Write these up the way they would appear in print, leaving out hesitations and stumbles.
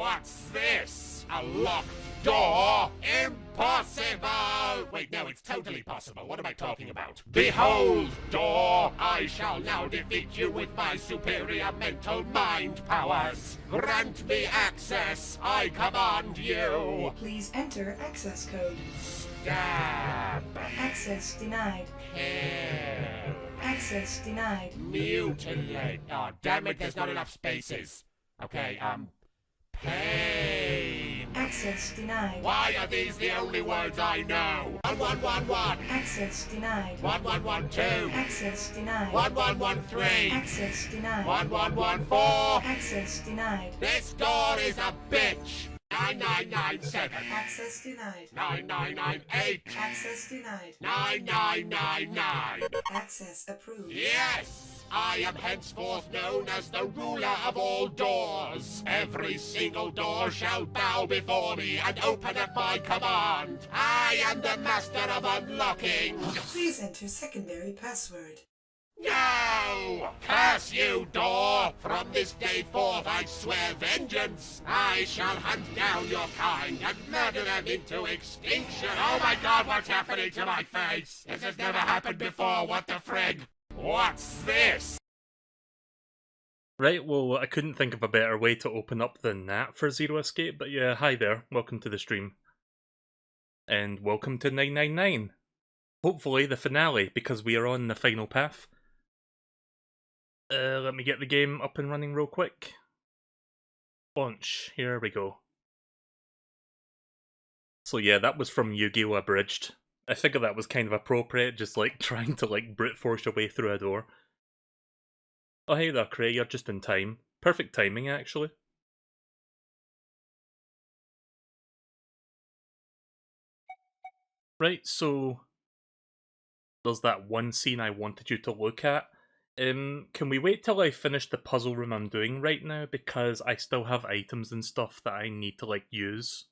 What's this? A locked door? Impossible! Wait, no, it's totally possible. What am I talking about? Behold, door! I shall now defeat you with my superior mental mind powers. Grant me access, I command you. Please enter access code. Stab. Access denied. Kill. Access denied. Mutilate. Oh, damn it, there's not enough spaces. Okay, pain. Access denied. Why are these the only words I know? 1111. Access denied. 1112. Access denied. 1113. Access denied. 1114. Access denied. This door is a bitch. 9997. Access denied. 9998. Access denied. 9999. Access approved. Yes! I am henceforth known as the ruler of all doors. Every single door shall bow before me and open at my command. I am the master of unlocking. Please enter secondary password. No! Curse you, door! From this day forth I swear vengeance. I shall hunt down your kind and murder them into extinction. Oh my god, what's happening to my face? This has never happened before, what the frig? What's this? Right, well, I couldn't think of a better way to open up than that for Zero Escape, but yeah, hi there, welcome to the stream. And welcome to 999. Hopefully the finale, because we are on the final path. Let me get the game up and running real quick. Launch, here we go. So yeah, that was from Yu-Gi-Oh! Abridged. I figured that was kind of appropriate, just like trying to like brute force your way through a door. Oh hey there, Cray, you're just in time. Perfect timing, actually. Right, so there's that one scene I wanted you to look at. Can we wait till I finish the puzzle room I'm doing right now, because I still have items and stuff that I need to like use.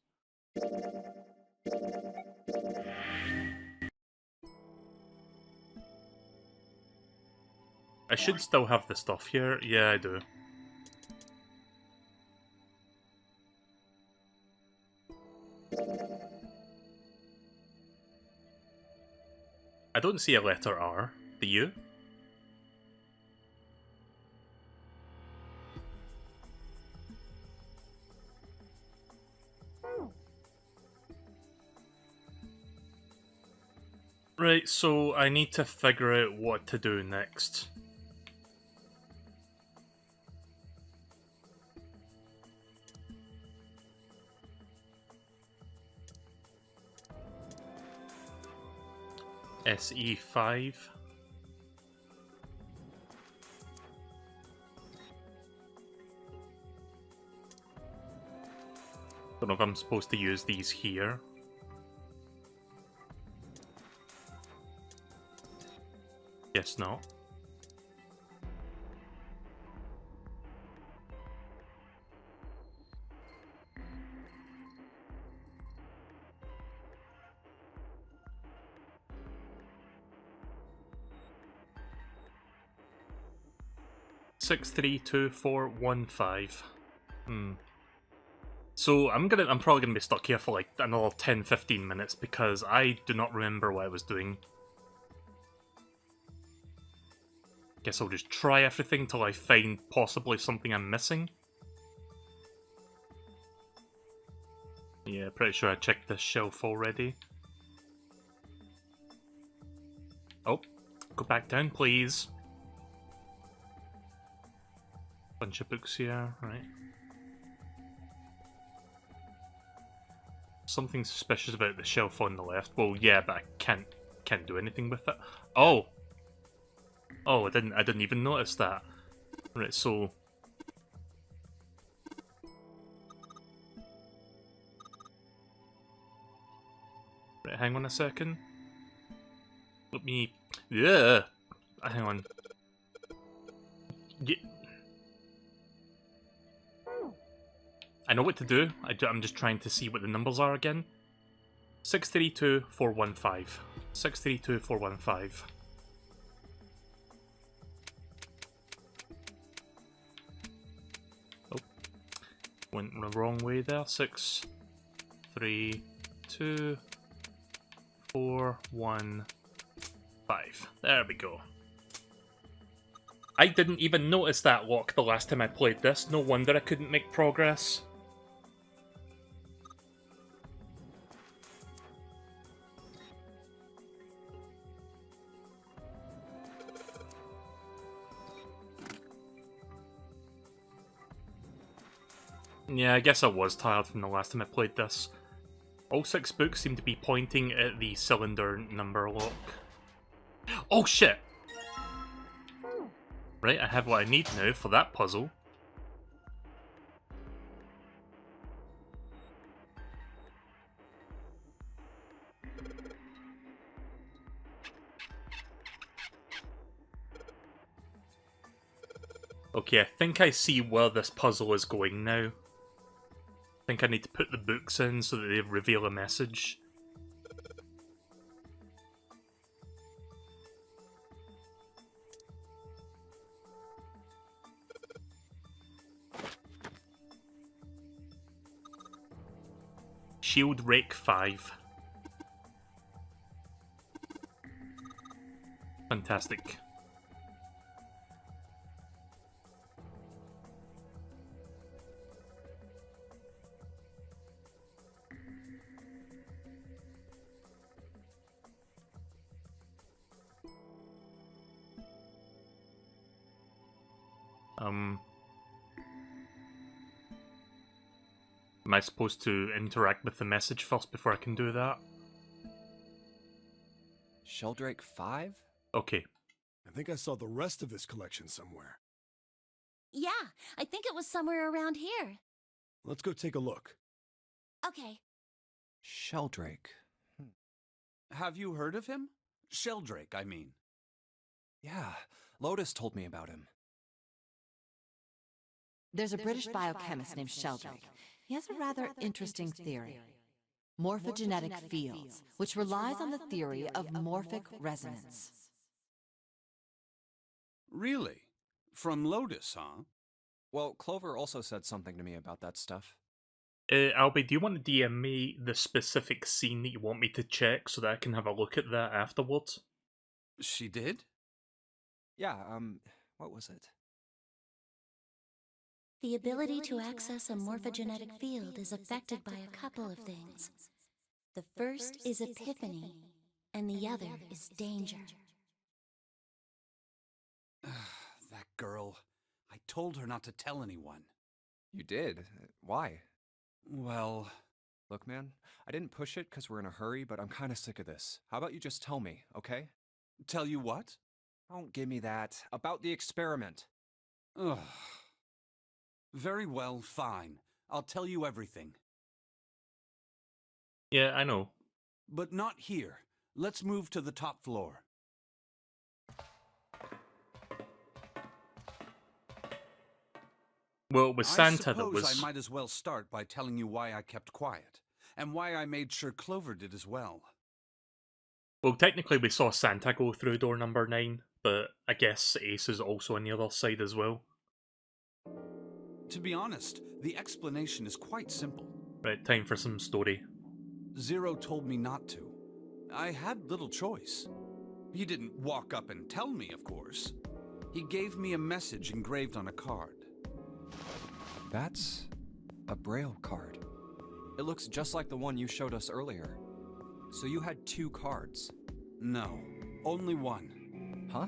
I should still have the stuff here. Yeah, I do. I don't see a letter R. Do you? Right, so I need to figure out what to do next. SE5. Don't know if I'm supposed to use these here. Guess not. Six, 3, 2, 4, 1, 5. So I'm probably gonna be stuck here for like another 10-15 minutes because I do not remember what I was doing. Guess I'll just try everything till I find possibly something I'm missing. Yeah, pretty sure I checked this shelf already. Oh, go back down, please. Bunch of books here, right. Something suspicious about the shelf on the left. Well, yeah, but I can't do anything with it. Oh! Oh, I didn't even notice that. Right, so right, hang on a second. Let me. Yeah. Hang on. Yeah. I know what to do. I'm just trying to see what the numbers are again. 632415. 632415. Went the wrong way there. 6, 3, 2, 4, 1, 5. There we go. I didn't even notice that lock the last time I played this. No wonder I couldn't make progress. Yeah, I guess I was tired from the last time I played this. All 6 books seem to be pointing at the cylinder number lock. Oh shit! Right, I have what I need now for that puzzle. Okay, I think I see where this puzzle is going now. I think I need to put the books in so that they reveal a message. Shield Rake 5. Fantastic. Am I supposed to interact with the message first before I can do that? Sheldrake 5? Okay. I think I saw the rest of his collection somewhere. Yeah, I think it was somewhere around here. Let's go take a look. Okay. Sheldrake. Have you heard of him? Sheldrake, I mean. Yeah, Lotus told me about him. There's a British biochemist named Sheldrake. He has a rather interesting theory. Morphogenetic fields, which relies on the theory of morphic resonance. Really? From Lotus, huh? Well, Clover also said something to me about that stuff. Albie, do you want to DM me the specific scene that you want me to check so that I can have a look at that afterwards? She did? Yeah, what was it? The ability to access a morphogenetic field is affected by a couple of things. The first is epiphany, and the other is danger. That girl. I told her not to tell anyone. You did? Why? Well... Look, man, I didn't push it because we're in a hurry, but I'm kind of sick of this. How about you just tell me, okay? Tell you what? Don't give me that. About the experiment. Ugh. Very well, fine. I'll tell you everything. Yeah, I know. But not here. Let's move to the top floor. Well, with Santa, I that was... suppose I might as well start by telling you why I kept quiet, and why I made sure Clover did as well. Well, technically we saw Santa go through door number 9, but I guess Ace is also on the other side as well. To be honest, the explanation is quite simple. Right, time for some story. Zero told me not to. I had little choice. He didn't walk up and tell me, of course. He gave me a message engraved on a card. That's a Braille card. It looks just like the one you showed us earlier. So you had 2 cards? No, only one. Huh?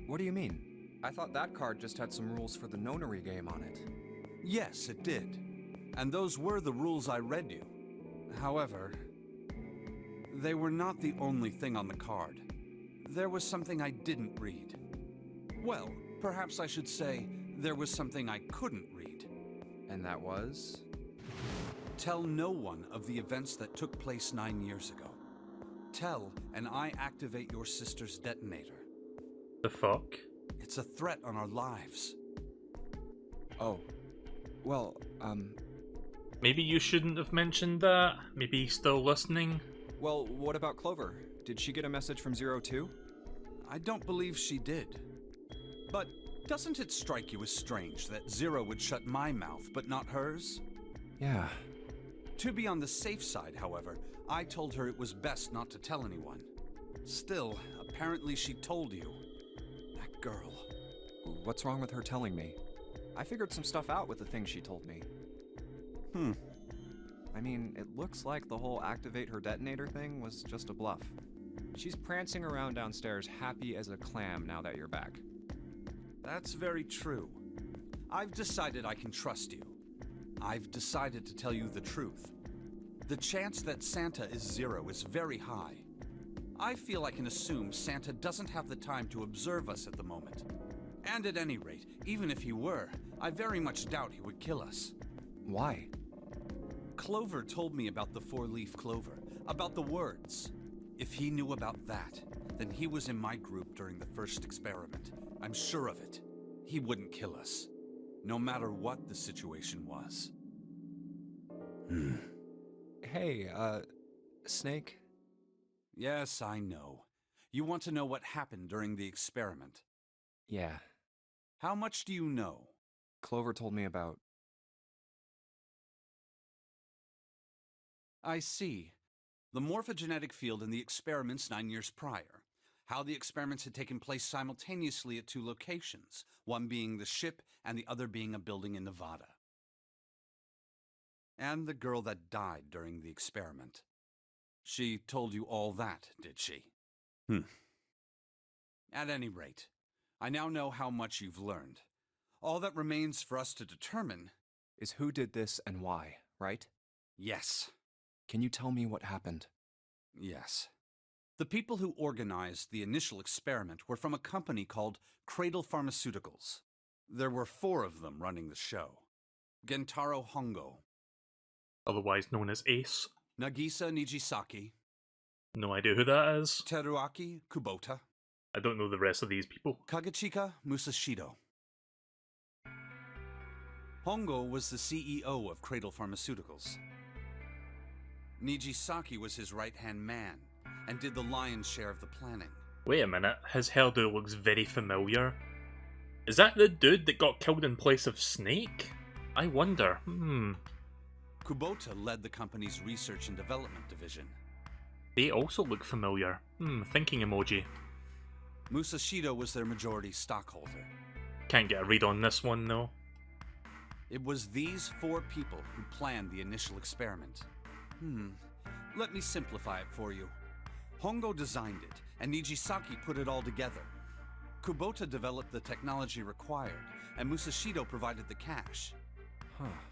What do you mean? I thought that card just had some rules for the nonary game on it. Yes, it did. And those were the rules I read you. However, they were not the only thing on the card. There was something I didn't read. Well, perhaps I should say, there was something I couldn't read. And that was? Tell no one of the events that took place 9 years ago. Tell, and I activate your sister's detonator. The fuck? It's a threat on our lives. Oh. Well, Maybe you shouldn't have mentioned that. Maybe he's still listening. Well, what about Clover? Did she get a message from Zero too? I don't believe she did. But doesn't it strike you as strange that Zero would shut my mouth, but not hers? Yeah. To be on the safe side, however, I told her it was best not to tell anyone. Still, apparently she told you. That girl. What's wrong with her telling me? I figured some stuff out with the things she told me. I mean, it looks like the whole activate her detonator thing was just a bluff. She's prancing around downstairs happy as a clam now that you're back. That's very true. I've decided I can trust you. I've decided to tell you the truth. The chance that Santa is 0 is very high. I feel I can assume Santa doesn't have the time to observe us at the moment. And at any rate, even if he were, I very much doubt he would kill us. Why? Clover told me about the 4-leaf clover, about the words. If he knew about that, then he was in my group during the first experiment. I'm sure of it. He wouldn't kill us, no matter what the situation was. Hey, Snake? Yes, I know. You want to know what happened during the experiment. Yeah. How much do you know? Clover told me about... I see. The morphogenetic field in the experiments 9 years prior. How the experiments had taken place simultaneously at 2 locations, one being the ship and the other being a building in Nevada. And the girl that died during the experiment. She told you all that, did she? At any rate, I now know how much you've learned. All that remains for us to determine is who did this and why, right? Yes. Can you tell me what happened? Yes. The people who organized the initial experiment were from a company called Cradle Pharmaceuticals. There were 4 of them running the show. Gentaro Hongo, Otherwise known as Ace. Nagisa Nijisaki, No idea who that is. Teruaki Kubota, I don't know the rest of these people. Kagechika Musashido. Hongo was the CEO of Cradle Pharmaceuticals. Nijisaki was his right-hand man, and did the lion's share of the planning. Wait a minute, his hairdo looks very familiar. Is that the dude that got killed in place of Snake? I wonder, Kubota led the company's research and development division. They also look familiar. Thinking emoji. Musashido was their majority stockholder. Can't get a read on this one though. It was these 4 people who planned the initial experiment. Let me simplify it for you. Hongo designed it, and Nijisaki put it all together. Kubota developed the technology required, and Musashido provided the cash.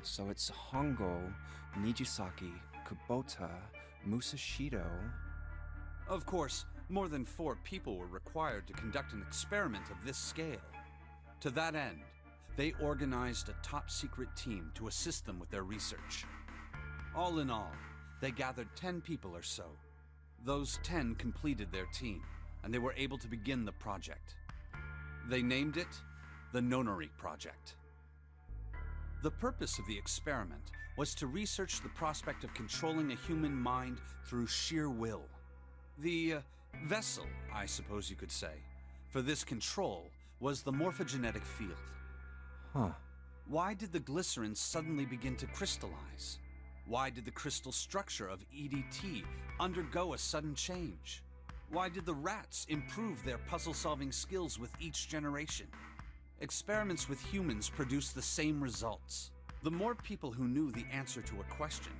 So it's Hongo, Nijisaki, Kubota, Musashido... Of course, more than 4 people were required to conduct an experiment of this scale. To that end, they organized a top-secret team to assist them with their research. All in all, they gathered 10 people or so. Those 10 completed their team, and they were able to begin the project. They named it the Nonori Project. The purpose of the experiment was to research the prospect of controlling a human mind through sheer will. The vessel, I suppose you could say, for this control was the morphogenetic field. Why did the glycerin suddenly begin to crystallize? Why did the crystal structure of EDT undergo a sudden change? Why did the rats improve their puzzle-solving skills with each generation? Experiments with humans produced the same results. The more people who knew the answer to a question,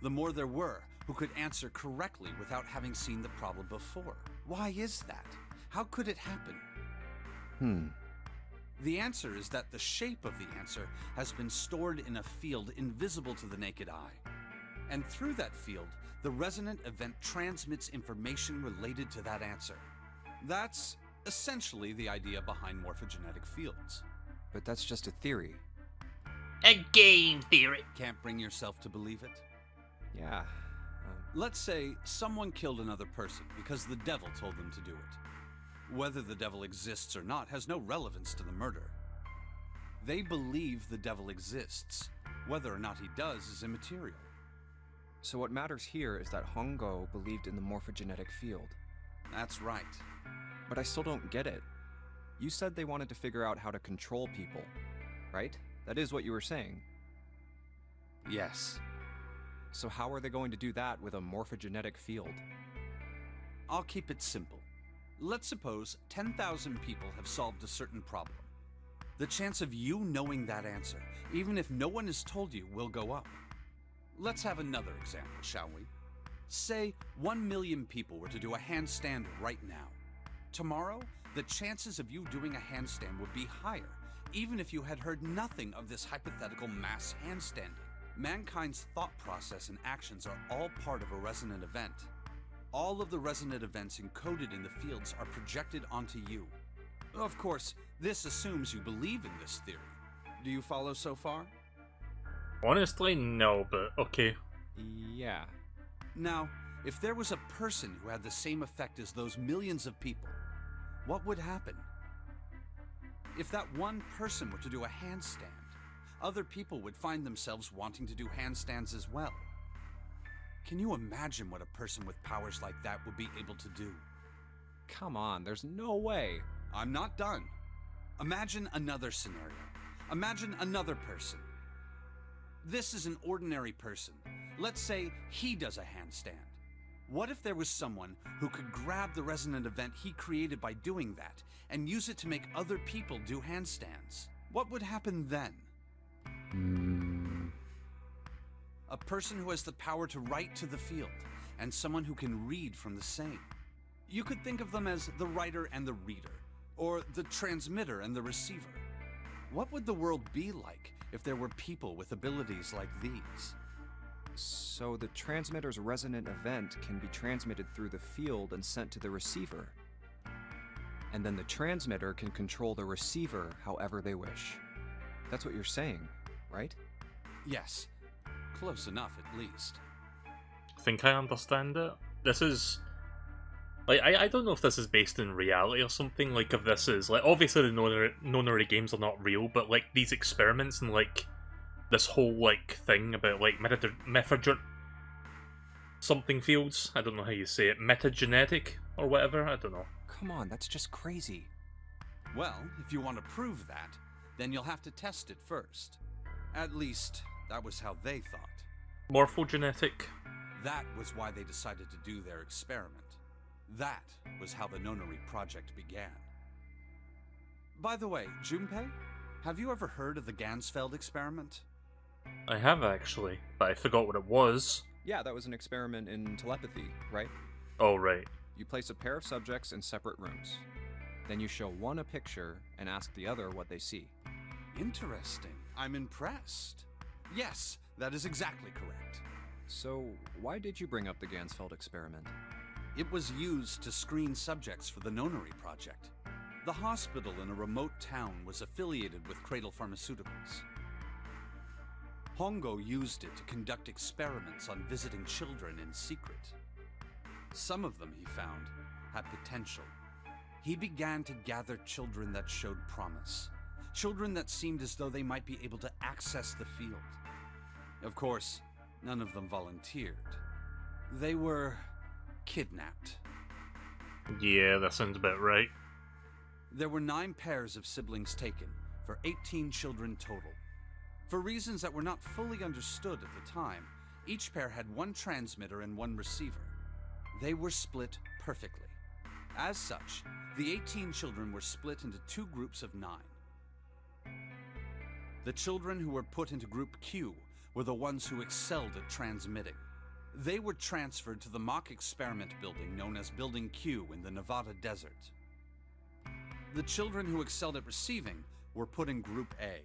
the more there were who could answer correctly without having seen the problem before. Why is that? How could it happen? The answer is that the shape of the answer has been stored in a field invisible to the naked eye. And through that field, the resonant event transmits information related to that answer. That's essentially the idea behind morphogenetic fields. But that's just a theory. A game theory. Can't bring yourself to believe it? Yeah. Let's say someone killed another person because the devil told them to do it. Whether the devil exists or not has no relevance to the murder. They believe the devil exists. Whether or not he does is immaterial. So what matters here is that Hongo believed in the morphogenetic field. That's right. But I still don't get it. You said they wanted to figure out how to control people, right? That is what you were saying. Yes. So how are they going to do that with a morphogenetic field? I'll keep it simple. Let's suppose 10,000 people have solved a certain problem. The chance of you knowing that answer, even if no one has told you, will go up. Let's have another example, shall we? Say 1 million people were to do a handstand right now. Tomorrow, the chances of you doing a handstand would be higher, even if you had heard nothing of this hypothetical mass handstanding. Mankind's thought process and actions are all part of a resonant event. All of the resonant events encoded in the fields are projected onto you. Of course, this assumes you believe in this theory. Do you follow so far? Honestly, no, but okay. Yeah. Now, if there was a person who had the same effect as those millions of people, what would happen? If that one person were to do a handstand, other people would find themselves wanting to do handstands as well. Can you imagine what a person with powers like that would be able to do? Come on, there's no way. I'm not done. Imagine another scenario. Imagine another person. This is an ordinary person. Let's say he does a handstand. What if there was someone who could grab the resonant event he created by doing that and use it to make other people do handstands? What would happen then? A person who has the power to write to the field, and someone who can read from the same. You could think of them as the writer and the reader, or the transmitter and the receiver. What would the world be like if there were people with abilities like these? So the transmitter's resonant event can be transmitted through the field and sent to the receiver. And then the transmitter can control the receiver however they wish. That's what you're saying, right? Yes. Close enough, at least. I think I understand it. This is... like, I don't know if this is based in reality or something, like, if this is... like, obviously the nonary games are not real, but, like, these experiments and, like, this whole, like, thing about, like, something fields, I don't know how you say it, metagenetic, or whatever, I don't know. Come on, that's just crazy. Well, if you want to prove that, then you'll have to test it first. At least, that was how they thought. Morphogenetic? That was why they decided to do their experiment. That was how the Nonary project began. By the way, Junpei, have you ever heard of the Gansfeld experiment? I have, actually, but I forgot what it was. Yeah, that was an experiment in telepathy, right? Oh, right. You place a pair of subjects in separate rooms. Then you show one a picture and ask the other what they see. Interesting. I'm impressed. Yes, that is exactly correct. So, why did you bring up the Gansfeld experiment? It was used to screen subjects for the Nonary project. The hospital in a remote town was affiliated with Cradle Pharmaceuticals. Hongo used it to conduct experiments on visiting children in secret. Some of them, he found, had potential. He began to gather children that showed promise. Children that seemed as though they might be able to access the field. Of course, none of them volunteered. They were kidnapped. Yeah, that sounds about right. There were 9 pairs of siblings taken, for 18 children total. For reasons that were not fully understood at the time, each pair had 1 transmitter and 1 receiver. They were split perfectly. As such, the 18 children were split into 2 groups of 9. The children who were put into Group Q were the ones who excelled at transmitting. They were transferred to the mock experiment building known as Building Q in the Nevada desert. The children who excelled at receiving were put in Group A.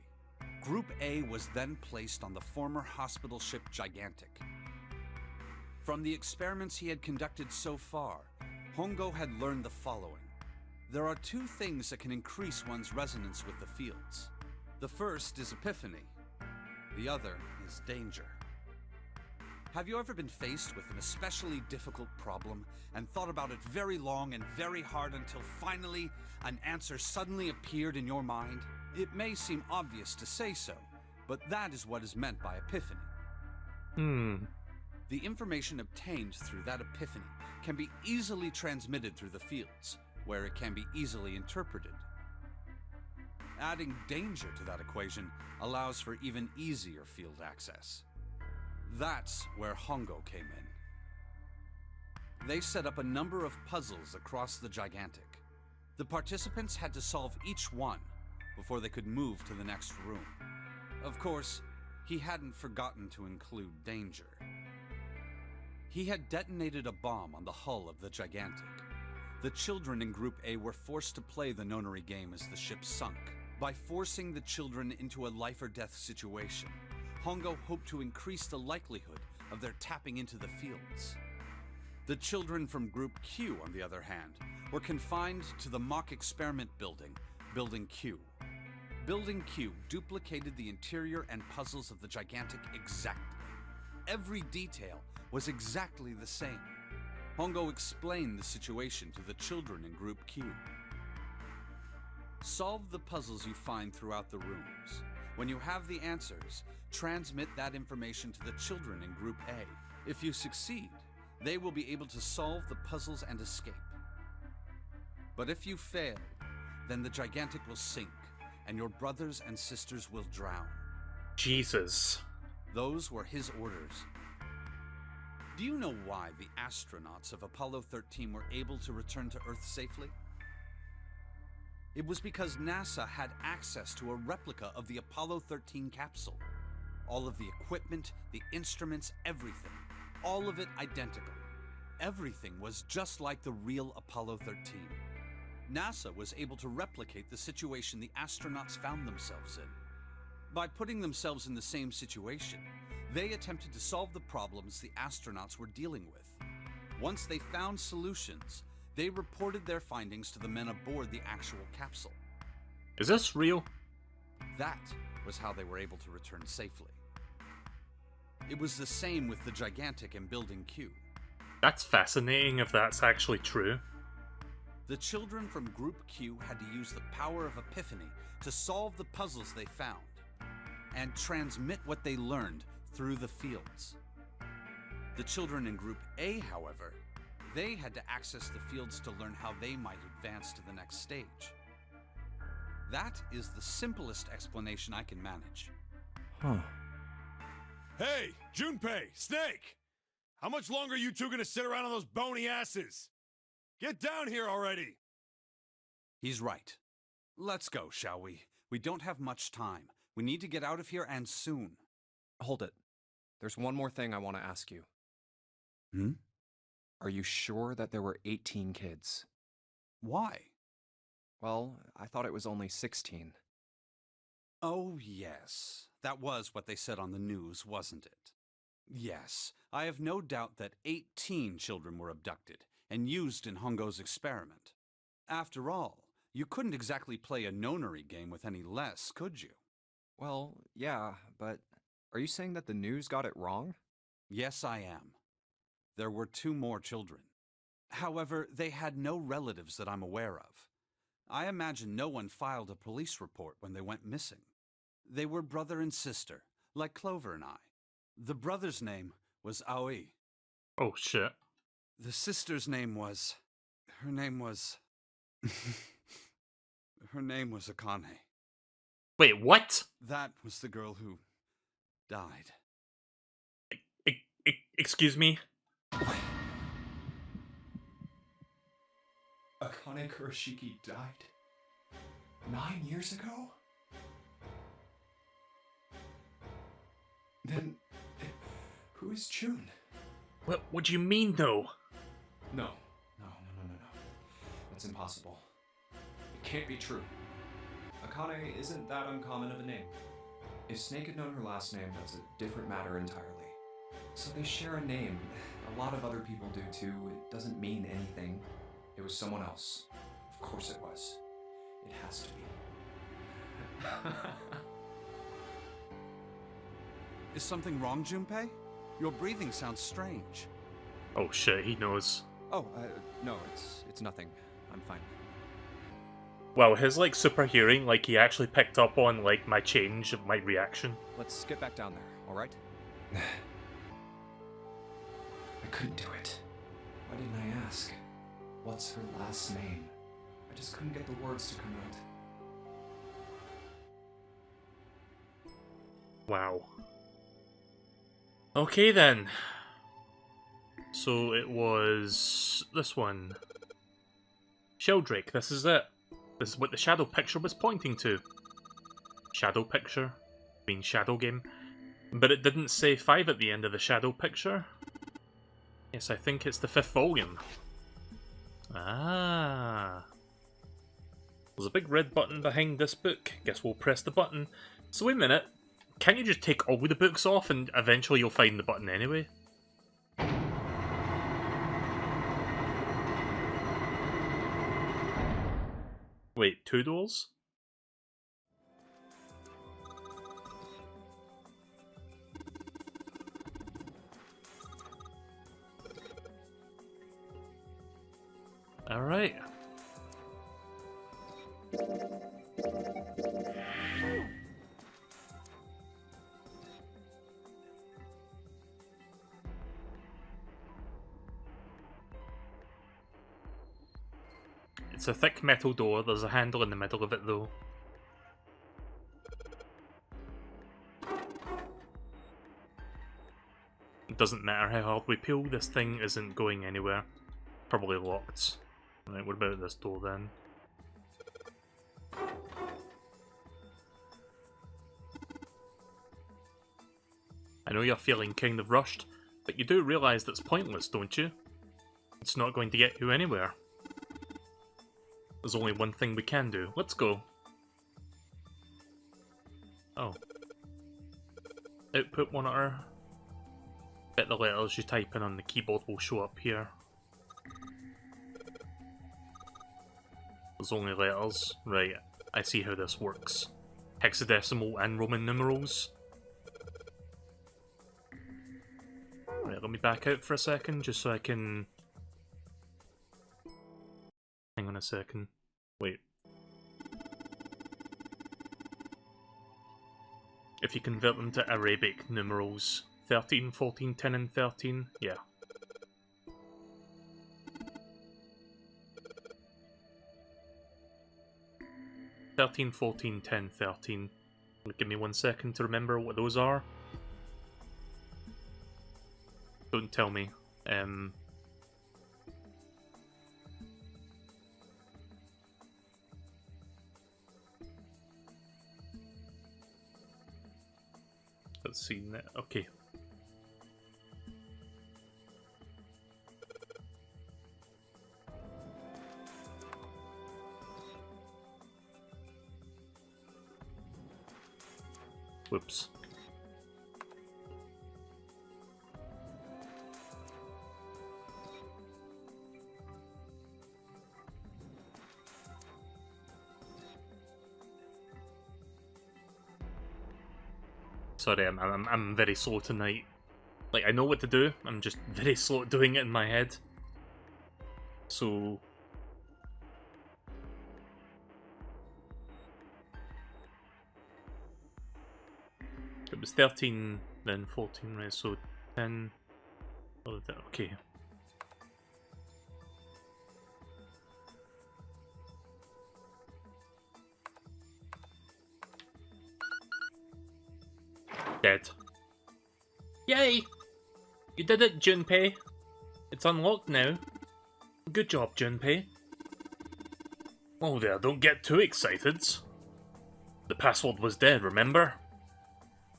Group A was then placed on the former hospital ship Gigantic. From the experiments he had conducted so far, Hongo had learned the following. There are 2 things that can increase one's resonance with the fields. The first is epiphany. The other is danger. Have you ever been faced with an especially difficult problem and thought about it very long and very hard until finally an answer suddenly appeared in your mind? It may seem obvious to say so, but that is what is meant by epiphany. The information obtained through that epiphany can be easily transmitted through the fields, where it can be easily interpreted. Adding danger to that equation allows for even easier field access. That's where Hongo came in. They set up a number of puzzles across the Gigantic. The participants had to solve each one before they could move to the next room. Of course, he hadn't forgotten to include danger. He had detonated a bomb on the hull of the Gigantic. The children in Group A were forced to play the nonary game as the ship sunk. By forcing the children into a life-or-death situation, Hongo hoped to increase the likelihood of their tapping into the fields. The children from Group Q, on the other hand, were confined to the mock experiment building, Building Q. Building Q duplicated the interior and puzzles of the Gigantic exactly. Every detail was exactly the same. Hongo explained the situation to the children in Group Q. Solve the puzzles you find throughout the rooms. When you have the answers, transmit that information to the children in Group A. If you succeed, they will be able to solve the puzzles and escape. But if you fail, then the Gigantic will sink, and your brothers and sisters will drown. Jesus. Those were his orders. Do you know why the astronauts of Apollo 13 were able to return to Earth safely? It was because NASA had access to a replica of the Apollo 13 capsule. All of the equipment, the instruments, everything. All of it identical. Everything was just like the real Apollo 13. NASA was able to replicate the situation the astronauts found themselves in. By putting themselves in the same situation, they attempted to solve the problems the astronauts were dealing with. Once they found solutions, they reported their findings to the men aboard the actual capsule. Is this real? That was how they were able to return safely. It was the same with the Gigantic and Building Q. That's fascinating if that's actually true. The children from Group Q had to use the power of Epiphany to solve the puzzles they found and transmit what they learned through the fields. The children in Group A, however, they had to access the fields to learn how they might advance to the next stage. That is the simplest explanation I can manage. Huh. Hey, Junpei, Snake! How much longer are you two gonna sit around on those bony asses? Get down here already! He's right. Let's go, shall we? We don't have much time. We need to get out of here, and soon. Hold it. There's one more thing I want to ask you. Hmm? Are you sure that there were 18 kids? Why? Well, I thought it was only 16. Oh, yes. That was what they said on the news, wasn't it? Yes, I have no doubt that 18 children were abducted and used in Hongo's experiment. After all, you couldn't exactly play a nonary game with any less, could you? Well, yeah, but are you saying that the news got it wrong? Yes, I am. There were 2 more children. However, they had no relatives that I'm aware of. I imagine no one filed a police report when they went missing. They were brother and sister, like Clover and I. The brother's name was Aoi. Oh shit. The sister's name was... Her name was Akane. Wait, what? That was the girl who died. Excuse me? Akane Kurashiki died 9 years ago? Then, who is June? What do you mean, though? No. That's impossible. It can't be true. Akane isn't that uncommon of a name. If Snake had known her last name, that's a different matter entirely. So they share a name. A lot of other people do too. It doesn't mean anything. It was someone else. Of course it was. It has to be. Is something wrong, Junpei? Your breathing sounds strange. Oh shit, he knows. Oh, no, it's nothing. I'm fine. Well, his, like, super hearing, like, he actually picked up on, like, my change of my reaction. Let's get back down there, alright? I couldn't do it. Why didn't I ask? What's her last name? I just couldn't get the words to come out. Wow. Okay then. So it was this one. Sheldrake, this is it. This is what the shadow picture was pointing to. Shadow picture? Mean shadow game? But it didn't say 5 at the end of the shadow picture. Yes, I think it's the 5th volume. Ah. There's a big red button behind this book. Guess we'll press the button. So wait a minute. Can't you just take all the books off and eventually you'll find the button anyway? Wait, 2 doors? Alright. It's a thick metal door, there's a handle in the middle of it though. It doesn't matter how hard we pull, this thing isn't going anywhere. Probably locked. Right, what about this door then? I know you're feeling kind of rushed, but you do realise that's pointless, don't you? It's not going to get you anywhere. There's only one thing we can do. Let's go. Oh. Output monitor. Bet the letters you type in on the keyboard will show up here. There's only letters. Right, I see how this works. Hexadecimal and Roman numerals. Right, let me back out for a second just so I can... Hang on a second. Wait. If you convert them to Arabic numerals, 13, 14, 10 and 13, yeah. "13, 14, 10, 13. Give me 1 second to remember what those are. Don't tell me. Let's see. Okay. Whoops. Sorry, I'm very slow tonight. Like, I know what to do, I'm just very slow at doing it in my head. So... It was 13, then 14, right, so 10... Oh, okay. Dead. Yay! You did it, Junpei. It's unlocked now. Good job, Junpei. Oh there, don't get too excited. The password was dead, remember?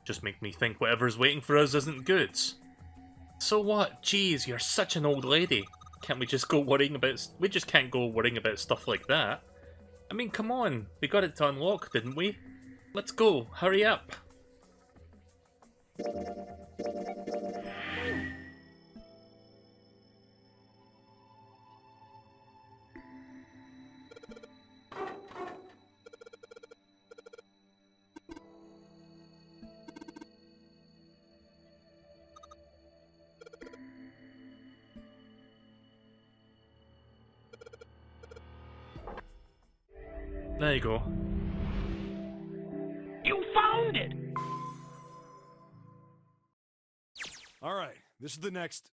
Just make me think whatever's waiting for us isn't good. So what? Jeez, you're such an old lady. Can't we just go worrying about... We just can't go worrying about stuff like that. I mean, come on. We got it to unlock, didn't we? Let's go. Hurry up. There you go. You found it! Alright, this is the next.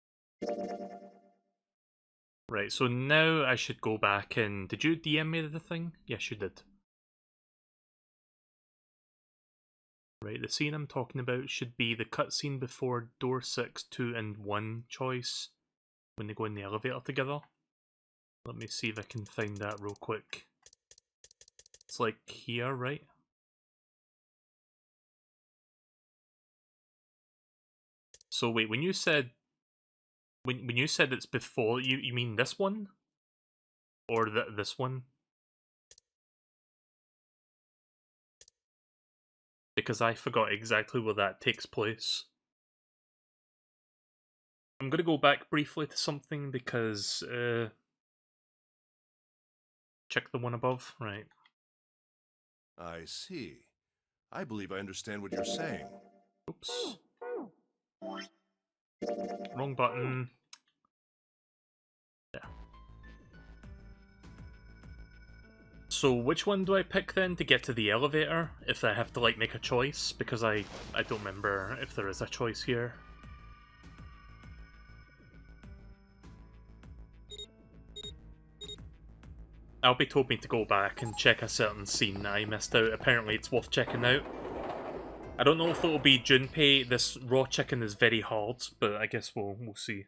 Right, so now I should go back and... Did you DM me the thing? Yes, you did. Right, the scene I'm talking about should be the cutscene before door 6, 2, and 1 choice when they go in the elevator together. Let me see if I can find that real quick. It's like here, right? So wait, when you said it's before, you mean this one? Or this one? Because I forgot exactly where that takes place. I'm gonna go back briefly to something because check the one above, right? I see. I believe I understand what you're saying. Oops. Wrong button. Yeah. So which one do I pick then to get to the elevator if I have to like make a choice? Because I don't remember if there is a choice here. Albie told me to go back and check a certain scene that I missed out. Apparently it's worth checking out. I don't know if it'll be Junpei. This raw chicken is very hard, but I guess we'll see.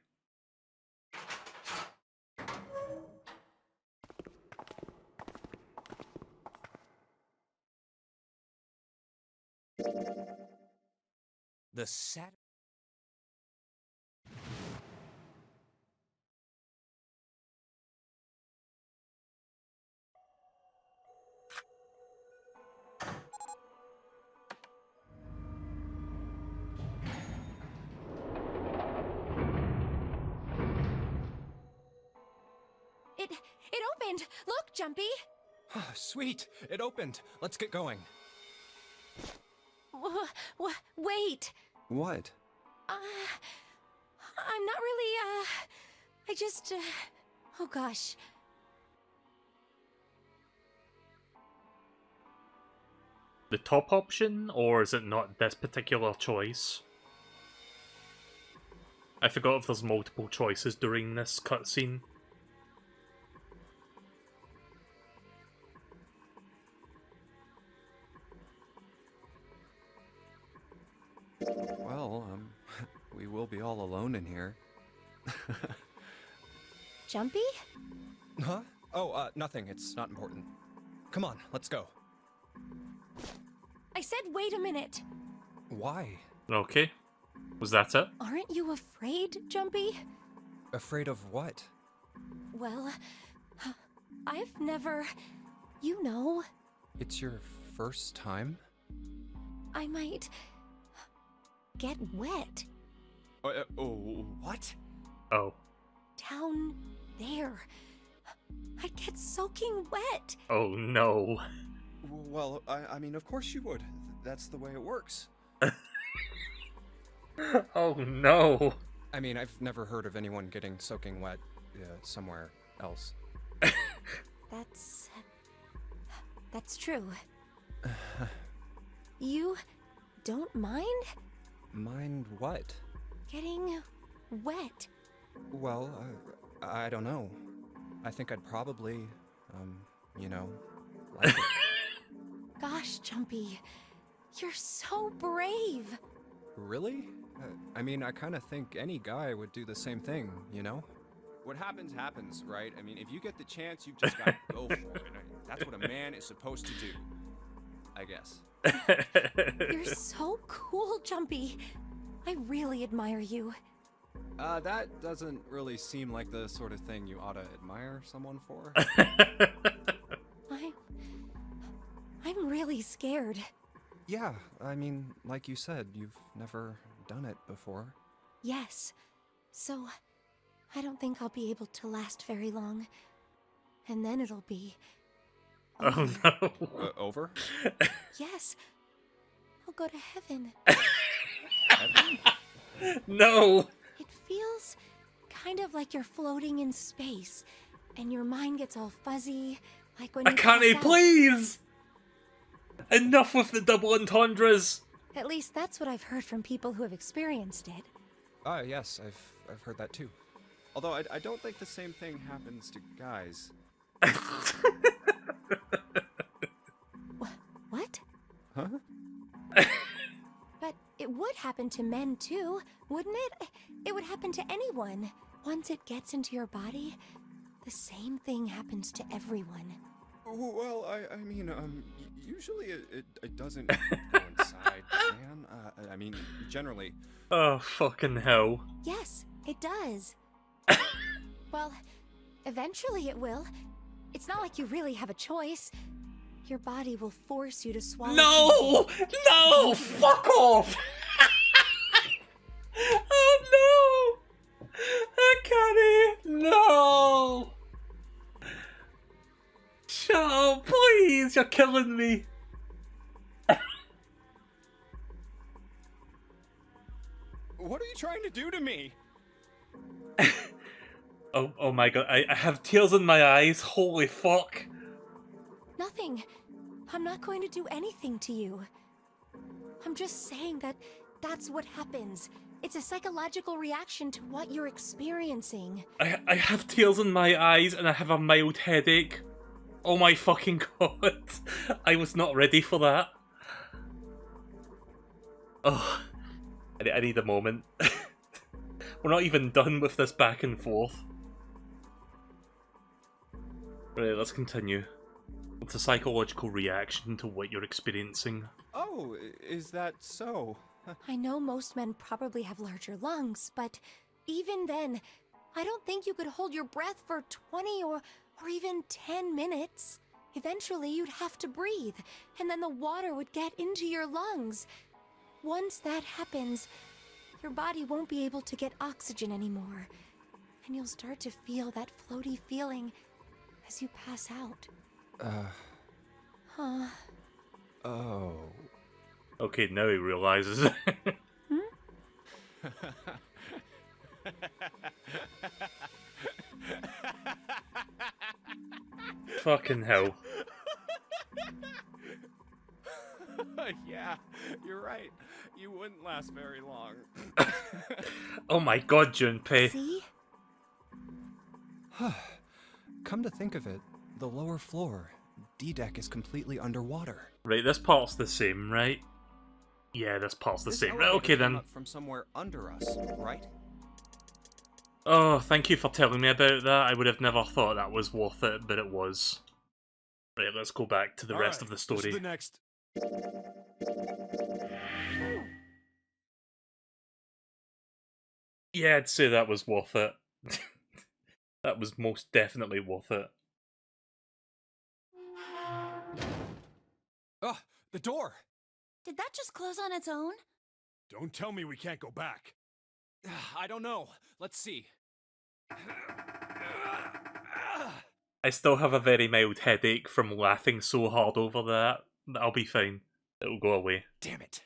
The Saturday. It opened! Look, Jumpy! Sweet! It opened! Let's get going. Wait! What? I'm not really, I just, oh gosh. The top option, or is it not this particular choice? I forgot if there's multiple choices during this cutscene. Well, we will be all alone in here. Jumpy? Huh? Oh, nothing. It's not important. Come on, let's go. I said wait a minute. Why? Okay. Was that it? Aren't you afraid, Jumpy? Afraid of what? Well, I've never, you know. It's your first time? I might get wet. What? Oh. Down there. I'd get soaking wet. Oh no. Well, I mean, of course you would. That's the way it works. Oh no. I mean, I've never heard of anyone getting soaking wet somewhere else. That's true. You don't mind Mind what? getting wet? Well, I don't know. I think I'd probably, you know, like it. Gosh, Jumpy, you're so brave. Really? I mean, I kind of think any guy would do the same thing, you know? What happens, happens, right? I mean, if you get the chance, you've just got to go for it. That's what a man is supposed to do, I guess. You're so cool, Jumpy. I really admire you. That doesn't really seem like the sort of thing you ought to admire someone for. I'm really scared. Yeah, I mean, like you said, you've never done it before. Yes. So, I don't think I'll be able to last very long. And then it'll be over. Oh no. Over? Yes. I'll go to heaven. Heaven? No. It feels kind of like you're floating in space, and your mind gets all fuzzy, like when you pass Akane, out. please! Enough with the double entendres! At least that's what I've heard from people who have experienced it. Yes, I've heard that too. Although I don't think the same thing happens to guys. What? Huh? it would happen to men too, wouldn't it? It would happen to anyone. Once it gets into your body, the same thing happens to everyone. Well, I mean, usually it doesn't coincide, man. I mean, generally. Oh, fucking hell. Yes, it does. Well, eventually it will. It's not like you really have a choice. Your body will force you to swallow. No! No! Fuck off! Oh no! Akane! No! Shut up, please! You're killing me! What are you trying to do to me? Oh my god, I have tears in my eyes, holy fuck. Nothing. I'm not going to do anything to you. I'm just saying that that's what happens. It's a psychological reaction to what you're experiencing. I have tears in my eyes and I have a mild headache. Oh my fucking god. I was not ready for that. Oh, I need a moment. We're not even done with this back and forth. Right, let's continue. It's a psychological reaction to what you're experiencing. Oh, is that so? I know most men probably have larger lungs, but even then, I don't think you could hold your breath for 20 or even 10 minutes. Eventually, you'd have to breathe, and then the water would get into your lungs. Once that happens, your body won't be able to get oxygen anymore, and you'll start to feel that floaty feeling as you pass out. Huh. Oh. Okay, now he realizes. Fucking hell. Yeah, you're right. You wouldn't last very long. Oh my god, Junpei. See? Come to think of it, the lower floor, D-deck, is completely underwater. Right, this part's the same, right? Yeah, this part's the This same. Right, elevator okay came then. up from somewhere under us, right? Oh, thank you for telling me about that. I would have never thought that was worth it, but it was. Right, let's go back to the rest of the story. This is the next. Yeah, I'd say that was worth it. That was most definitely worth it. Oh, the door! Did that just close on its own? Don't tell me we can't go back. I don't know. Let's see. I still have a very mild headache from laughing so hard over that. I'll be fine. It'll go away. Damn it.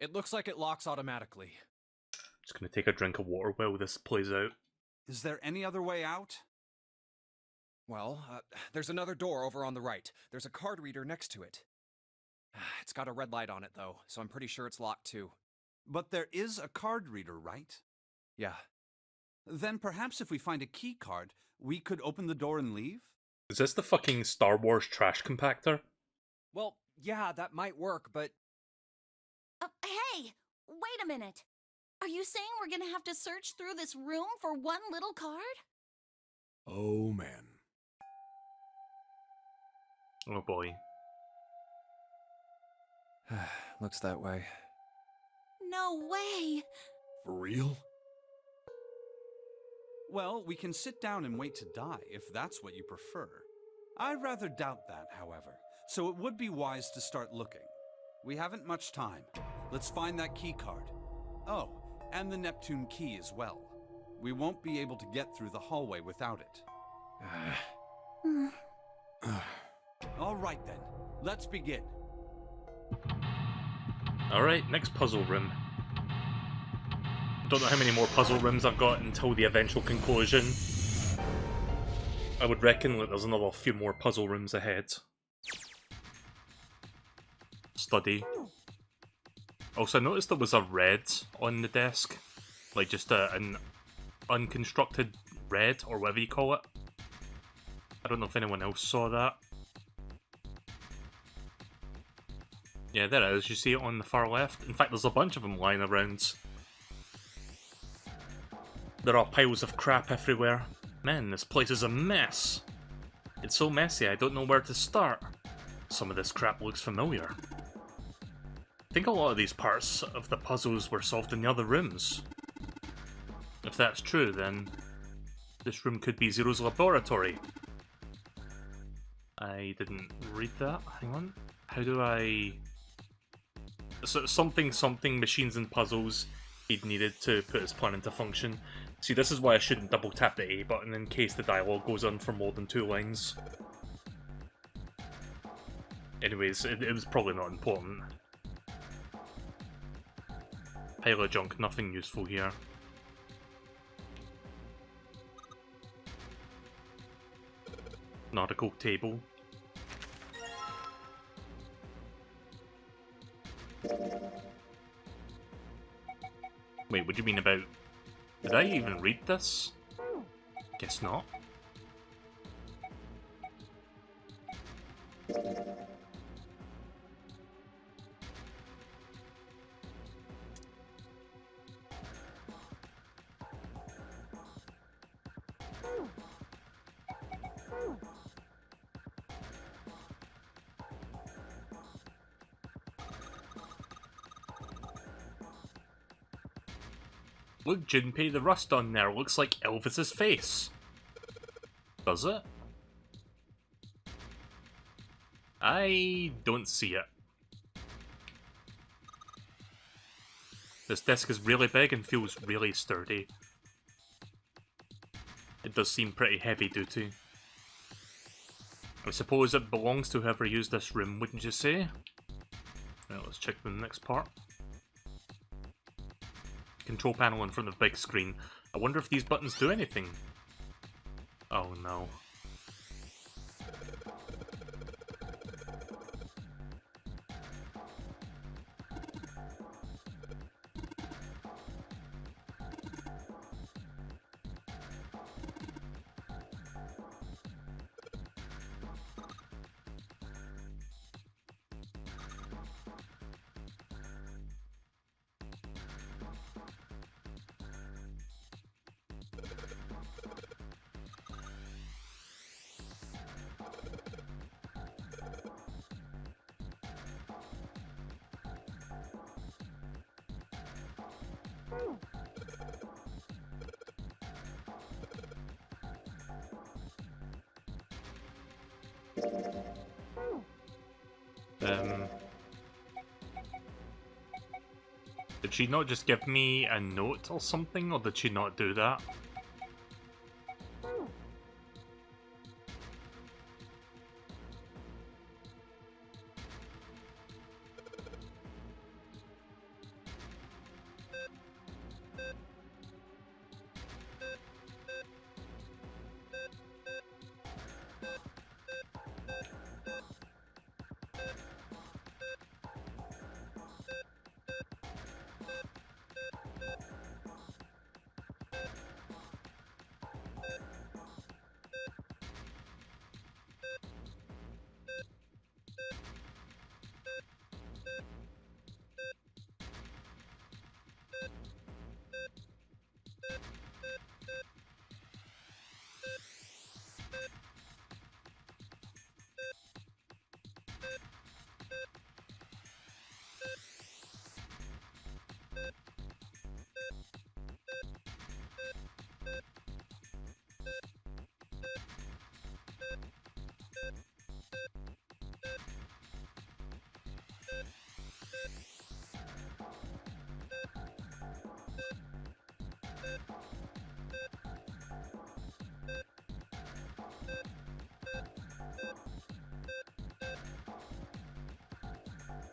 It looks like it locks automatically. Just gonna take a drink of water while this plays out. Is there any other way out? Well, there's another door over on the right. There's a card reader next to it. It's got a red light on it, though, so I'm pretty sure it's locked, too. But there is a card reader, right? Yeah. Then perhaps if we find a key card, we could open the door and leave? Is this the fucking Star Wars trash compactor? Well, yeah, that might work, but... Hey! Wait a minute! Are you saying we're gonna have to search through this room for one little card? Oh, man. Oh boy. Looks that way. No way! For real? Well, we can sit down and wait to die, if that's what you prefer. I rather doubt that, however, so it would be wise to start looking. We haven't much time. Let's find that key card. Oh, and the Neptune key as well. We won't be able to get through the hallway without it. All right then, let's begin. Alright, next puzzle room. Don't know how many more puzzle rooms I've got until the eventual conclusion. I would reckon that there's another few more puzzle rooms ahead. Study. Also, I noticed there was a red on the desk. Like just an unconstructed red, or whatever you call it. I don't know if anyone else saw that. Yeah, there it is. You see it on the far left. In fact, there's a bunch of them lying around. There are piles of crap everywhere. Man, this place is a mess. It's so messy, I don't know where to start. Some of this crap looks familiar. I think a lot of these parts of the puzzles were solved in the other rooms. If that's true, then this room could be Zero's laboratory. I didn't read that. Hang on. How do I... So something machines and puzzles he'd needed to put his plan into function. See, this is why I shouldn't double tap the A button in case the dialogue goes on for more than 2 lines. Anyways, it was probably not important. Pile of junk, nothing useful here. Nautical table. Wait, what do you mean about... Did I even read this? Guess not. Look, Junpei, the rust on there looks like Elvis's face. Does it? I don't see it. This desk is really big and feels really sturdy. It does seem pretty heavy duty. I suppose it belongs to whoever used this room, wouldn't you say? Well, let's check the next part. Control panel in front of the big screen. I wonder if these buttons do anything. Oh no. Did she not just give me a note or something, or did she not do that?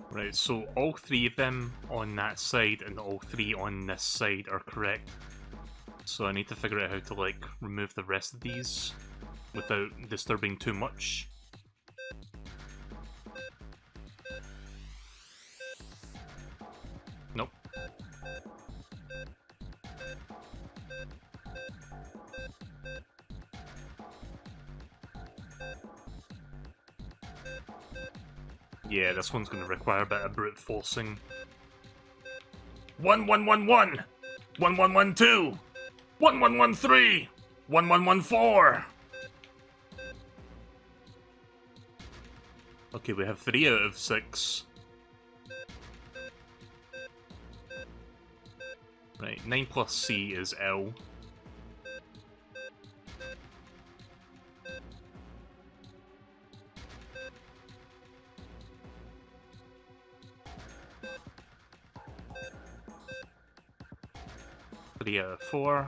Right, so all 3 of them on that side and all 3 on this side are correct. So I need to figure out how to, like, remove the rest of these without disturbing too much. Nope. Yeah, this one's going to require a bit of brute forcing. 1111! 1112! 1113! 1114! Okay, we have 3 out of 6. Right, 9 plus C is L. Three out of 4.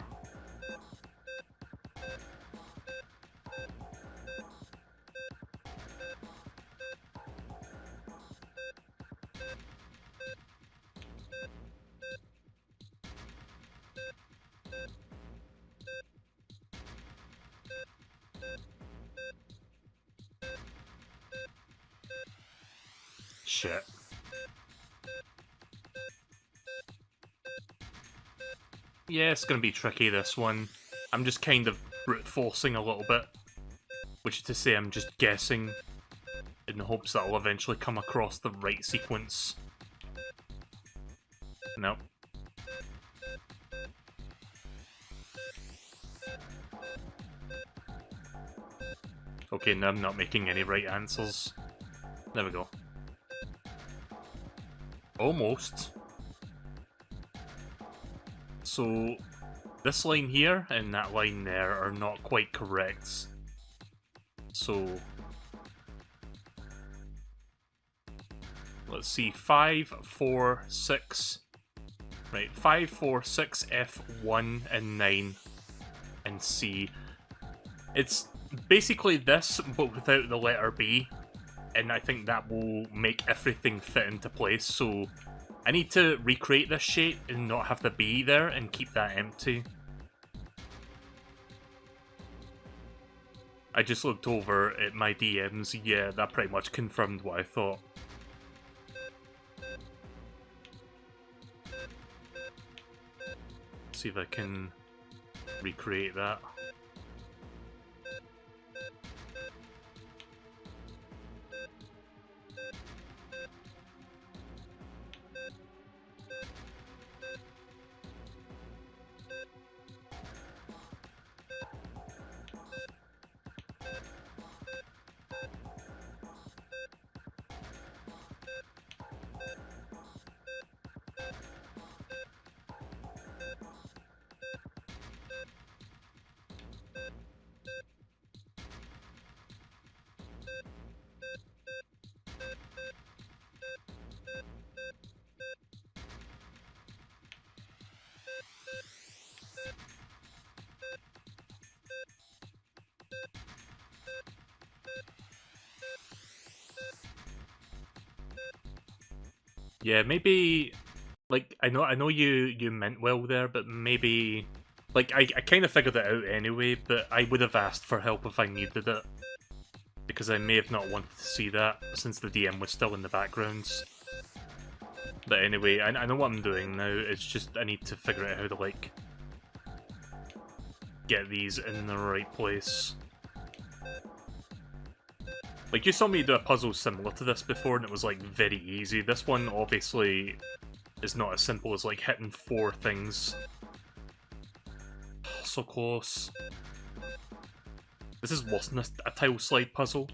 Shit. Yeah, it's gonna be tricky, this one. I'm just kind of brute forcing a little bit. Which is to say, I'm just guessing in the hopes that I'll eventually come across the right sequence. Nope. Okay, now I'm not making any right answers. There we go. Almost. So, this line here and that line there are not quite correct. So, let's see, 5, 4, 6. Right, 5, 4, 6, F1, and 9, and C. It's basically this, but without the letter B, and I think that will make everything fit into place, so I need to recreate this shape and not have the B there and keep that empty. I just looked over at my DMs, yeah, that pretty much confirmed what I thought. See if I can recreate that. Yeah, maybe, like, I know you meant well there, but maybe, like, I kind of figured it out anyway, but I would have asked for help if I needed it. Because I may have not wanted to see that, since the DM was still in the backgrounds. But anyway, I know what I'm doing now, it's just I need to figure out how to, like, get these in the right place. Like, you saw me do a puzzle similar to this before, and it was, like, very easy. This one, obviously, is not as simple as, like, hitting 4 things. So close. This is worse than a tile slide puzzle.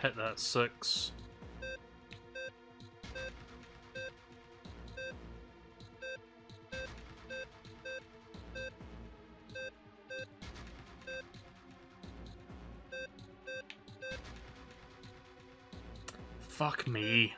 Hit that 6. Fuck me.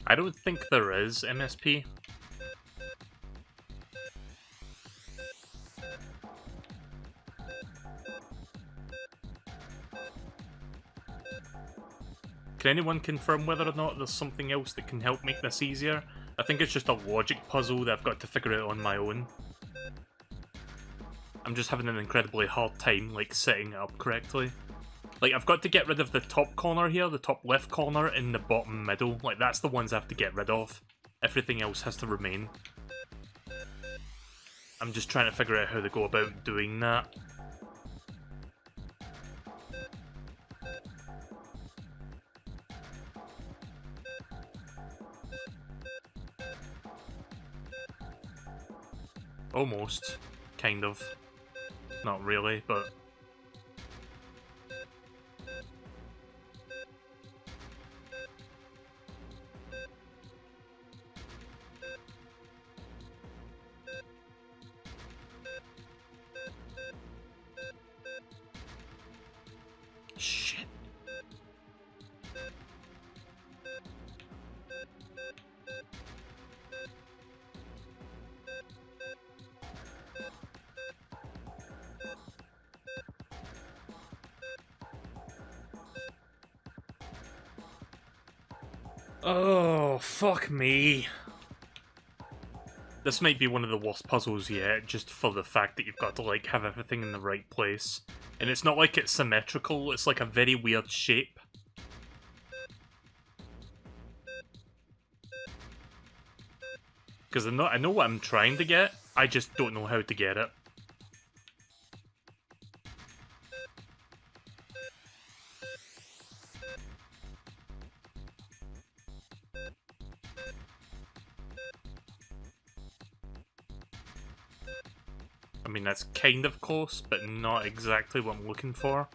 I don't think there is MSP. Can anyone confirm whether or not there's something else that can help make this easier? I think it's just a logic puzzle that I've got to figure out on my own. I'm just having an incredibly hard time, like, setting it up correctly. Like, I've got to get rid of the top corner here, the top left corner, and the bottom middle. Like, that's the ones I have to get rid of. Everything else has to remain. I'm just trying to figure out how to go about doing that. Almost. Kind of. Not really, but... Shit. Oh, fuck me. This might be one of the worst puzzles yet, just for the fact that you've got to, like, have everything in the right place. And it's not like it's symmetrical, it's like a very weird shape. Because I know what I'm trying to get, I just don't know how to get it. I mean, that's kind of close, but not exactly what I'm looking for.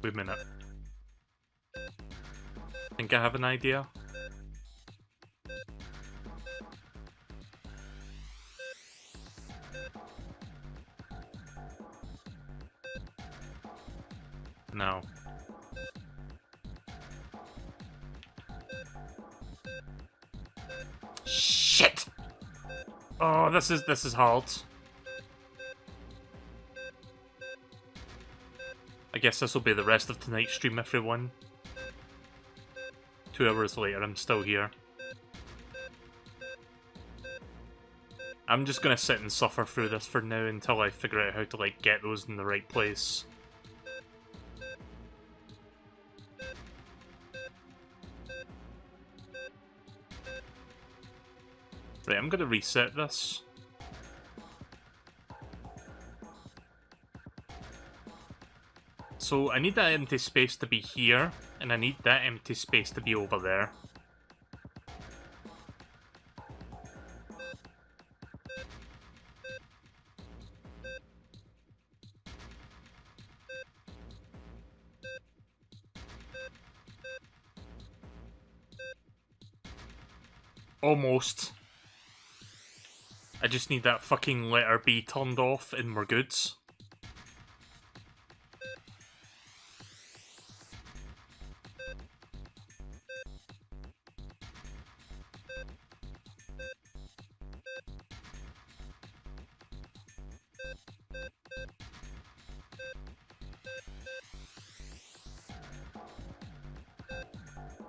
Wait a minute. Think I have an idea? No. Shit! Oh, this is hard. I guess this will be the rest of tonight's stream, everyone. 2 hours later, I'm still here. I'm just gonna sit and suffer through this for now until I figure out how to, like, get those in the right place. Right, I'm gonna reset this. So I need that empty space to be here, and I need that empty space to be over there. Almost. I just need that fucking letter B turned off and we're good.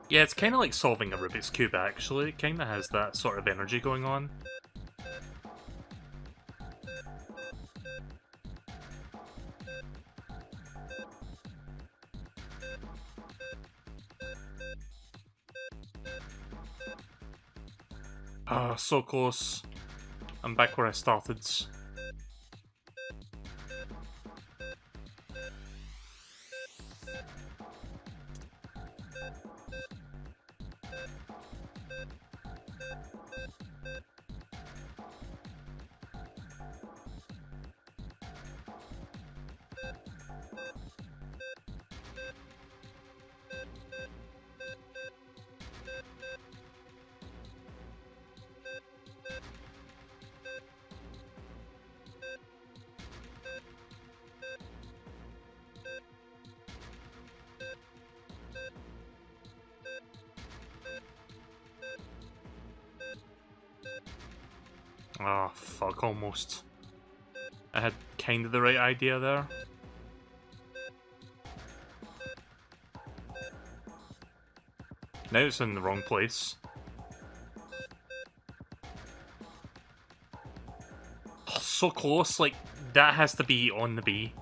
Yeah, it's kind of like solving a Rubik's Cube, actually. It kind of has that sort of energy going on. Ah, so close. I'm back where I started. Ah, fuck, almost. I had kind of the right idea there. Now it's in the wrong place. Oh, so close, like, that has to be on the B.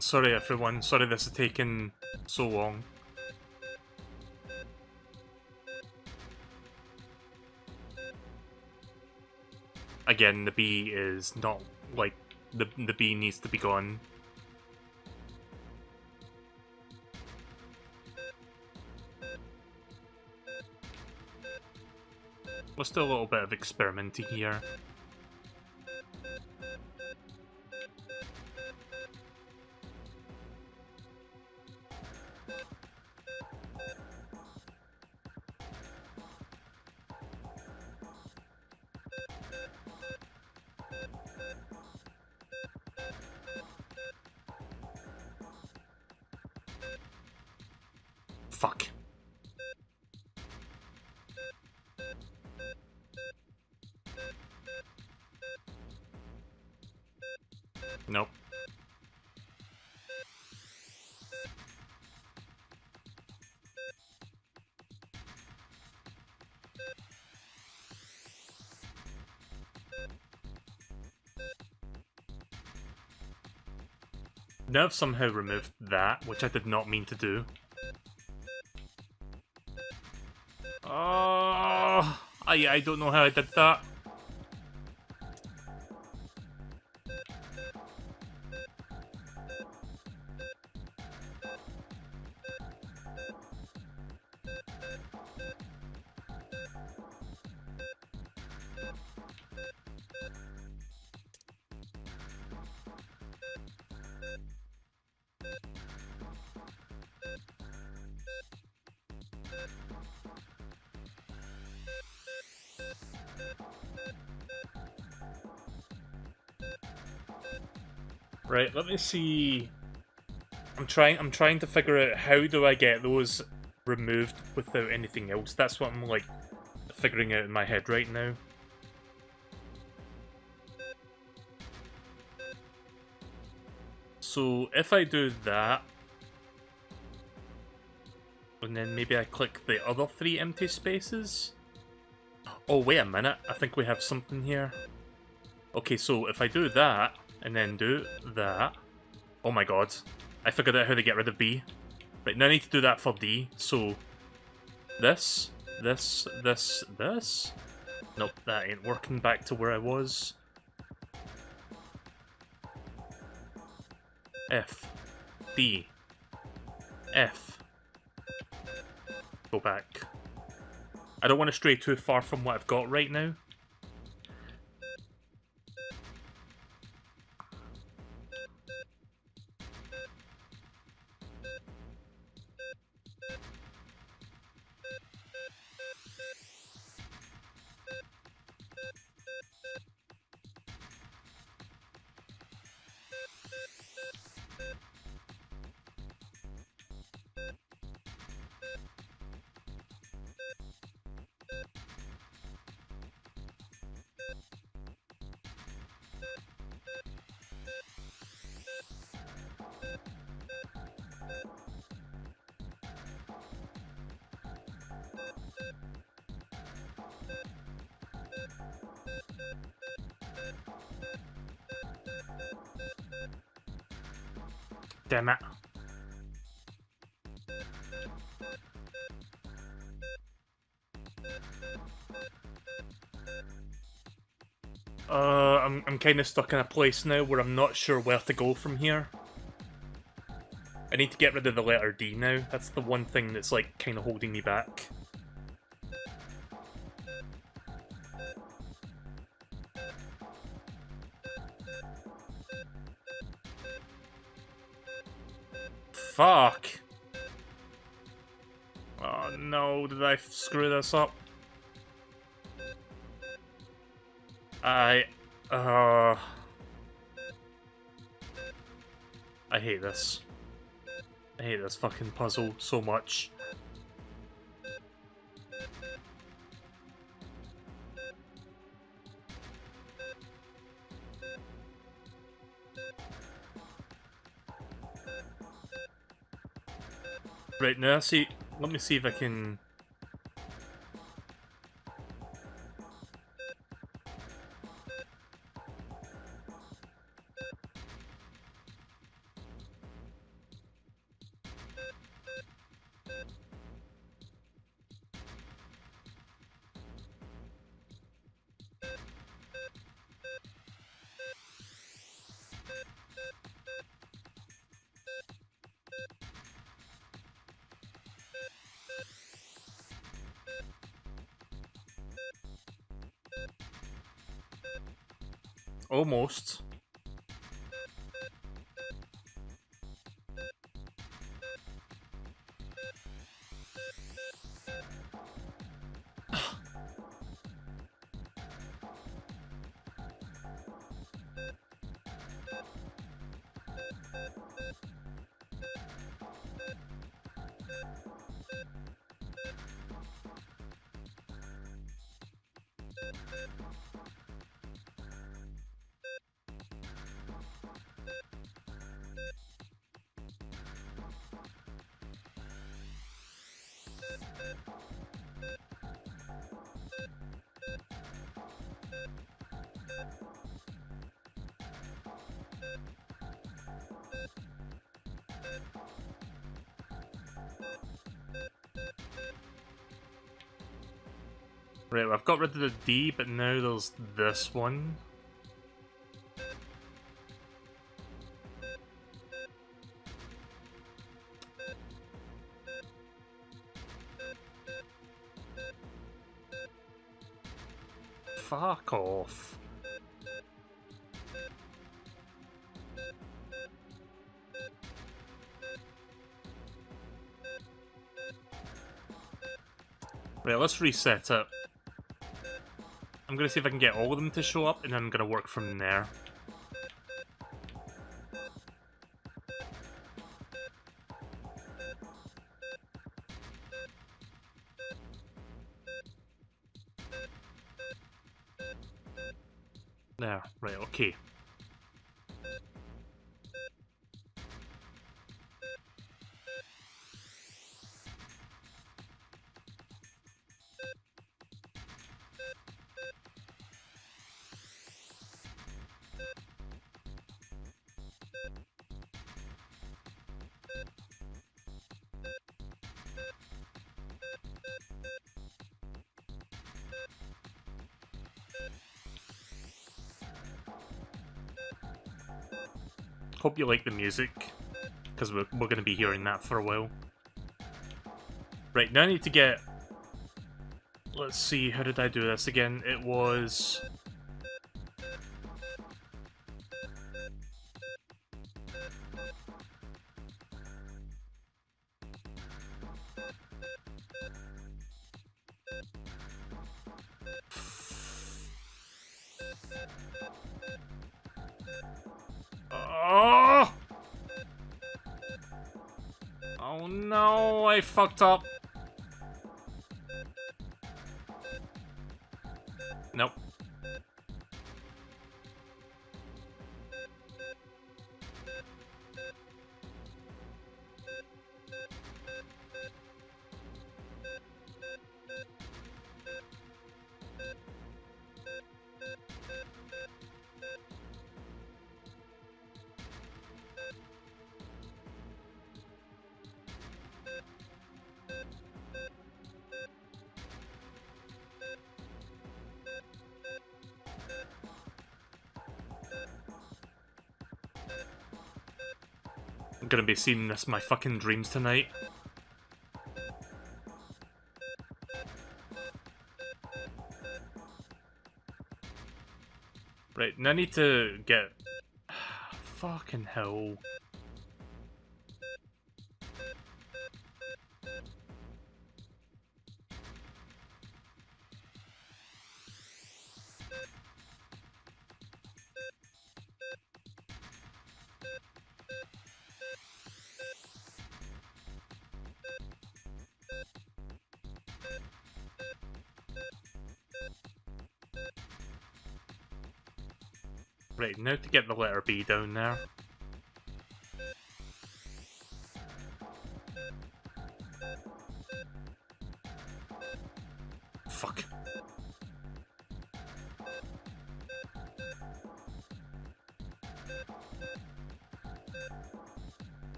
Sorry everyone, sorry this is taking so long. Again, the B is not, like, the B needs to be gone. Let's do a little bit of experimenting here. Fuck. Nope. Now I've somehow removed that, which I did not mean to do. Oh, I don't know how I did that. Right, let me see. I'm trying to figure out how do I get those removed without anything else. That's what I'm like figuring out in my head right now. So if I do that, and then maybe I click the other 3 empty spaces. Oh, wait a minute. I think we have something here. Okay, so if I do that, and then do that... Oh my god. I figured out how to get rid of B. Right, now I need to do that for D. So, this. Nope, that ain't working. Back to where I was. F. D. F. Go back. I don't want to stray too far from what I've got right now. damn it. I'm kind of stuck in a place now where I'm not sure where to go from here. I need to get rid of the letter D now. That's the one thing that's like kind of holding me back. Fuck! Oh no, did I screw this up? I hate this. I hate this fucking puzzle so much. Right, now see, let me see if I can... Almost. Right, well, I've got rid of the D, but now there's this one. Fuck off. Right, let's reset it. I'm gonna see if I can get all of them to show up, and then I'm gonna work from there. There, right, okay. Hope you like the music, because we're going to be hearing that for a while. Right, now I need to get... Let's see, how did I do this again? It was... Oh! Oh no, I fucked up. Nope. I'm gonna be seeing this in my fucking dreams tonight. Right, now I need to get... Fucking hell. Right, now to get the letter B down there. Fuck.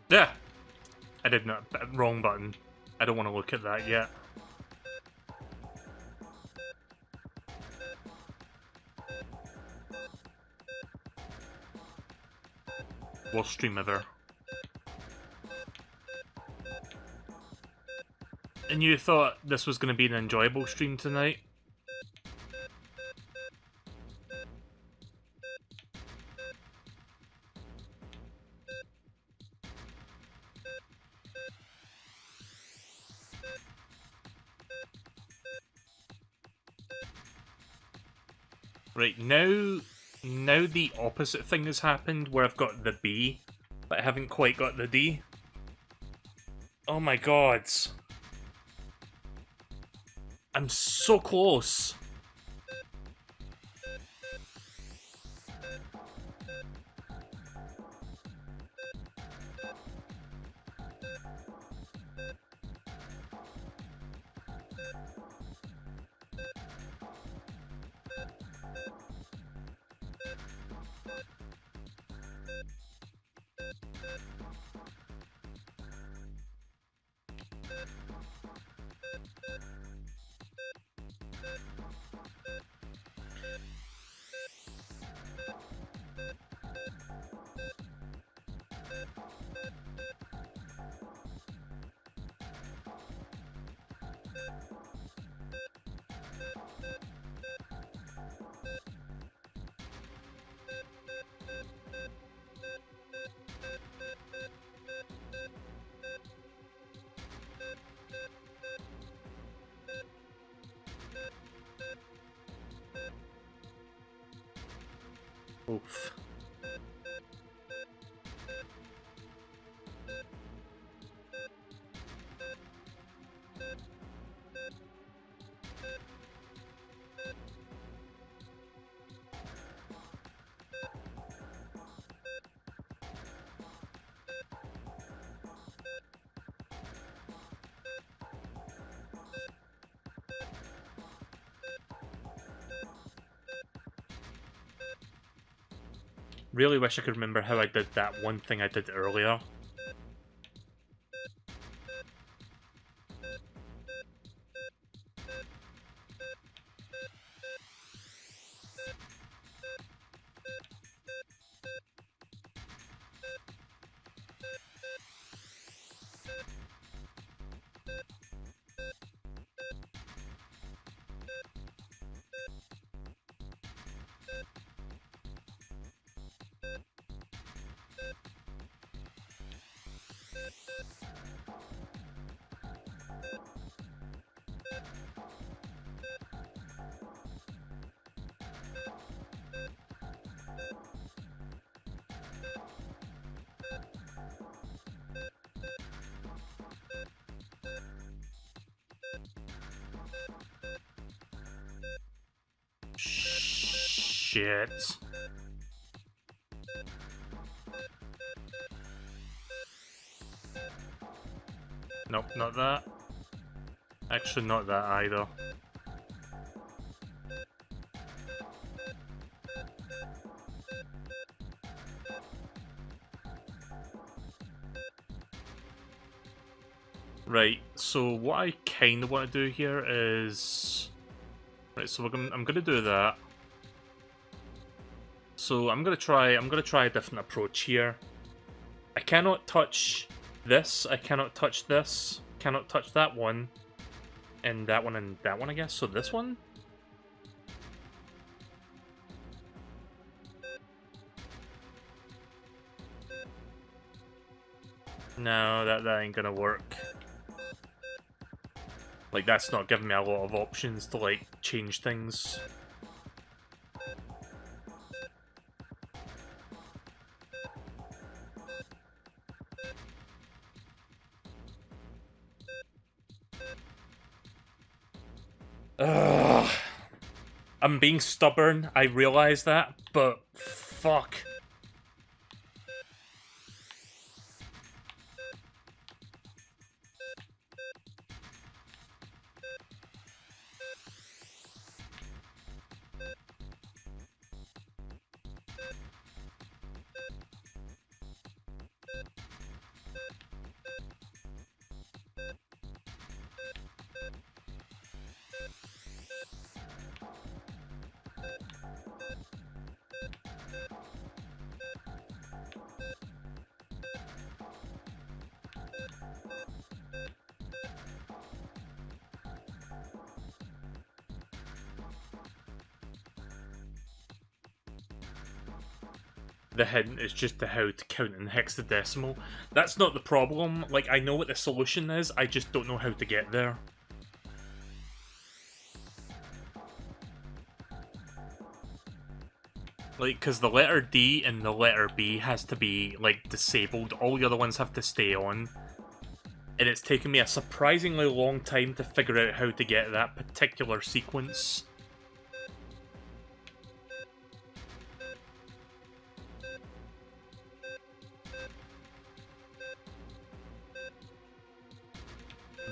Yeah! I did not. Wrong button. I don't want to look at that yet. Worst stream ever. And you thought this was going to be an enjoyable stream tonight? Right, now the opposite thing has happened, where I've got the B, but I haven't quite got the D. Oh my god. I'm so close. Oof. Really wish I could remember how I did that one thing I did earlier. shit. Nope, not that. Actually, not that either. Right, so what I kind of want to do here is... Right, so I'm gonna do that. So I'm gonna try a different approach here. I cannot touch this, I cannot touch this, cannot touch that one, and that one, I guess. So this one? No, that ain't gonna work. Like, that's not giving me a lot of options to, like, change things. Ugh. I'm being stubborn, I realize that, but fuck. The hint is just to how to count in hexadecimal. That's not the problem. Like, I know what the solution is, I just don't know how to get there. Like, because the letter D and the letter B has to be, like, disabled. All the other ones have to stay on. And it's taken me a surprisingly long time to figure out how to get that particular sequence.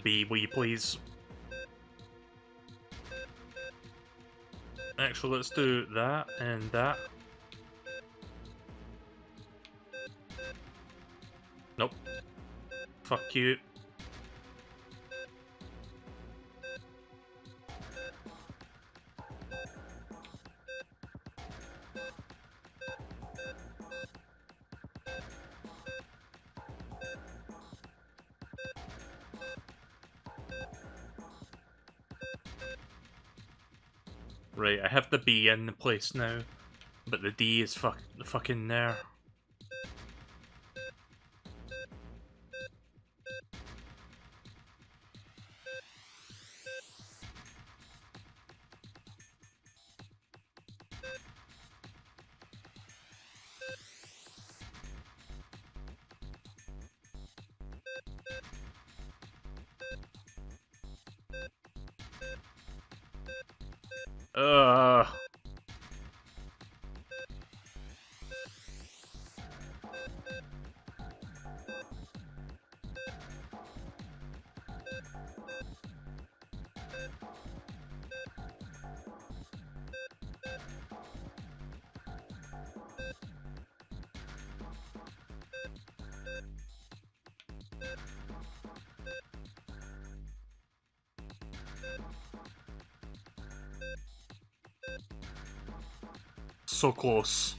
B, will you please? Actually, let's do that and that. Nope. Fuck you. Right, I have the B in the place now, but the D is fucking there. Ugh. So close.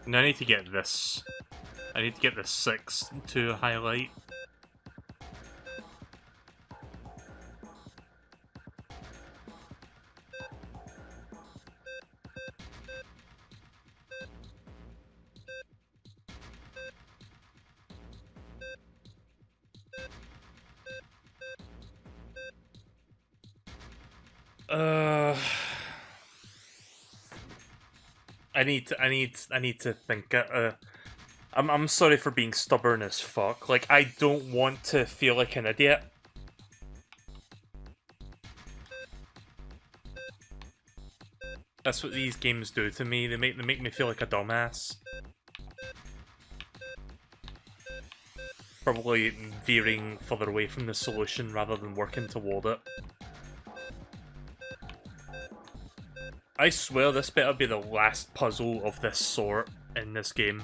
And I need to get this. I need to get the 6 to highlight. I need to think. I'm sorry for being stubborn as fuck. Like, I don't want to feel like an idiot. That's what these games do to me. They make me feel like a dumbass. Probably veering further away from the solution rather than working toward it. I swear this better be the last puzzle of this sort in this game.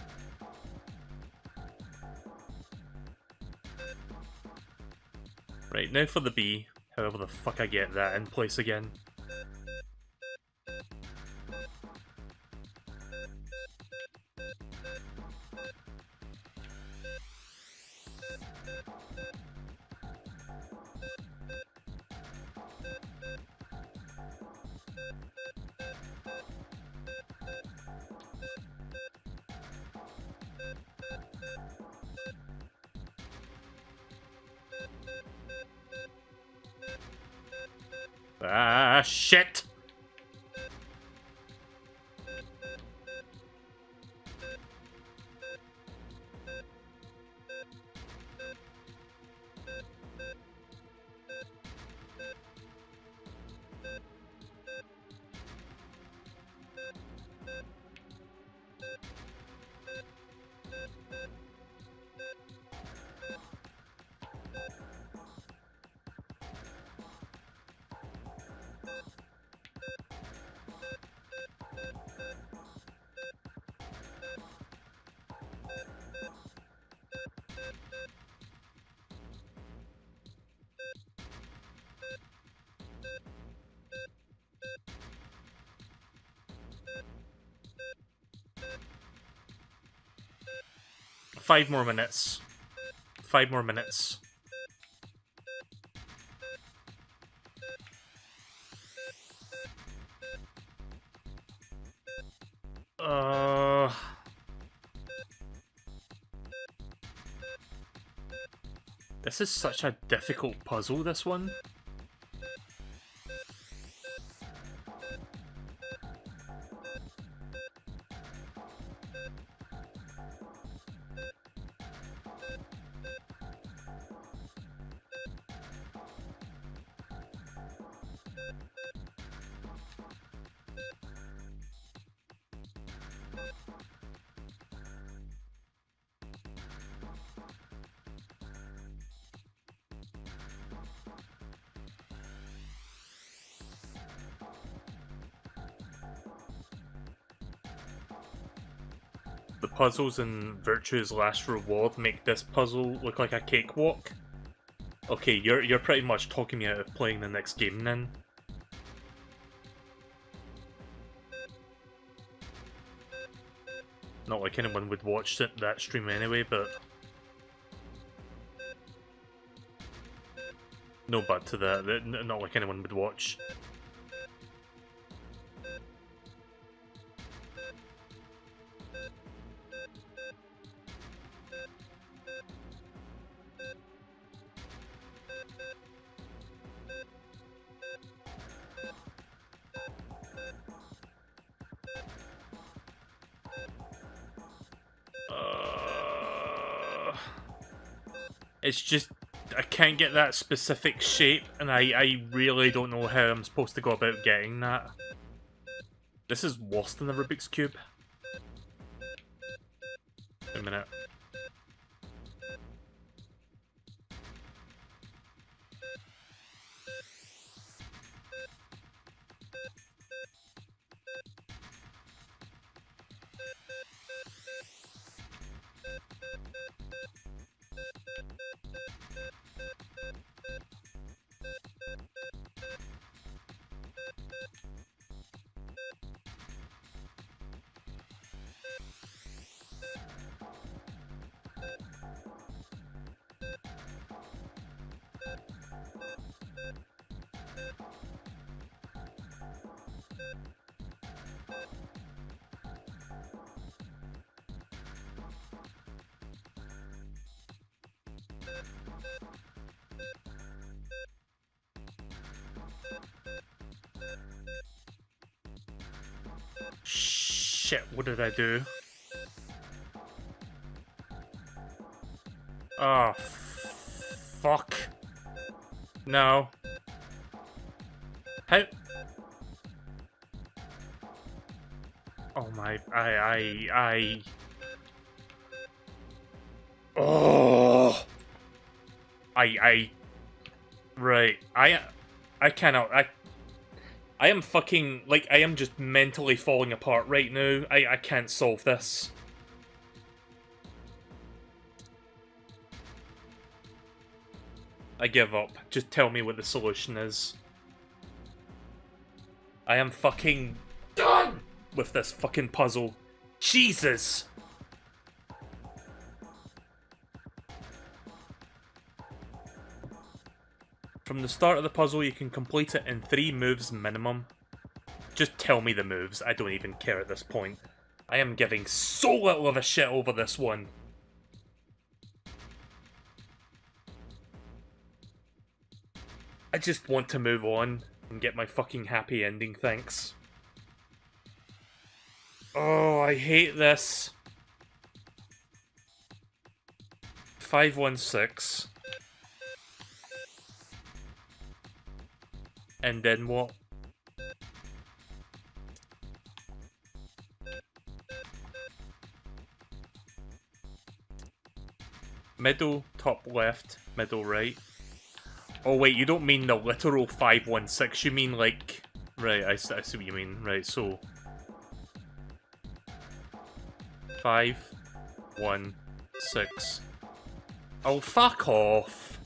Right, now for the B. However the fuck I get that in place again. Ah, shit! Five more minutes. 5 more minutes. This is such a difficult puzzle, this one. The puzzles in Virtue's Last Reward make this puzzle look like a cakewalk. Okay, you're pretty much talking me out of playing the next game then. Not like anyone would watch that stream anyway, but... No but to that, not like anyone would watch. It's just, I can't get that specific shape, and I really don't know how I'm supposed to go about getting that. This is worse than the Rubik's Cube. Wait a minute. Shit, what did I do? Oh, fuck. No. How? Oh my, Oh! Right. I cannot, I am fucking, like, I am just mentally falling apart right now. I can't solve this. I give up. Just tell me what the solution is. I am fucking done with this fucking puzzle. Jesus! From the start of the puzzle, you can complete it in 3 moves minimum. Just tell me the moves. I don't even care at this point. I am giving so little of a shit over this one. I just want to move on and get my fucking happy ending, thanks. Oh, I hate this. 516. And then what? Middle, top left, middle right. Oh wait, you don't mean the literal 516, you mean like... Right, I see what you mean. Right, so... 5, 1, 6. Oh, fuck off!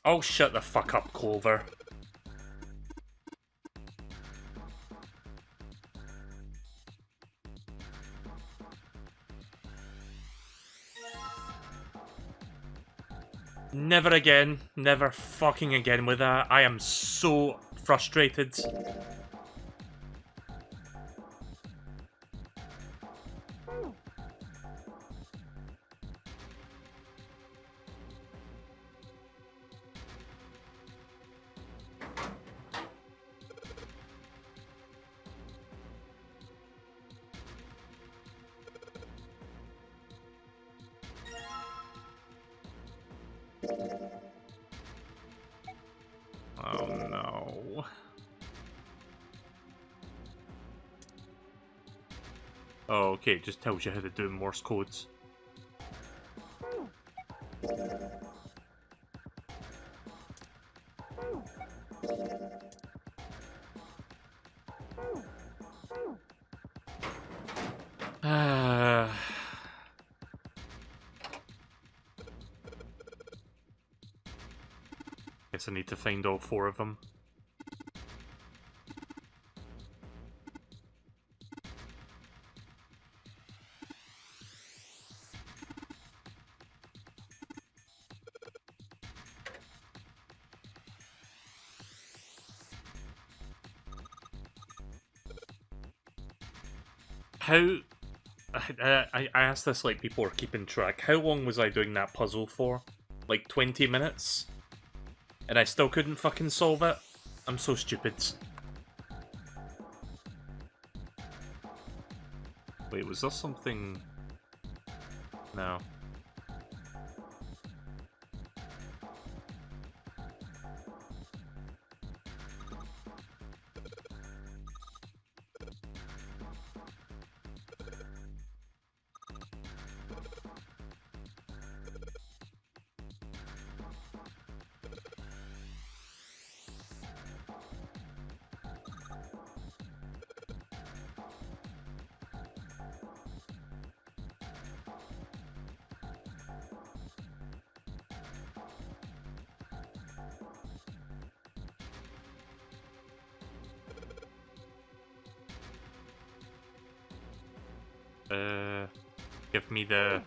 Oh, shut the fuck up, Clover. Never again. Never fucking again with that. I am so frustrated. Oh no. Oh, okay, it just tells you how to do Morse codes. Guess I need to find all 4 of them. How... I asked this like people are keeping track. How long was I doing that puzzle for? Like 20 minutes? And I still couldn't fucking solve it? I'm so stupid. Wait, was there something... No. Give me the...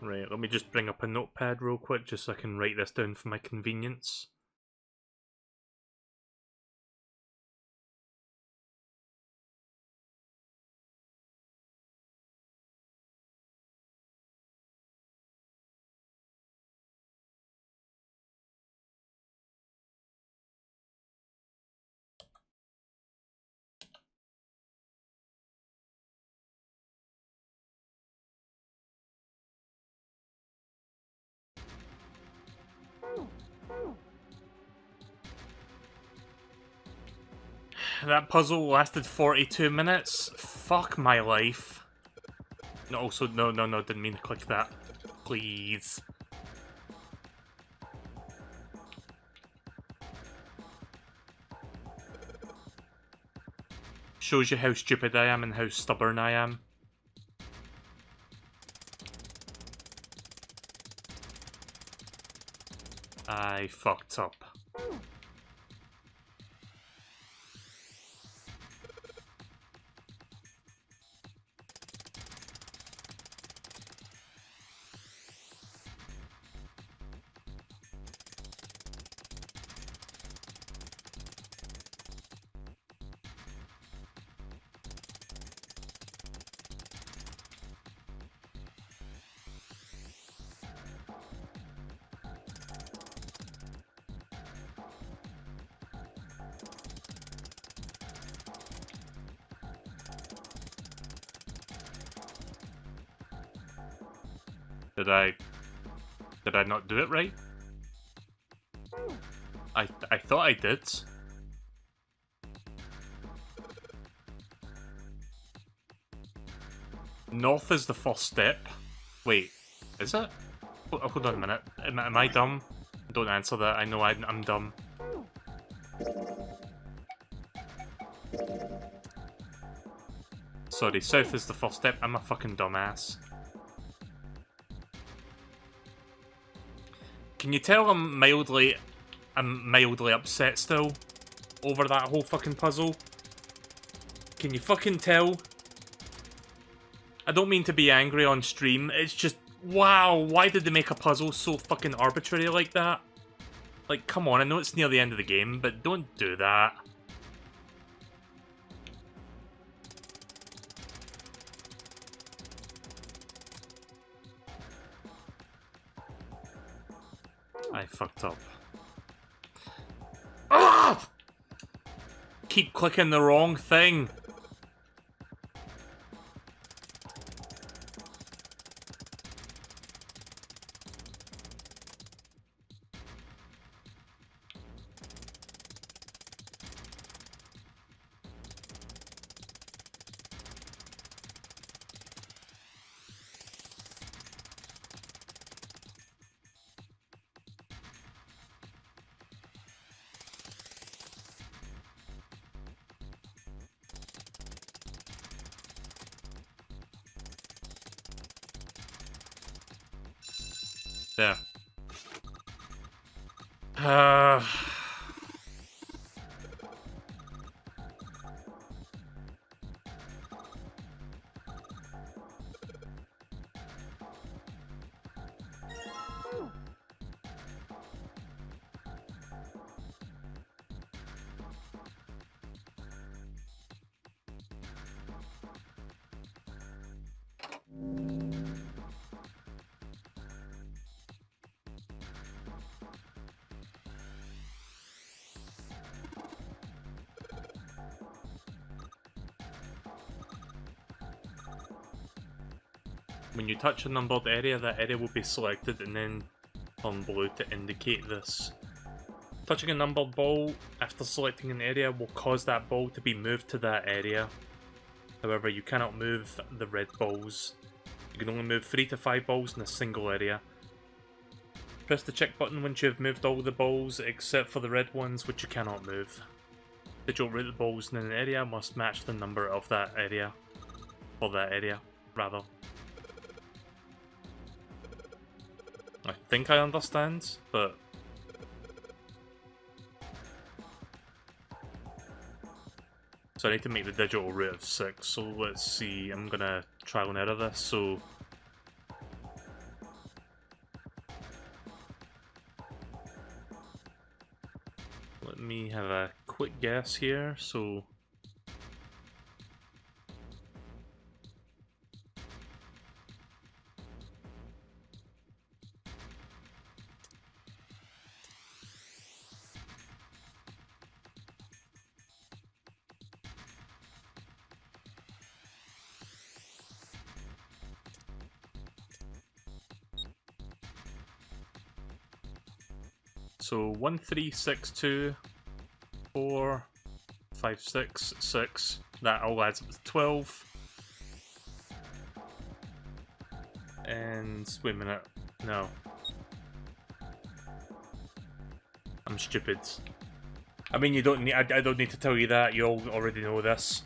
Right, let me just bring up a notepad real quick just so I can write this down for my convenience. That puzzle lasted 42 minutes? Fuck my life. No, also, no, didn't mean to click that. Please. Shows you how stupid I am and how stubborn I am. I fucked up. Did I not do it right? I thought I did. North is the first step. Wait, is it? Hold on a minute. Am I dumb? Don't answer that. I know I'm dumb. Sorry, south is the first step. I'm a fucking dumbass. Can you tell I'm mildly upset still over that whole fucking puzzle? Can you fucking tell? I don't mean to be angry on stream, it's just, wow, why did they make a puzzle so fucking arbitrary like that? Like, come on, I know it's near the end of the game, but don't do that. I fucked up. Ah! Keep clicking the wrong thing. There. When you touch a numbered area, that area will be selected and then turn blue to indicate this. Touching a numbered ball after selecting an area will cause that ball to be moved to that area. However, you cannot move the red balls. You can only move 3 to 5 balls in a single area. Press the check button once you have moved all the balls except for the red ones which you cannot move. Digital route of balls in an area must match the number of that area. For that area, rather. I think I understand, but... So I need to make the digital route of 6, so let's see, I'm gonna trial and error this, so... Let me have a quick guess here, so... So 1, 3, 6, 2, 4, 5, 6, 6. That all adds up to 12. And wait a minute. No. I'm stupid. I mean, you don't need. I don't need to tell you that. You all already know this.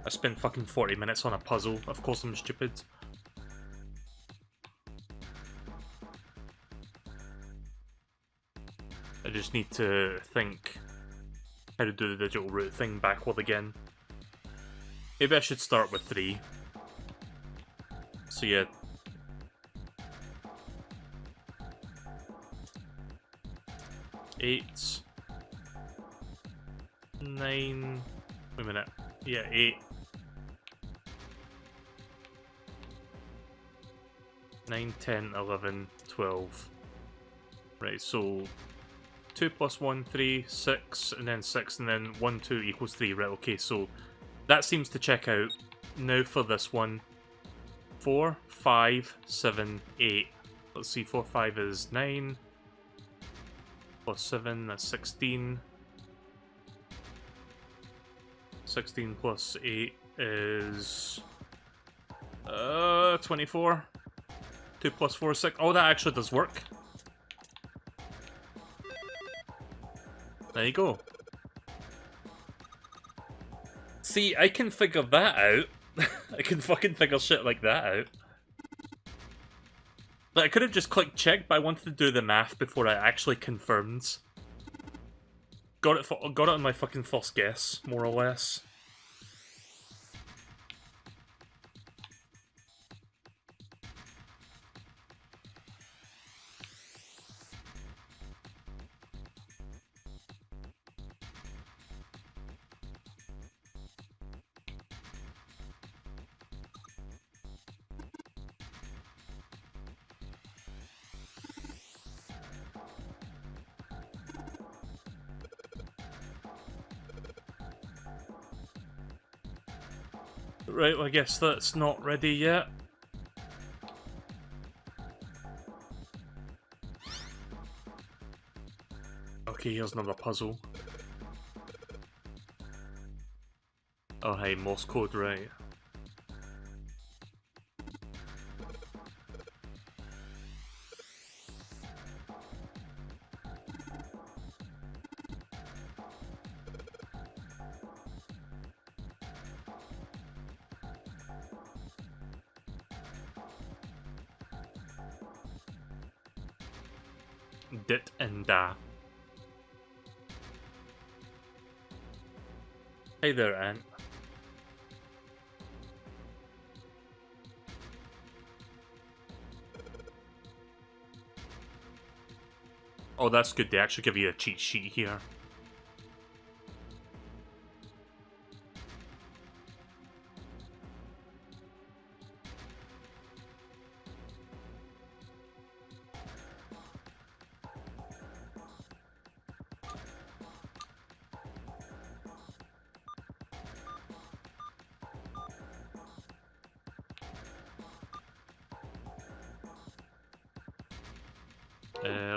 I spent fucking 40 minutes on a puzzle. Of course, I'm stupid. I just need to think how to do the digital route thing backward again. Maybe I should start with 3. So yeah. Eight. 9. Wait a minute. Yeah, 8. 9, 10, 11, 12. Right, so 2 plus 1, 3, 6, and then 6, and then 1, 2 equals 3. Right, okay, so that seems to check out. Now for this one. 4, 5, 7, 8. Let's see, 4, 5 is 9. Plus 7, that's 16. 16 plus 8 is... 24. 2 plus 4 is 6. Oh, that actually does work. There you go. See, I can figure that out. I can fucking figure shit like that out. Like, I could have just clicked check, but I wanted to do the math before I actually confirmed. Got it on my fucking first guess, more or less. Right, well, I guess that's not ready yet. Okay, here's another puzzle. Oh, hey, Morse code, right. Dit and da. Hey there, Ant. Oh, that's good. They actually give you a cheat sheet here.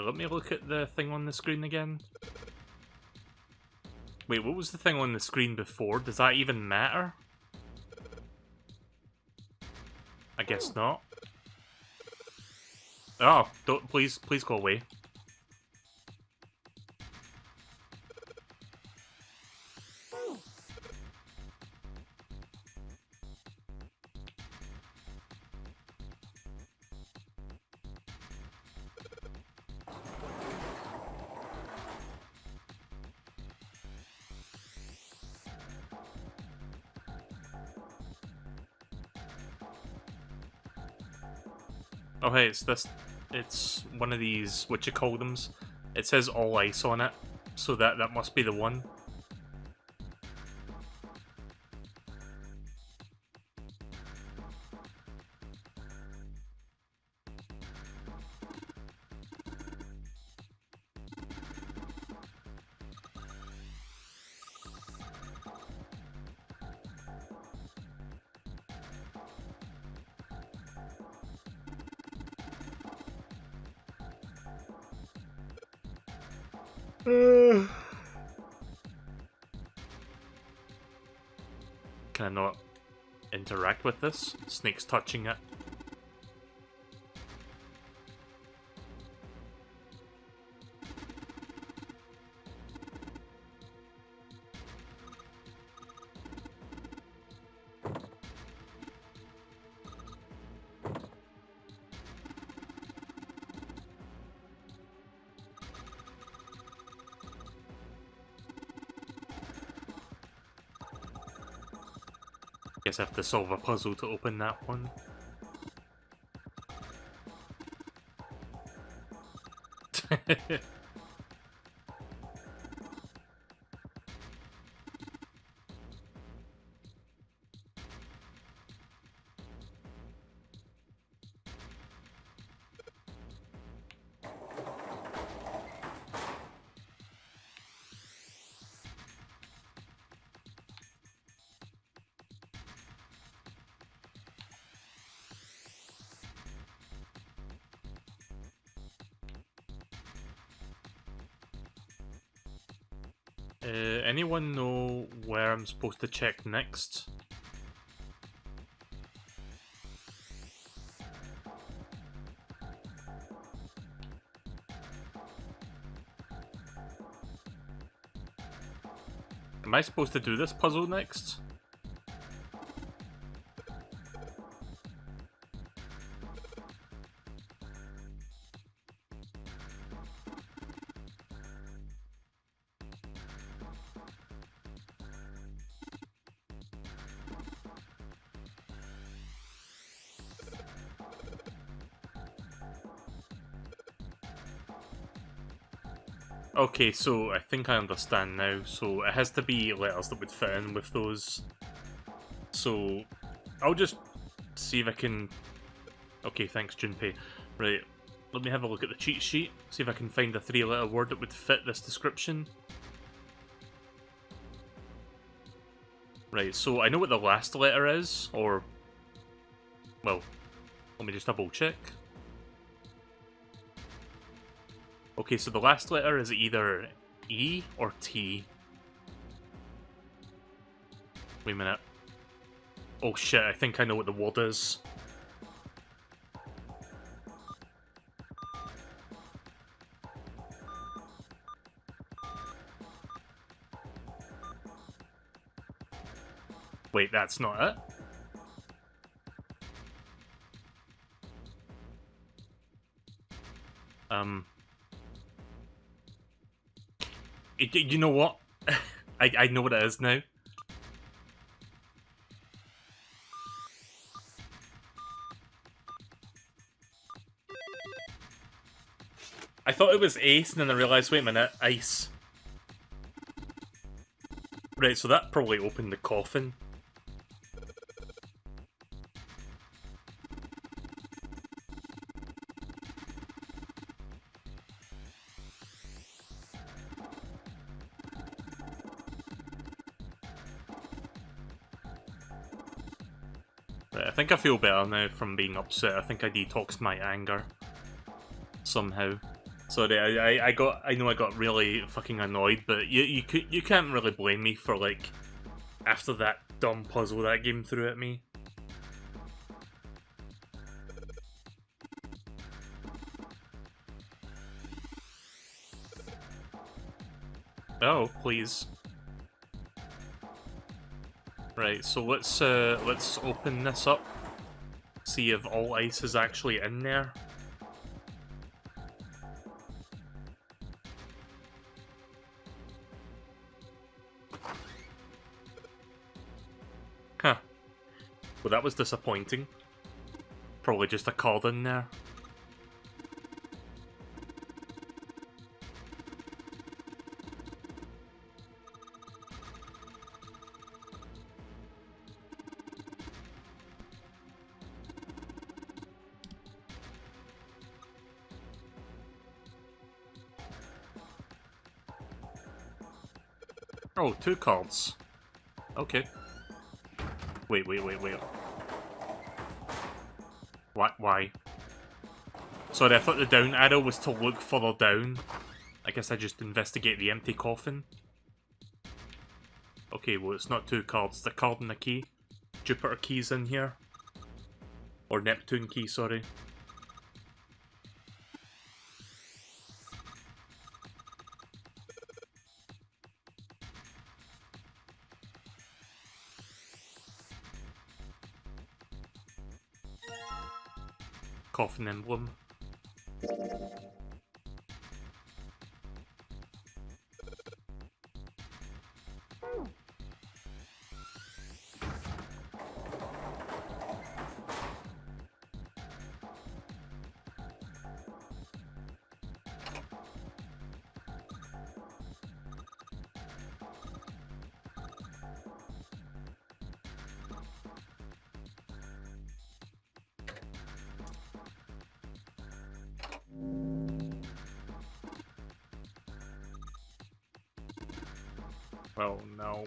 Let me look at the thing on the screen again. Wait, what was the thing on the screen before? Does that even matter? I guess not. Oh, don't, please go away. Oh hey, it's this. It's one of these, what you call them. It says all ice on it, so that must be the one. Can I not interact with this? Snake's touching it. Guess I have to solve a puzzle to open that one. Anyone know where I'm supposed to check next? Am I supposed to do this puzzle next? Okay, so I think I understand now. So it has to be letters that would fit in with those. So I'll just see if I can... Okay, thanks Junpei. Right, let me have a look at the cheat sheet. See if I can find a 3-letter word that would fit this description. Right, so I know what the last letter is, or... Well, let me just double check. Okay, so the last letter is either E or T. Wait a minute. Oh shit, I think I know what the word is. Wait, that's not it? You know what? I know what it is now. I thought it was ace, and then I realised, wait a minute, ice. Right, so that probably opened the coffin. Right, I think I feel better now from being upset. I think I detoxed my anger somehow. Sorry, I know I got really fucking annoyed, but you can't really blame me for, like, after that dumb puzzle that game threw at me. Oh, please. Right, so let's open this up. See if all ice is actually in there. Huh. Well, that was disappointing. Probably just a card in there. Oh, 2 cards. Okay. Wait. Why? Sorry, I thought the down arrow was to look further down. I guess I just investigate the empty coffin. Okay, well it's not 2 cards, it's a card and a key. Jupiter key's in here. Or Neptune key, sorry. Coffin emblem. Oh no.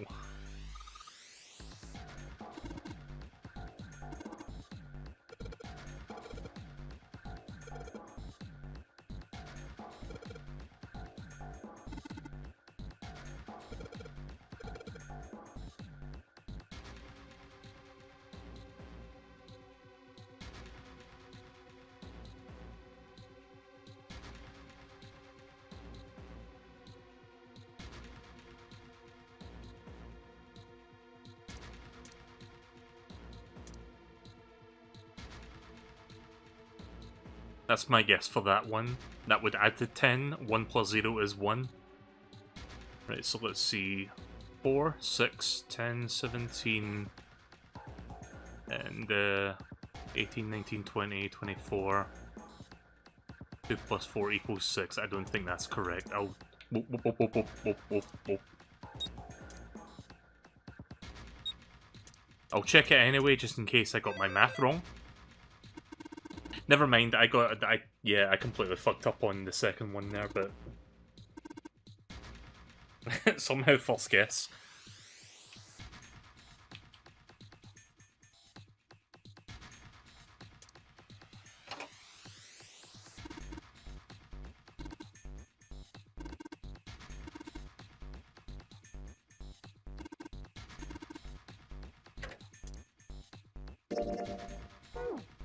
That's my guess for that one. That would add to 10. 1 plus 0 is 1. Right, so let's see. 4, 6, 10, 17, and 18, 19, 20, 24. 2 plus 4 equals 6. I don't think that's correct. I'll check it anyway, just in case I got my math wrong. Never mind, I completely fucked up on the second one there, but somehow false guess.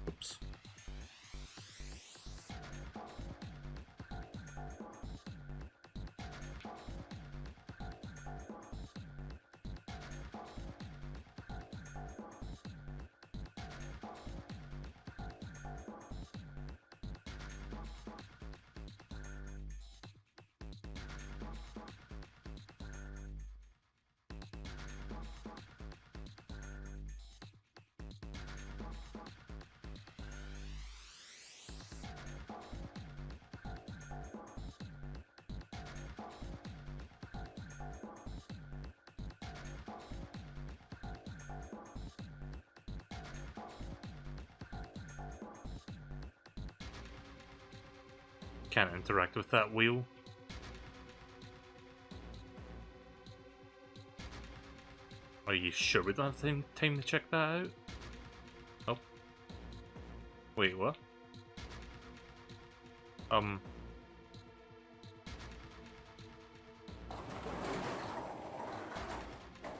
Oops. Can't interact with that wheel. Are you sure we don't have time to check that out? Oh. Wait, what?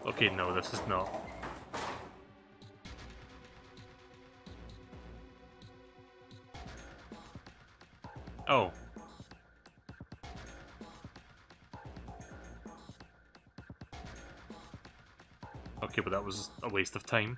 Okay, no, this is not. Oh. Okay, but that was a waste of time.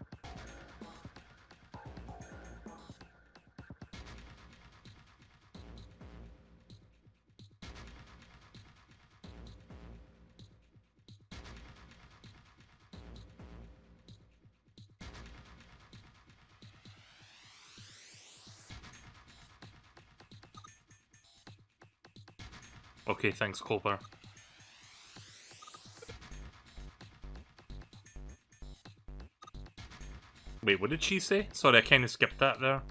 Okay, thanks, Culver. Wait, what did she say? Sorry, I kind of skipped that there.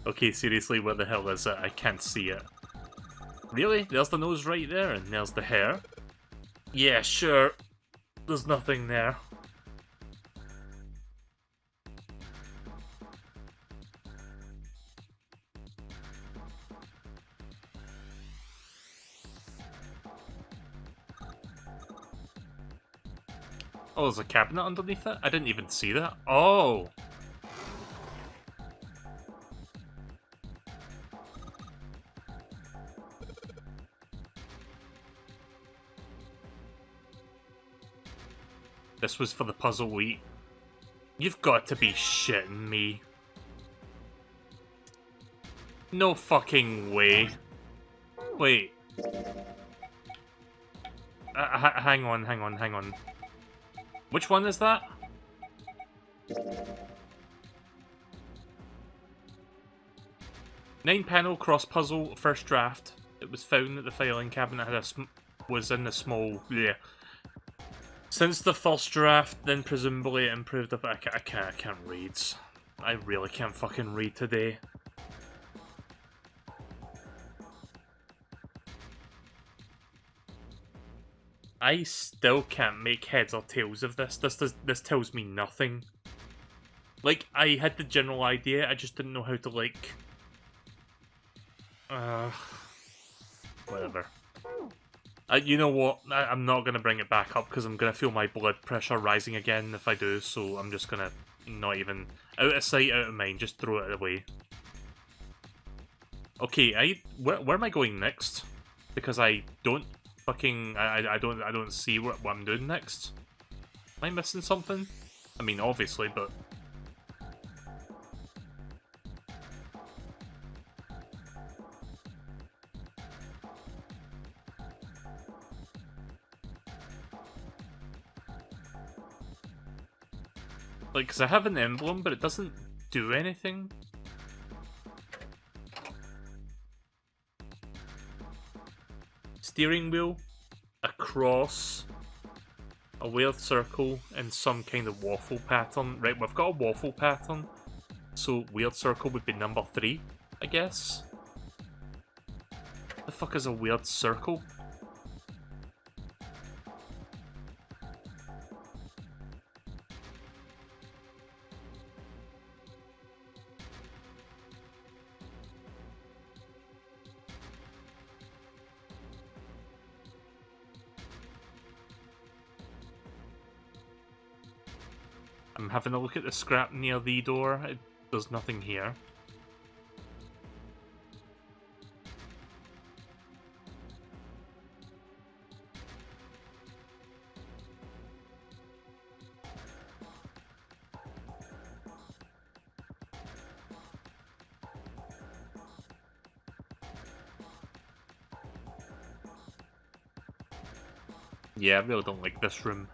Okay, seriously, where the hell is it? I can't see it. Really? There's the nose right there, and there's the hair? Yeah, sure. There's nothing there. Oh, there's a cabinet underneath it? I didn't even see that. Oh! This was for the puzzle week. You've got to be shitting me. No fucking way. Wait. Hang on. Which one is that? Nine-panel cross-puzzle, first draft. It was found that the filing cabinet had was in a small... Yeah. Since the first draft, then presumably it improved the... I can't read. I really can't fucking read today. I still can't make heads or tails of this. This tells me nothing. Like, I had the general idea, I just didn't know how to, like... Whatever. You know what? I'm not going to bring it back up because I'm going to feel my blood pressure rising again if I do, so I'm just going to not even... Out of sight, out of mind, just throw it away. Okay, where am I going next? Because I don't fucking... I don't see what I'm doing next. Am I missing something? I mean, obviously, but... Like, because I have an emblem, but it doesn't do anything. Steering wheel, a cross, a weird circle, and some kind of waffle pattern. Right, we've got a waffle pattern, so weird circle would be number 3, I guess. The fuck is a weird circle? I'm having a look at the scrap near the door. There's nothing here. Yeah, I really don't like this room.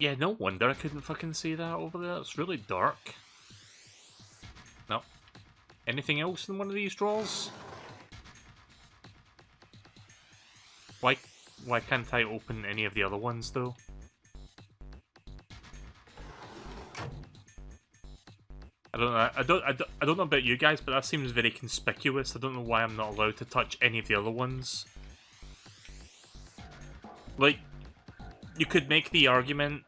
Yeah, no wonder I couldn't fucking see that over there. It's really dark. No. Anything else in one of these drawers? Why can't I open any of the other ones, though? I don't know about you guys, but that seems very conspicuous. I don't know why I'm not allowed to touch any of the other ones. Like, you could make the argument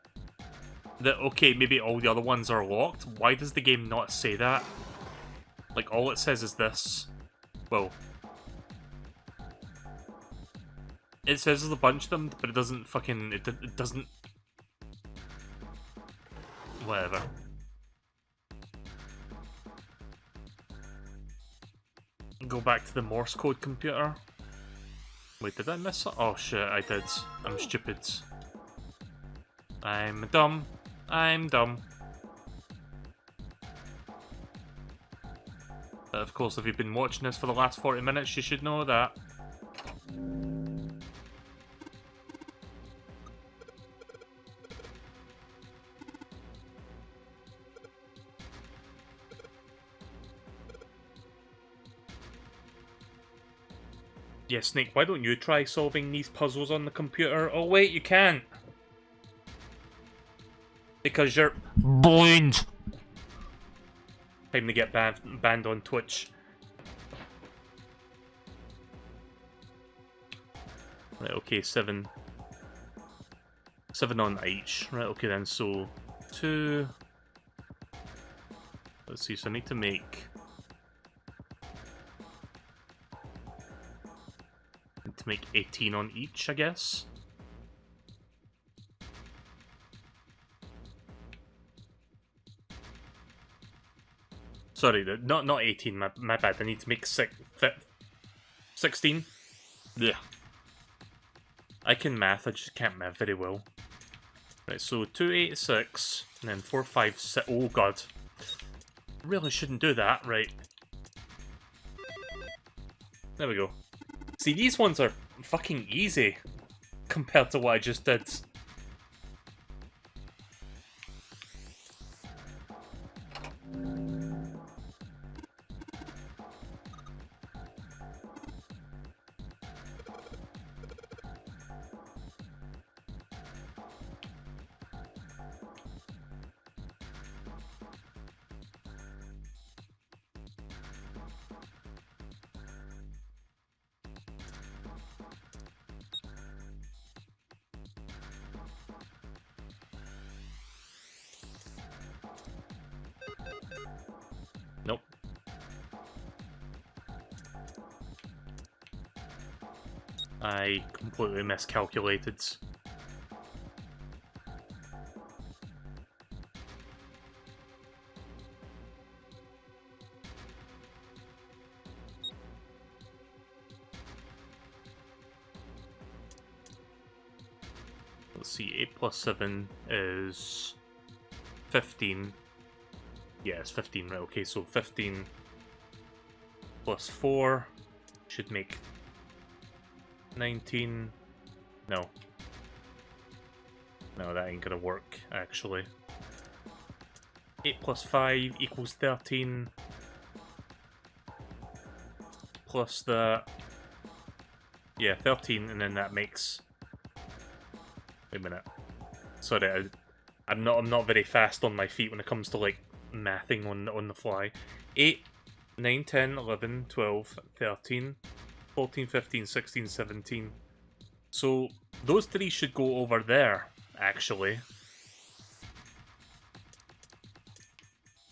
that, okay, maybe all the other ones are locked. Why does the game not say that? Like, all it says is this. Well, it says there's a bunch of them, but it doesn't fucking... It doesn't... Whatever. Go back to the Morse code computer. Wait, did I miss it? Oh shit, I did. I'm stupid. I'm dumb. I'm dumb. But of course, if you've been watching this for the last 40 minutes, you should know that. Yeah, Snake, why don't you try solving these puzzles on the computer? Oh wait, you can't! Because you're blind! Time to get banned on Twitch. Right, okay, 7. 7 on each. Right, okay then, so 2. Let's see, so I need to make... Need to make 18 on each, I guess. Sorry, not 18, my bad. I need to make 16. Yeah. I can math, I just can't math very well. Right, so 2, 8, 6, and then 4, 5, 6. Oh god. Really shouldn't do that, right. There we go. See, these ones are fucking easy compared to what I just did. Nope. I completely miscalculated. Let's see, 8 plus 7 is 15. Yeah, it's 15, right? Okay, so 15 plus 4 should make 19. No. No, that ain't gonna work, actually. 8 plus 5 equals 13. Plus the... Yeah, 13, and then that makes... Wait a minute. Sorry, I'm not very fast on my feet when it comes to, like, mathing on the fly. 8, 9, 10, 11, 12, 13, 14, 15, 16, 17. So, those 3 should go over there, actually.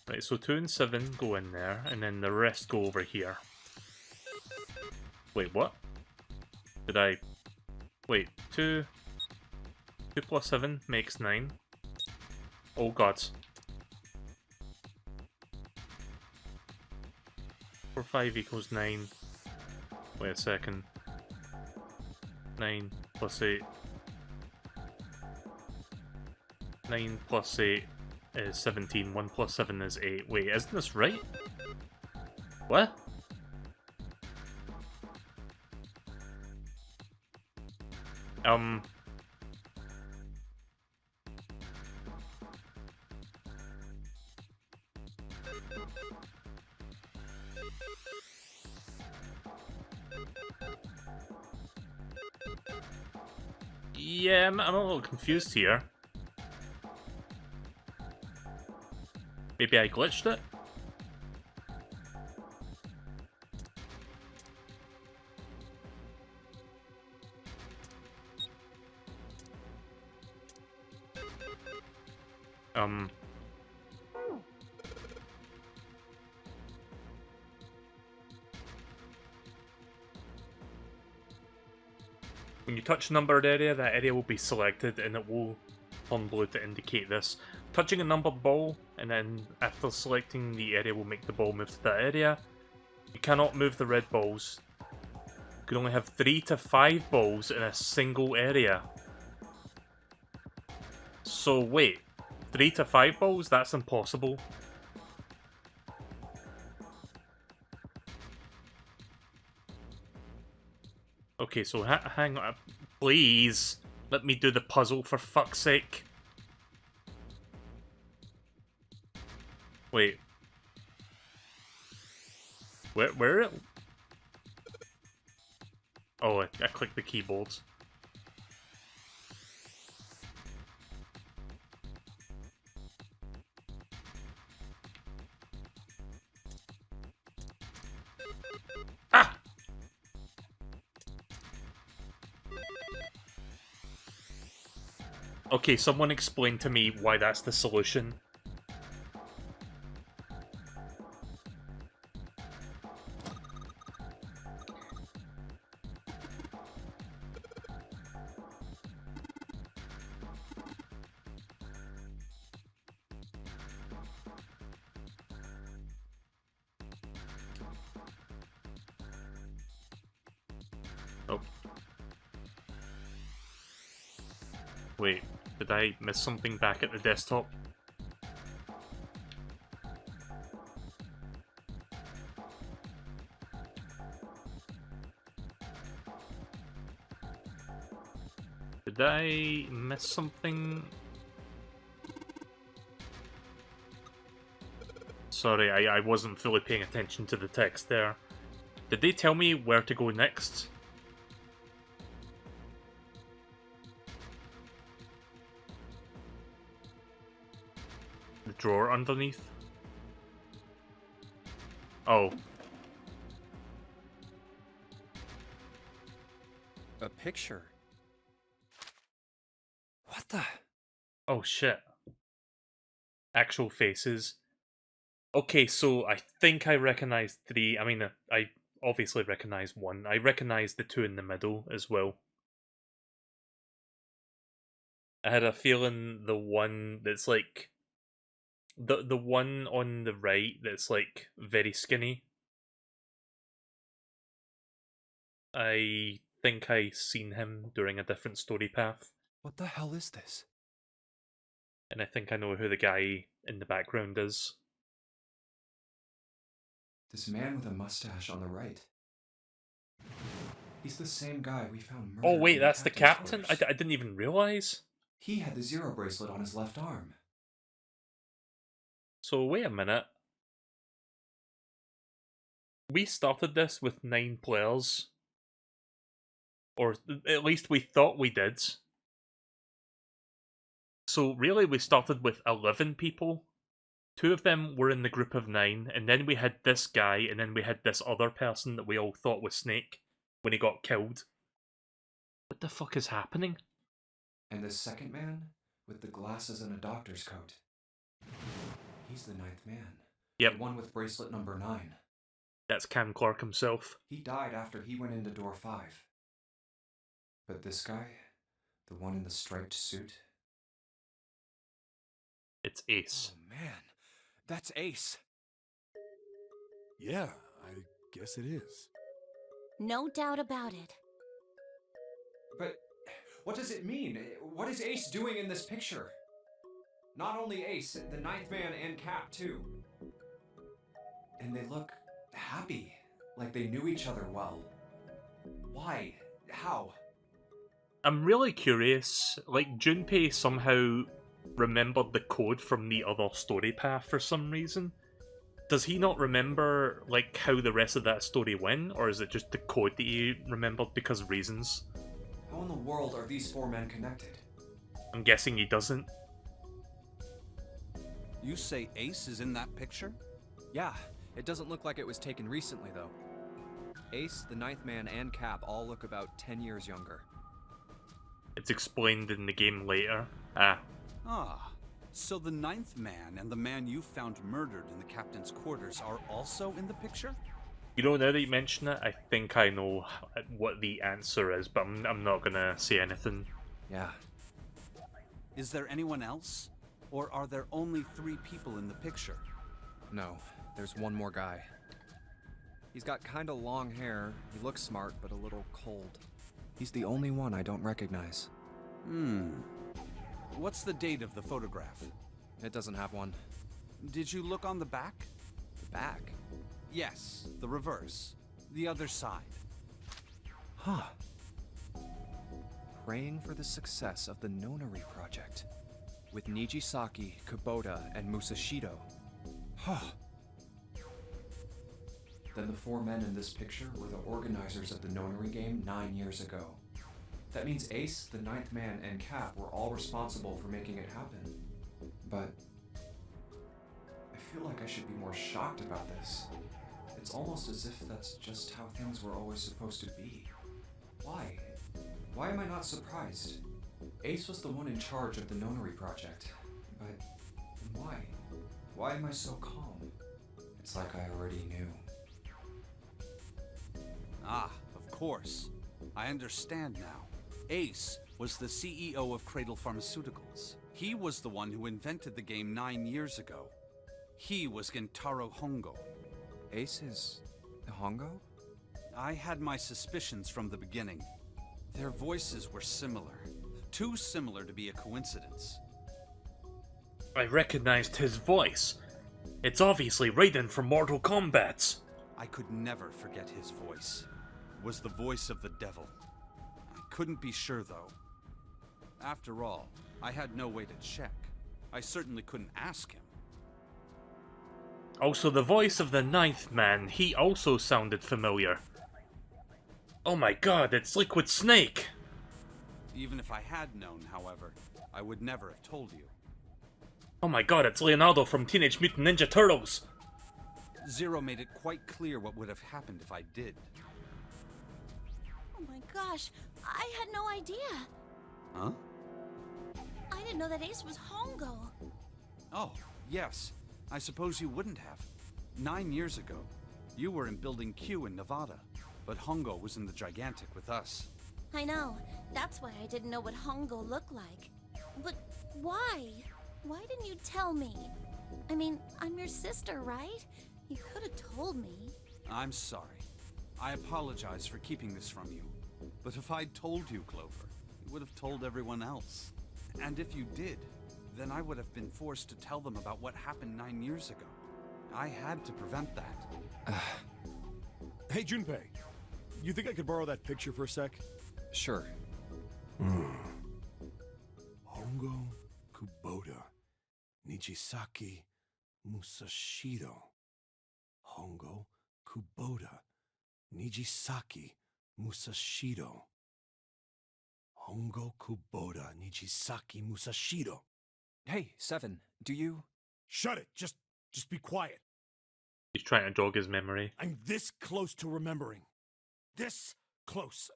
Right, so 2 and 7 go in there, and then the rest go over here. Wait, what? Did I... Wait, 2 plus 7 makes 9. Oh god. 4, 5 equals 9. Wait a second. 9 plus 8. 9 plus 8 is 17. 1 plus 7 is 8. Wait, isn't this right? What? Yeah, I'm a little confused here. Maybe I glitched it? When you touch a numbered area, that area will be selected and it will turn blue to indicate this. Touching a numbered ball, and then after selecting the area will make the ball move to that area. You cannot move the red balls. You can only have 3 to 5 balls in a single area. So wait, 3 to 5 balls? That's impossible. Okay, so hang on. Please, let me do the puzzle for fuck's sake. Wait. Where Oh, I clicked the keyboard. Ah! Okay, someone explain to me why that's the solution. Oh. Wait, did I miss something back at the desktop? Did I miss something? Sorry, I wasn't fully paying attention to the text there. Did they tell me where to go next? The drawer underneath? Oh. A picture. What the? Oh shit. Actual faces. Okay, so I think I recognize three. I mean, I obviously recognize one. I recognize the two in the middle as well. I had a feeling the one that's like the one on the right that's like very skinny. I think I seen him during a different story path. What the hell is this? And I think I know who the guy in the background is. This man with a mustache on the right. He's the same guy we found murdered. Oh wait, in that's the captain's captain? quarters. I didn't even realize. He had the zero bracelet on his left arm. So wait a minute. We started this with 9 players. Or at least we thought we did. So really we started with 11 people. 2 of them were in the group of 9, and then we had this guy, and then we had this other person that we all thought was Snake when he got killed. What the fuck is happening? And the second man with the glasses and a doctor's coat. He's the 9th man. Yep. The one with bracelet number 9. That's Cam Clark himself. He died after he went into door 5. But this guy, the one in the striped suit. It's Ace. Oh man, that's Ace. Yeah, I guess it is. No doubt about it. But what does it mean? What is Ace doing in this picture? Not only Ace, the 9th man and Cap too. And they look happy, like they knew each other well. Why? How? I'm really curious. Like, Junpei somehow remembered the code from the other story path for some reason. Does he not remember, like, how the rest of that story went? Or is it just the code that he remembered because of reasons? How in the world are these 4 men connected? I'm guessing he doesn't. You say Ace is in that picture? Yeah, it doesn't look like it was taken recently though. Ace, the 9th man, and Cap all look about 10 years younger. It's explained in the game later. Ah. Ah, so the 9th man and the man you found murdered in the captain's quarters are also in the picture? You know, now that you mention it, I think I know what the answer is, but I'm not gonna say anything. Yeah. Is there anyone else? Or are there only 3 people in the picture? No, there's one more guy. He's got kinda long hair, he looks smart, but a little cold. He's the only one I don't recognize. What's the date of the photograph? It doesn't have one. Did you look on the back? The back? Yes, the reverse. The other side. Huh. Praying for the success of the Nonary project. With Nijisaki, Kubota, and Musashido. Huh. then the 4 men in this picture were the organizers of the nonary game 9 years ago. That means Ace, the 9th man, and Cap were all responsible for making it happen. But I feel like I should be more shocked about this. It's almost as if that's just how things were always supposed to be. Why? Why am I not surprised? Ace was the one in charge of the nonary project. But why? Why am I so calm? It's like I already knew. Ah, of course. I understand now. Ace was the CEO of Cradle Pharmaceuticals. He was the one who invented the game 9 years ago. He was Gentaro Hongo. Ace is Hongo? I had my suspicions from the beginning. Their voices were similar. Too similar to be a coincidence. I recognized his voice. It's obviously Raiden from Mortal Kombat. I could never forget his voice. It was the voice of the devil. I couldn't be sure, though. After all, I had no way to check. I certainly couldn't ask him. Also, the voice of the 9th man, he also sounded familiar. Oh my god, it's Liquid Snake! Even if I had known, however, I would never have told you. Oh my god, it's Leonardo from Teenage Mutant Ninja Turtles! Zero made it quite clear what would have happened if I did. Oh my gosh, I had no idea. Huh? I didn't know that Ace was Hongo. Oh, yes. I suppose you wouldn't have. 9 years ago, you were in Building Q in Nevada, but Hongo was in the Gigantic with us. I know. That's why I didn't know what Hongo looked like. But why? Why didn't you tell me? I mean, I'm your sister, right? You could have told me. I'm sorry. I apologize for keeping this from you. But if I'd told you, Clover, you would have told everyone else. And if you did, then I would have been forced to tell them about what happened 9 years ago. I had to prevent that. Hey, Junpei. You think I could borrow that picture for a sec? Sure. Hongo Kubota Nijisaki Musashiro. Hongo Kubota Nijisaki Musashiro. Hongo Kubota Nijisaki Musashiro. Hey, Seven, do you... Shut it! Just be quiet. He's trying to jog his memory. I'm this close to remembering. This close.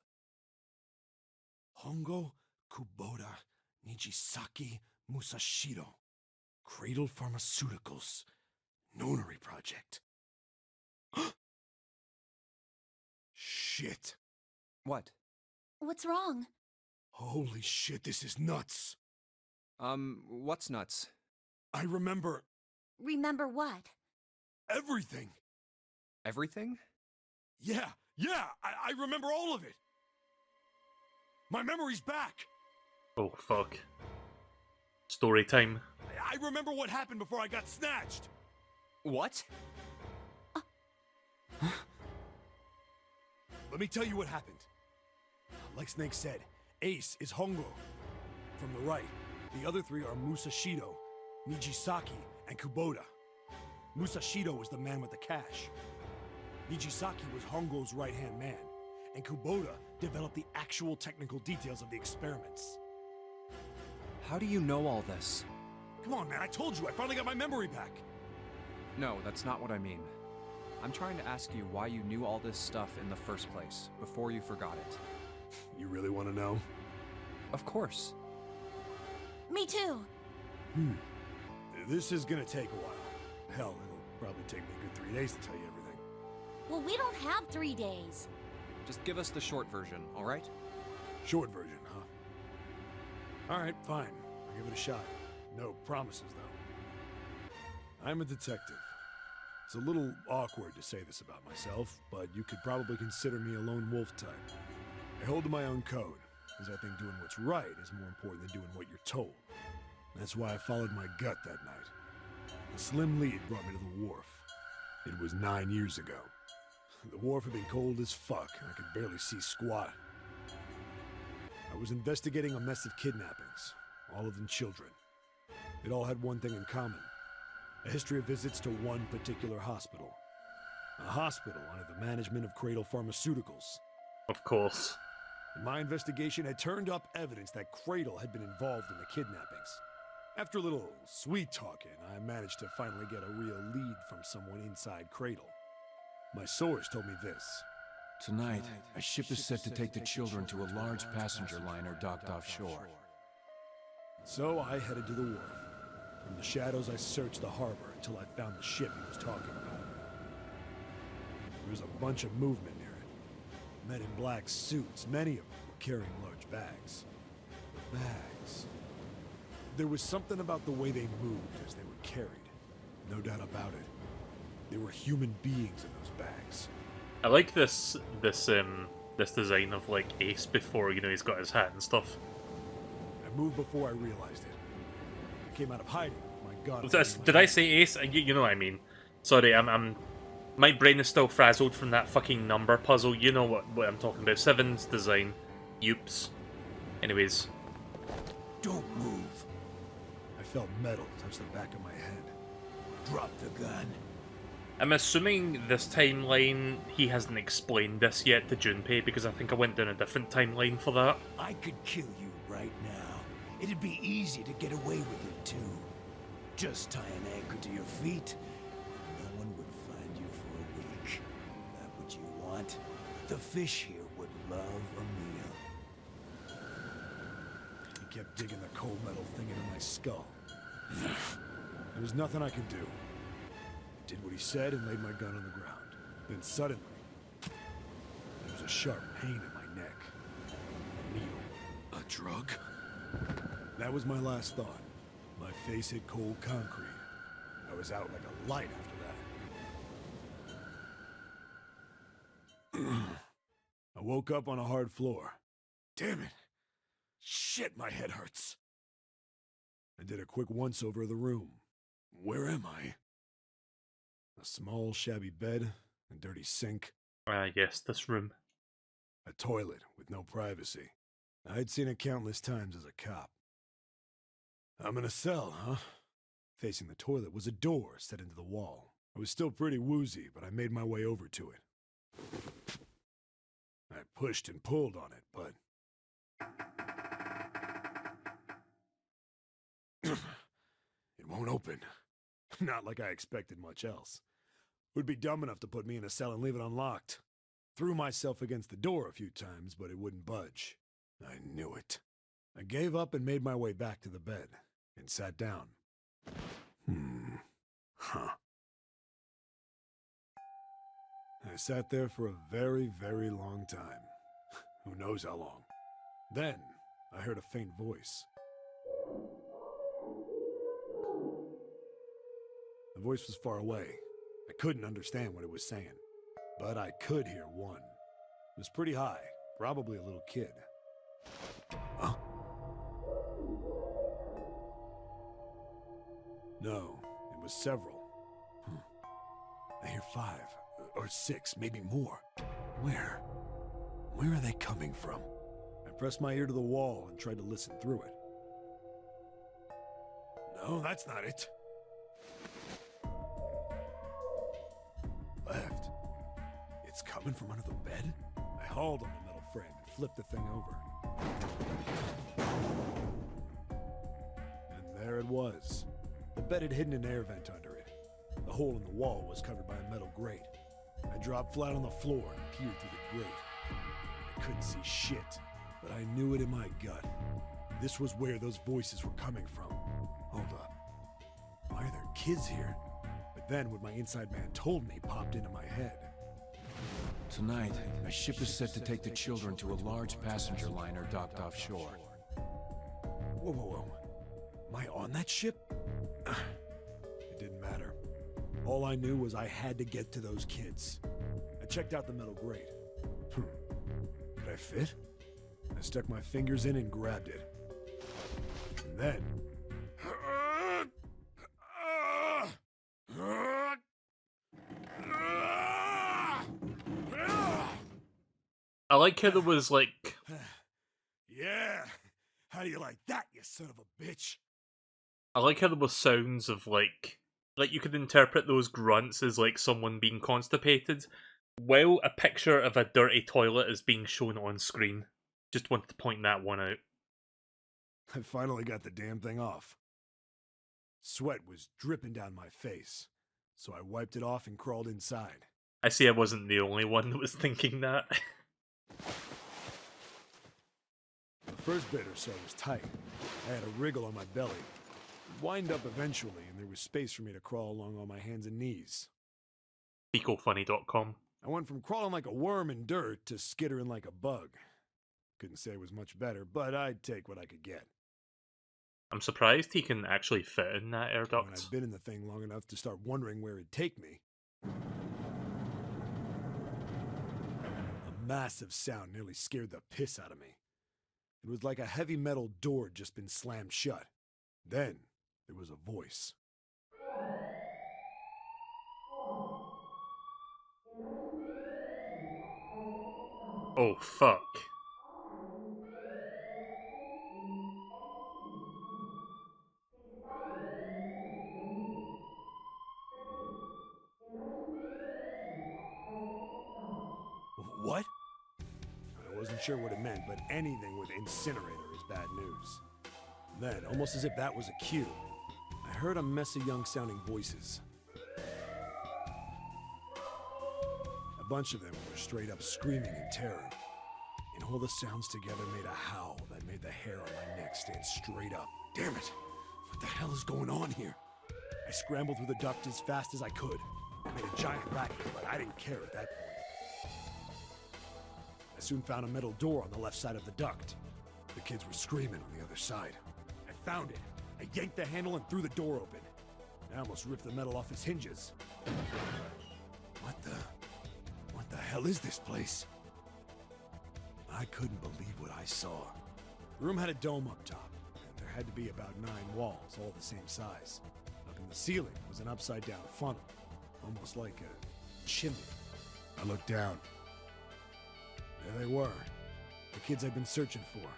Hongo Kubota Nijisaki Musashiro. Cradle Pharmaceuticals. Nonary project. Shit. What? What's wrong? Holy shit, this is nuts. What's nuts? I remember Remember what? everything. Everything? Yeah, I remember all of it. My memory's back. Oh fuck. Story time. I remember what happened before I got snatched. What? Let me tell you what happened. Like Snake said, Ace is Hongo. From the right, the other three are Musashido, Nijisaki, and Kubota. Musashido was the man with the cash. Nijisaki was Hongo's right-hand man, and Kubota developed the actual technical details of the experiments. How do you know all this? Come on, man, I told you, I finally got my memory back. No, that's not what I mean. I'm trying to ask you why you knew all this stuff in the first place, before you forgot it. You really want to know? Of course. Me too. This is gonna take a while. Hell, it'll probably take me a good 3 days to tell you everything. Well, we don't have 3 days. Just give us the short version, alright? Short version, huh? Alright, fine. I'll give it a shot. No promises, though. I'm a detective. It's a little awkward to say this about myself, but you could probably consider me a lone wolf type. I hold to my own code, because I think doing what's right is more important than doing what you're told. That's why I followed my gut that night. A slim lead brought me to the wharf. It was 9 years ago. The wharf had been cold as fuck, and I could barely see squat. I was investigating a mess of kidnappings, all of them children. It all had one thing in common. A history of visits to one particular hospital. A hospital under the management of Cradle Pharmaceuticals. Of course. And my investigation had turned up evidence that Cradle had been involved in the kidnappings. After a little sweet-talking, I managed to finally get a real lead from someone inside Cradle. My source told me this. Tonight, a ship is set to take the children to a large passenger liner docked offshore. So I headed to the wharf. From the shadows, I searched the harbor until I found the ship he was talking about. There was a bunch of movement near it. Men in black suits, many of them were carrying large bags. The bags. There was something about the way they moved as they were carried. No doubt about it. There were human beings in those bags. I like this design of like Ace before, you know, he's got his hat and stuff. I moved before I realized it. I came out of hiding with my gun. Did I say Ace? You know what I mean. Sorry, my brain is still frazzled from that fucking number puzzle. You know what I'm talking about. 7's design. Oops. Anyways. Don't move. I felt metal touch the back of my head. Drop the gun. I'm assuming this timeline, he hasn't explained this yet to Junpei, because I think I went down a different timeline for that. I could kill you right now. It'd be easy to get away with it, too. Just tie an anchor to your feet. No one would find you for a week. That what you want? The fish here would love a meal. He kept digging the cold metal thing into my skull. There was nothing I could do. I did what he said and laid my gun on the ground. Then suddenly, there was a sharp pain in my neck. A needle. A drug? That was my last thought. My face hit cold concrete. I was out like a light after that. I woke up on a hard floor. Damn it. Shit, my head hurts. I did a quick once-over of the room. Where am I? A small, shabby bed, a dirty sink. Yes, this room. A toilet with no privacy. I'd seen it countless times as a cop. I'm in a cell, huh? Facing the toilet was a door set into the wall. I was still pretty woozy, but I made my way over to it. I pushed and pulled on it, but... it won't open. Not like I expected much else. Would be dumb enough to put me in a cell and leave it unlocked. Threw myself against the door a few times, but it wouldn't budge. I knew it. I gave up and made my way back to the bed, and sat down. I sat there for a very, very long time. Who knows how long. Then, I heard a faint voice. The voice was far away. I couldn't understand what it was saying, but I could hear one. It was pretty high, probably a little kid. Huh? No, it was several. I hear 5, or 6, maybe more. Where? Where are they coming from? I pressed my ear to the wall and tried to listen through it. No, that's not it. Left. It's coming from under the bed? I hauled on the metal frame and flipped the thing over. And there it was. The bed had hidden an air vent under it. The hole in the wall was covered by a metal grate. I dropped flat on the floor and peered through the grate. I couldn't see shit, but I knew it in my gut. This was where those voices were coming from. Hold up. Why are there kids here? But then what my inside man told me popped into my head. Tonight, a ship is set to take the children to a large passenger liner docked offshore. Whoa, whoa, whoa. Am I on that ship? It didn't matter. All I knew was I had to get to those kids. I checked out the metal grate. Could I fit? I stuck my fingers in and grabbed it. And then... I like how there was like... Yeah! How do you like that, you son of a bitch? I like how there was sounds of like like you could interpret those grunts as like someone being constipated, while a picture of a dirty toilet is being shown on screen. Just wanted to point that one out. I finally got the damn thing off. Sweat was dripping down my face, so I wiped it off and crawled inside. I see I wasn't the only one that was thinking that. The first bit or so was tight. I had a wriggle on my belly. It'd wind up eventually, and there was space for me to crawl along on my hands and knees. FecalFunny.com. I went from crawling like a worm in dirt to skittering like a bug. Couldn't say it was much better, but I'd take what I could get. I'm surprised he can actually fit in that air When duct. I've been in the thing long enough to start wondering where it'd take me, a massive sound nearly scared the piss out of me. It was like a heavy metal door had just been slammed shut. Then, there was a voice. Oh, fuck. What? I wasn't sure what it meant, but anything with incinerator is bad news. Then, almost as if that was a cue, I heard a mess of young-sounding voices. A bunch of them were straight up screaming in terror, and all the sounds together made a howl that made the hair on my neck stand straight up. Damn it! What the hell is going on here? I scrambled through the duct as fast as I could. I made a giant racket, but I didn't care at that point. I soon found a metal door on the left side of the duct. The kids were screaming on the other side. I found it. I yanked the handle and threw the door open. I almost ripped the metal off its hinges. What the hell is this place? I couldn't believe what I saw. The room had a dome up top, and there had to be about 9 walls, all the same size. Up in the ceiling was an upside-down funnel, almost like a chimney. I looked down. There they were, the kids I'd been searching for.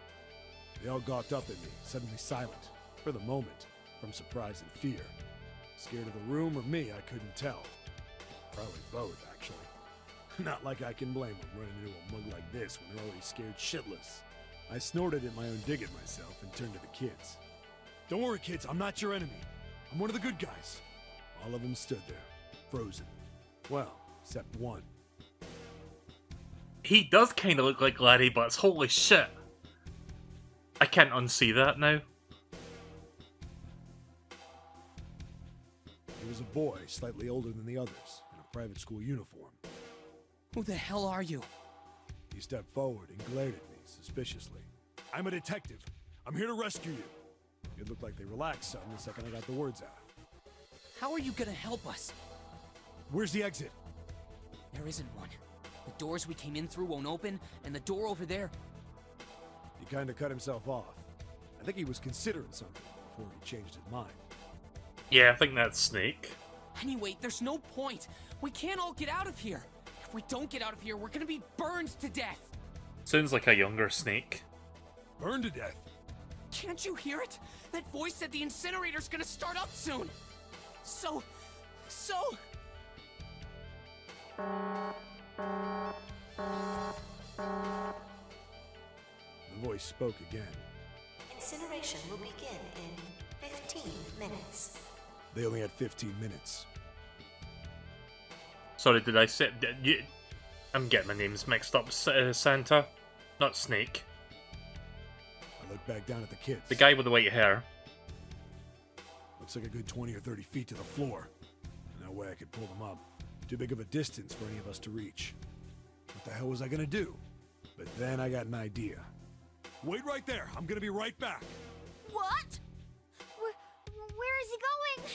They all gawked up at me, suddenly silent, for the moment, from surprise and fear. Scared of the room or me, I couldn't tell. Probably both, actually. Not like I can blame them running into a mug like this when they're already scared shitless. I snorted at my own dig at myself and turned to the kids. Don't worry, kids, I'm not your enemy. I'm one of the good guys. All of them stood there, frozen. Well, except one. He does kind of look like Larry Butts. Holy shit. I can't unsee that now. He was a boy, slightly older than the others, in a private school uniform. Who the hell are you? He stepped forward and glared at me suspiciously. I'm a detective. I'm here to rescue you. It looked like they relaxed some the second I got the words out. How are you gonna help us? Where's the exit? There isn't one. The doors we came in through won't open, and the door over there... He kind of cut himself off. I think he was considering something before he changed his mind. Yeah, I think that's Snake. Anyway, there's no point. We can't all get out of here. If we don't get out of here, we're gonna be burned to death. Sounds like a younger Snake. Burned to death? Can't you hear it? That voice said the incinerator's gonna start up soon. So... The voice spoke again. Incineration will begin in 15 minutes. They only had 15 minutes. Sorry, did I say... I'm getting my names mixed up. Santa? Not Snake. I looked back down at the kids. The guy with the white hair. Looks like a good 20 or 30 feet to the floor. No way I could pull them up. Too big of a distance for any of us to reach. What the hell was I gonna do? But then I got an idea. Wait right there. I'm gonna be right back. What? Where is he going?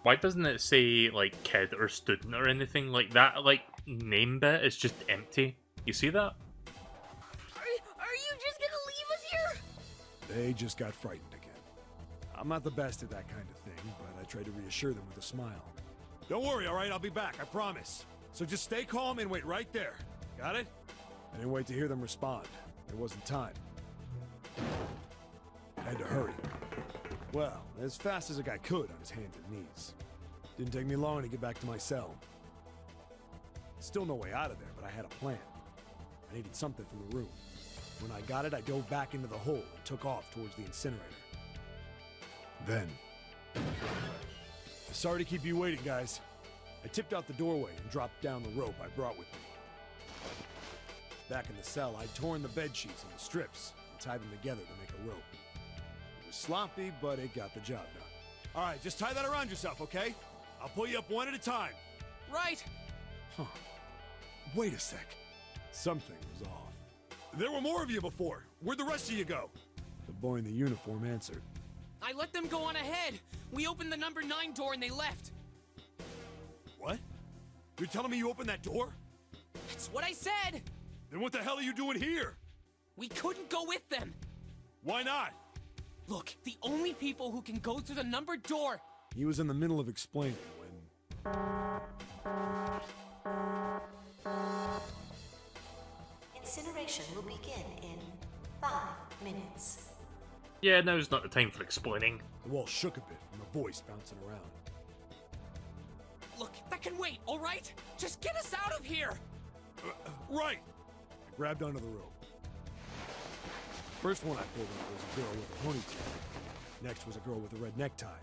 Why doesn't it say, like, kid or student or anything like that? Like, name bit is just empty. You see that? Are you just gonna leave us here? They just got frightened again. I'm not the best at that kind of thing, but I tried to reassure them with a smile. Don't worry, all right? I'll be back, I promise. So just stay calm and wait right there. Got it? I didn't wait to hear them respond. There wasn't time. I had to hurry. Well, as fast as a guy could on his hands and knees. Didn't take me long to get back to my cell. Still no way out of there, but I had a plan. I needed something from the room. When I got it, I dove back into the hole and took off towards the incinerator. Then... Sorry to keep you waiting, guys. I tipped out the doorway and dropped down the rope I brought with me. Back in the cell, I'd torn the bed sheets into strips and tied them together to make a rope. It was sloppy, but it got the job done. All right, just tie that around yourself, okay? I'll pull you up one at a time. Right. Huh. Wait a sec. Something was off. There were more of you before. Where'd the rest of you go? The boy in the uniform answered. I let them go on ahead. We opened the number 9 door and they left. What? You're telling me you opened that door? That's what I said. Then what the hell are you doing here? We couldn't go with them. Why not? Look, the only people who can go through the numbered door... He was in the middle of explaining when... Incineration will begin in 5 minutes. Yeah, now's not the time for explaining. The wall shook a bit from the voice bouncing around. Look, that can wait, all right? Just get us out of here! Right! I grabbed onto the rope. First one I pulled up was a girl with a ponytail. Next was a girl with a red necktie.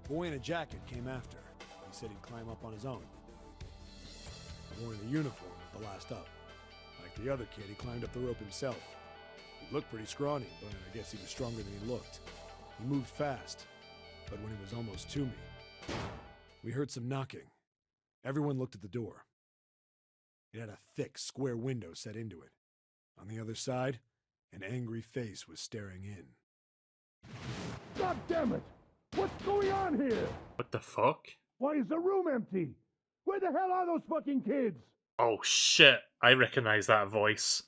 A boy in a jacket came after. He said he'd climb up on his own. The boy in the uniform was the last up. Like the other kid, he climbed up the rope himself. He looked pretty scrawny, but I guess he was stronger than he looked. He moved fast, but when he was almost to me, we heard some knocking. Everyone looked at the door. It had a thick, square window set into it. On the other side, an angry face was staring in. God damn it! What's going on here? What the fuck? Why is the room empty? Where the hell are those fucking kids? Oh shit, I recognize that voice.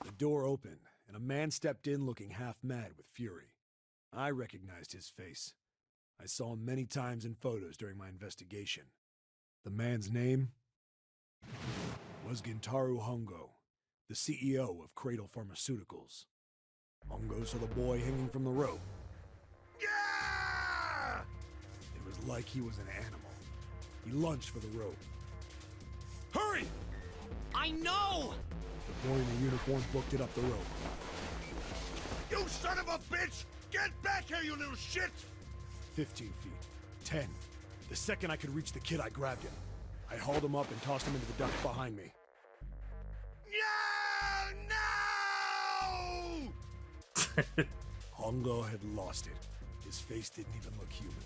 The door opened, and a man stepped in looking half mad with fury. I recognized his face. I saw him many times in photos during my investigation. The man's name was Gintaro Hongo, the CEO of Cradle Pharmaceuticals. Hongo saw the boy hanging from the rope. Yeah! It was like he was an animal. He lunged for the rope. Hurry! I know! The boy in the uniform booked it up the rope. You son of a bitch! Get back here, you little shit! 15 feet. 10. The second I could reach the kid, I grabbed him. I hauled him up and tossed him into the duct behind me. No! Hongo had lost it. His face didn't even look human.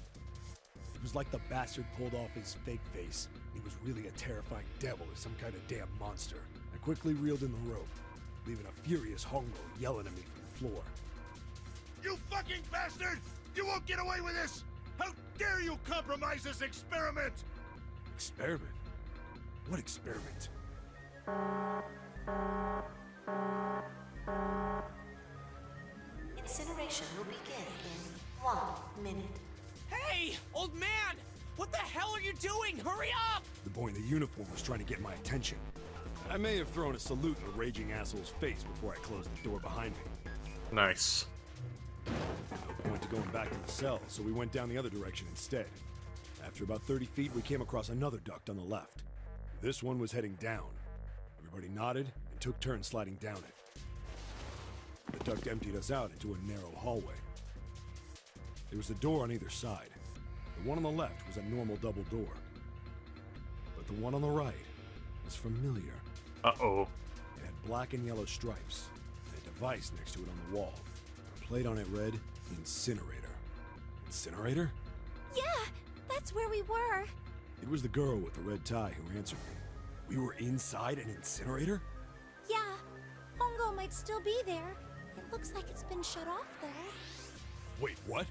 It was like the bastard pulled off his fake face. He was really a terrifying devil or some kind of damn monster. I quickly reeled in the rope, leaving a furious Hongo yelling at me from the floor. You fucking bastard! You won't get away with this! How dare you compromise this experiment! Experiment? What experiment? Incineration will begin in 1 minute. Hey, old man! What the hell are you doing? Hurry up! The boy in the uniform was trying to get my attention. I may have thrown a salute in the raging asshole's face before I closed the door behind me. Nice. No point to going back to the cell, so we went down the other direction instead. After about 30 feet, we came across another duct on the left. This one was heading down. Everybody nodded and took turns sliding down it. The duct emptied us out into a narrow hallway. There was a door on either side. The one on the left was a normal double door. But the one on the right was familiar. Uh-oh. It had black and yellow stripes, and a device next to it on the wall. A plate on it read, Incinerator. Incinerator? Yeah, that's where we were. It was the girl with the red tie who answered me. We were inside an incinerator? Yeah, Hongo might still be there. It looks like it's been shut off, though. Wait, what?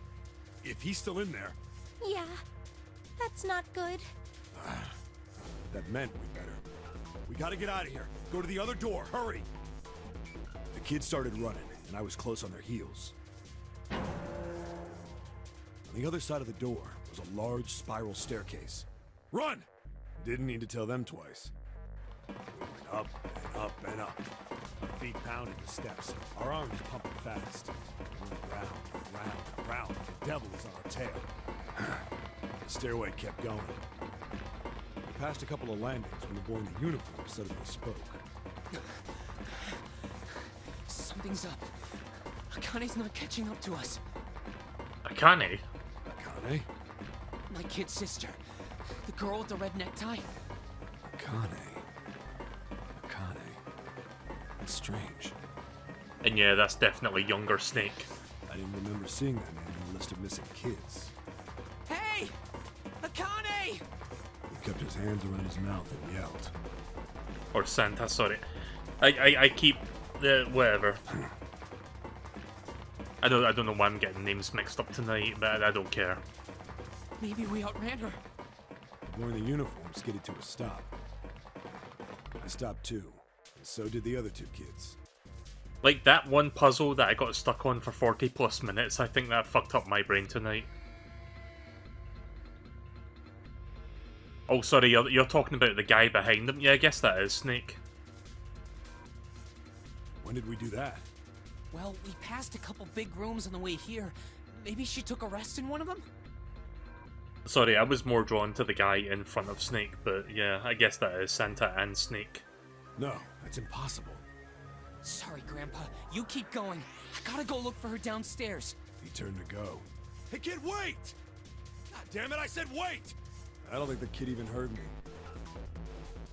If he's still in there... Yeah, that's not good. That meant we better. We gotta get out of here. Go to the other door, hurry! The kids started running, and I was close on their heels. On the other side of the door was a large spiral staircase. Run! Didn't need to tell them twice. We went up and up and up. feet pounding the steps, our arms pumping fast. We went round and round and round. The devil was on our tail. The stairway kept going. We passed a couple of landings when the boy in the uniform suddenly spoke. Something's up. Akane's not catching up to us. Akane? Akane? My kid's sister. The girl with the red necktie. Akane. That's strange. And yeah, that's definitely younger Snake. I didn't remember seeing that name in the list of missing kids. Hey! Akane! He kept his hands around his mouth and yelled. Or Santa, sorry. I keep the whatever. I don't know why I'm getting names mixed up tonight, but I don't care. Maybe we outran her. The boy in the uniform skidded to a stop. I stopped too, and so did the other two kids. Like that one puzzle that I got stuck on for 40 plus minutes, I think that fucked up my brain tonight. Oh, sorry, you're talking about the guy behind him? Yeah, I guess that is Snake. When did we do that? Well, we passed a couple big rooms on the way here. Maybe she took a rest in one of them? Sorry, I was more drawn to the guy in front of Snake, but yeah, I guess that is Santa and Snake. No, that's impossible. Sorry, Grandpa. You keep going. I gotta go look for her downstairs. He turned to go. Hey, kid, wait! God damn it, I said wait! I don't think the kid even heard me.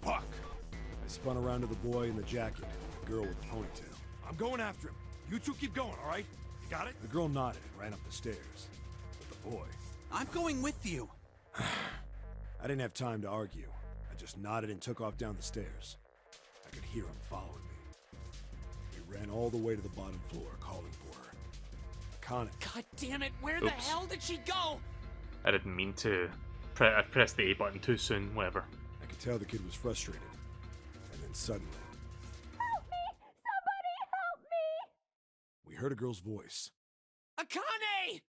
Fuck! I spun around to the boy in the jacket, the girl with the ponytail. I'm going after him. You two keep going, all right? You got it? The girl nodded and ran up the stairs. But the boy... I'm going with you. I didn't have time to argue. I just nodded and took off down the stairs. I could hear him following me. He ran all the way to the bottom floor, calling for her. Akane. God damn it, where the hell did she go? I didn't mean to. I pressed the A button too soon, whatever. I could tell the kid was frustrated. And then suddenly... Help me! Somebody help me! We heard a girl's voice. Akane!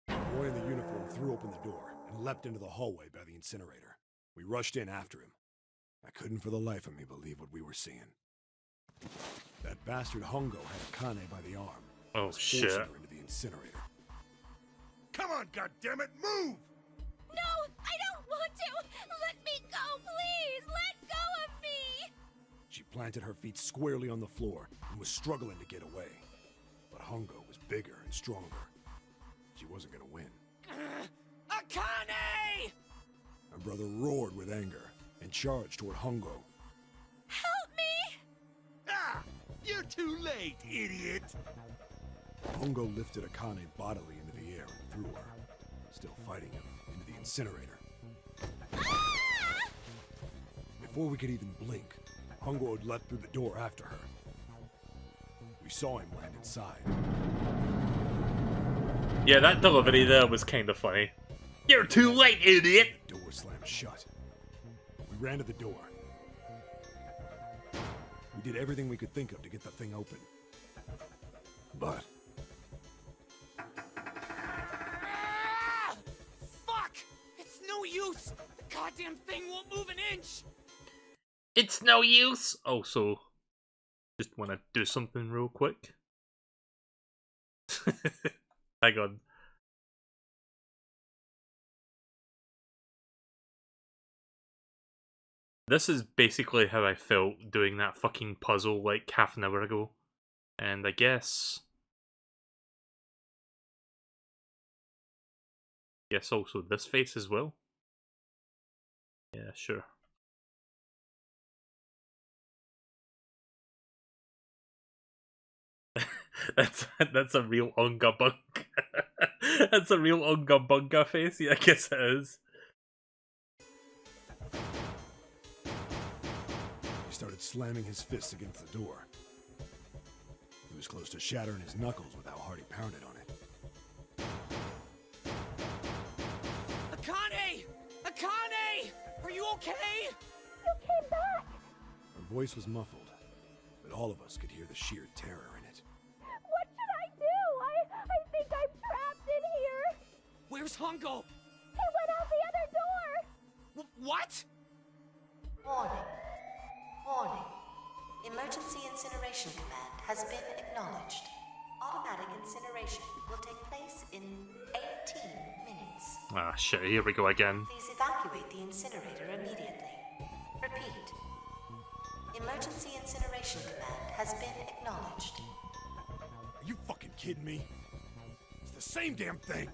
The boy in the uniform threw open the door and leapt into the hallway by the incinerator. We rushed in after him. I couldn't for the life of me believe what we were seeing. That bastard Hongo had Akane by the arm. Oh, shit. Forcing her into the incinerator. Come on, goddammit, move! No, I don't want to! Let me go, please! Let go of me! She planted her feet squarely on the floor and was struggling to get away. But Hongo was bigger and stronger. She wasn't gonna win. Akane! My brother roared with anger and charged toward Hongo. Help me! Ah! You're too late, idiot! Hongo lifted Akane bodily into the air and threw her, still fighting him, into the incinerator. Ah! Before we could even blink, Hongo had leapt through the door after her. We saw him land inside. Yeah, that delivery there was kind of funny. You're too late, idiot! The door slammed shut. We ran to the door. We did everything we could think of to get the thing open. But... Ah! Fuck! It's no use! The goddamn thing won't move an inch! It's no use! Oh, so... Just want to do something real quick. Hang on. This is basically how I felt doing that fucking puzzle like half an hour ago. And I guess also this face as well. Yeah, sure. That's a real Unga Bunga. That's a real Unga Bunga face. Yeah, I guess it is. He started slamming his fists against the door. He was close to shattering his knuckles with how hard he pounded on it. Akane! Akane! Are you okay? You came back! Her voice was muffled, but all of us could hear the sheer terror in it. What should I do? I think I'm trapped in here! Where's Hongo? He went out the other door! What? Warning. Warning. In Emergency incineration command has been acknowledged. Automatic incineration will take place in 18 minutes. Ah, shit, here we go again. Please evacuate the incinerator immediately. Repeat. Emergency incineration command has been acknowledged. Are you fucking kidding me? It's the same damn thing.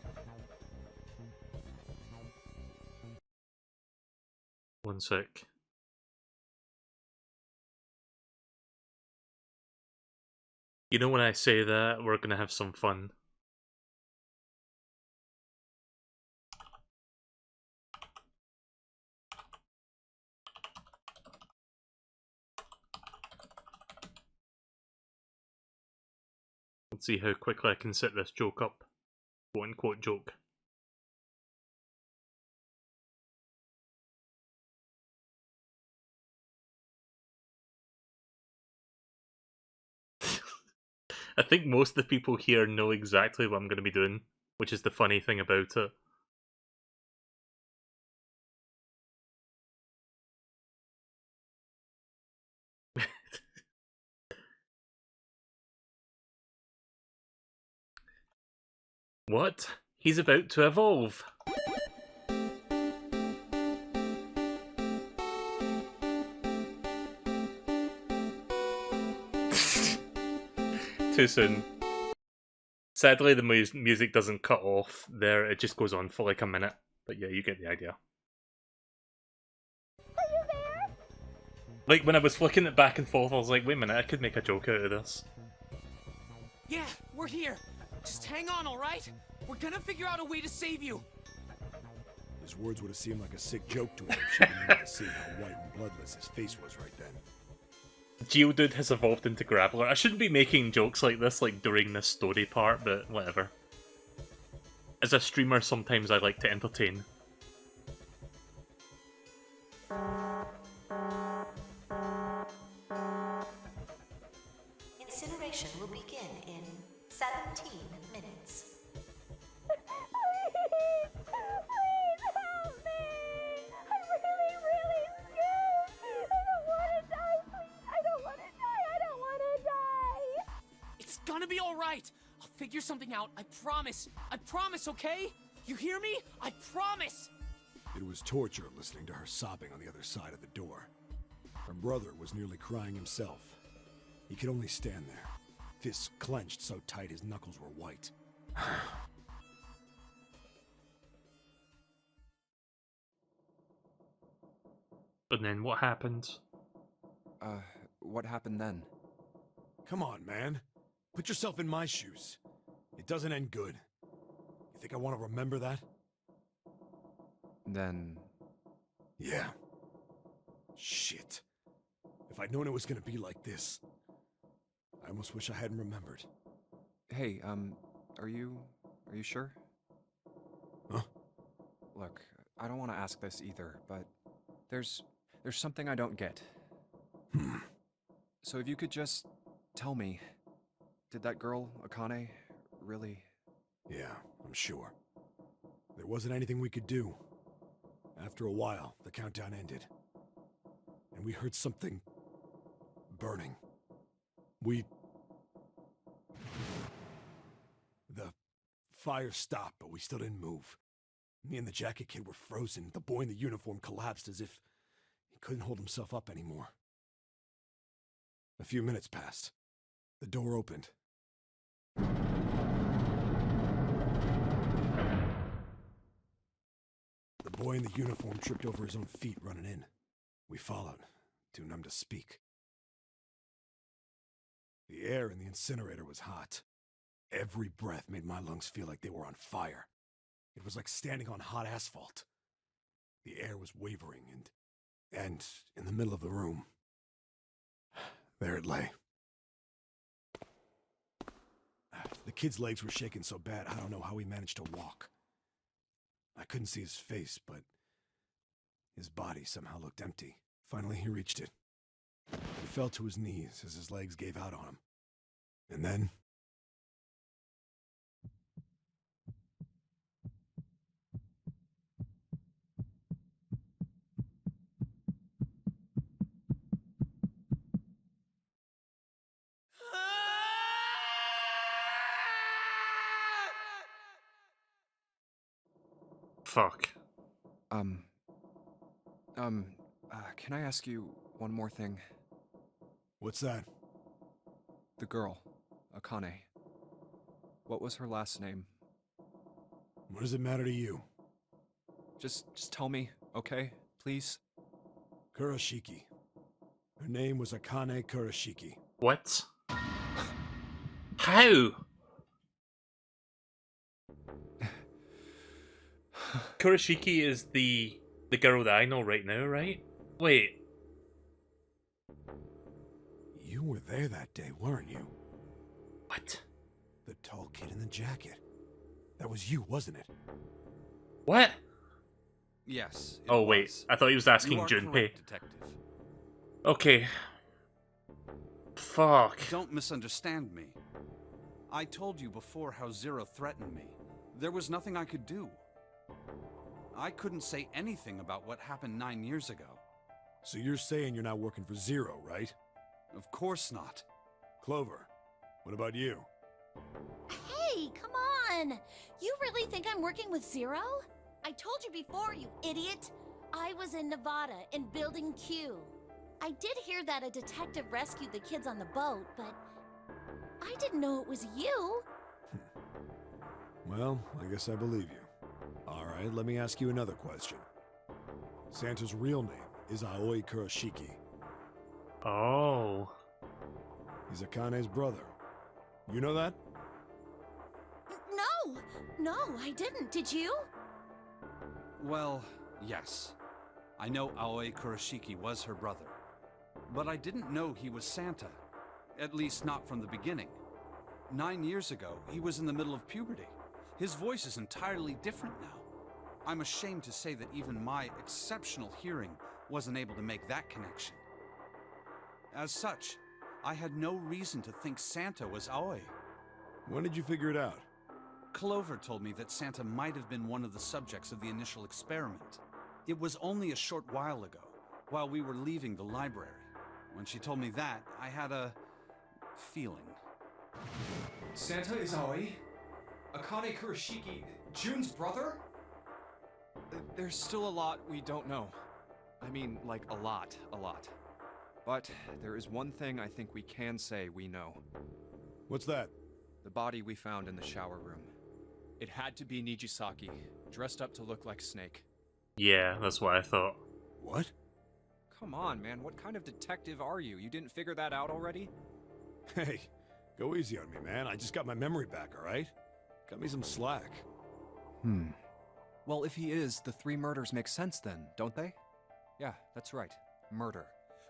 One sec. You know when I say that, we're gonna have some fun. Let's see how quickly I can set this joke up. Quote unquote joke. I think most of the people here know exactly what I'm going to be doing, which is the funny thing about it. What? He's about to evolve. Too soon. Sadly, the music doesn't cut off there, it just goes on for like a minute. But yeah, you get the idea. Like, when I was flicking it back and forth, I was like, wait a minute, I could make a joke out of this. Yeah, we're here. Just hang on, alright? We're gonna figure out a way to save you. His words would have seemed like a sick joke to him if she didn't even see how white and bloodless his face was right then. Geodude has evolved into Grappler. I shouldn't be making jokes like this, like, during this story part, but whatever. As a streamer, sometimes I like to entertain. Incineration will begin in 17 minutes. It's gonna be alright. I'll figure something out. I promise. I promise, okay? You hear me? I promise! It was torture listening to her sobbing on the other side of the door. Her brother was nearly crying himself. He could only stand there, fists clenched so tight his knuckles were white. And then what happened? What happened then? Come on, man. Put yourself in my shoes. It doesn't end good. You think I want to remember that? Then... Yeah. Shit. If I'd known it was gonna be like this, I almost wish I hadn't remembered. Hey, are you sure? Huh? Look, I don't want to ask this either, but there's something I don't get. So if you could just tell me, did that girl, Akane, really... Yeah, I'm sure. There wasn't anything we could do. After a while, the countdown ended. And we heard something... burning. The fire stopped, but we still didn't move. Me and the jacket kid were frozen. The boy in the uniform collapsed as if he couldn't hold himself up anymore. A few minutes passed. The door opened. The boy in the uniform tripped over his own feet running in. We followed, too numb to speak. The air in the incinerator was hot. Every breath made my lungs feel like they were on fire. It was like standing on hot asphalt. The air was wavering, and in the middle of the room, there it lay. The kid's legs were shaking so bad, I don't know how he managed to walk. I couldn't see his face, but his body somehow looked empty. Finally, he reached it. He fell to his knees as his legs gave out on him. And then... fuck. Can I ask you one more thing? What's that? The girl, Akane. What was her last name? What does it matter to you? Just tell me, okay? Please? Kurashiki. Her name was Akane Kurashiki. What? How? Kurashiki is the girl that I know right now, right? Wait. You were there that day, weren't you? What? The tall kid in the jacket. That was you, wasn't it? What? Yes. Oh wait, I thought he was asking Junpei. Correct, detective. Okay. Fuck. Don't misunderstand me. I told you before how Zero threatened me. There was nothing I could do. I couldn't say anything about what happened 9 years ago. So you're saying you're not working for Zero, right? Of course not. Clover, what about you? Hey, come on! You really think I'm working with Zero? I told you before, you idiot! I was in Nevada, in Building Q. I did hear that a detective rescued the kids on the boat, but I didn't know it was you. Well, I guess I believe you. Alright, let me ask you another question. Santa's real name is Aoi Kurashiki. Oh. He's Akane's brother. You know that? No, I didn't. Did you? Well, yes. I know Aoi Kurashiki was her brother. But I didn't know he was Santa. At least not from the beginning. 9 years ago, he was in the middle of puberty. His voice is entirely different now. I'm ashamed to say that even my exceptional hearing wasn't able to make that connection. As such, I had no reason to think Santa was Aoi. When did you figure it out? Clover told me that Santa might have been one of the subjects of the initial experiment. It was only a short while ago, while we were leaving the library. When she told me that, I had a feeling. Santa is Aoi? Akane Kurashiki, June's brother? There's still a lot we don't know. I mean, like, a lot. But there is one thing I think we can say we know. What's that? The body we found in the shower room. It had to be Nijisaki, dressed up to look like Snake. Yeah, that's what I thought. What? Come on, man, what kind of detective are you? You didn't figure that out already? Hey, go easy on me, man. I just got my memory back, alright? Cut me some slack. Well, if he is, the 3 murders make sense then, don't they? Yeah, that's right. Murder.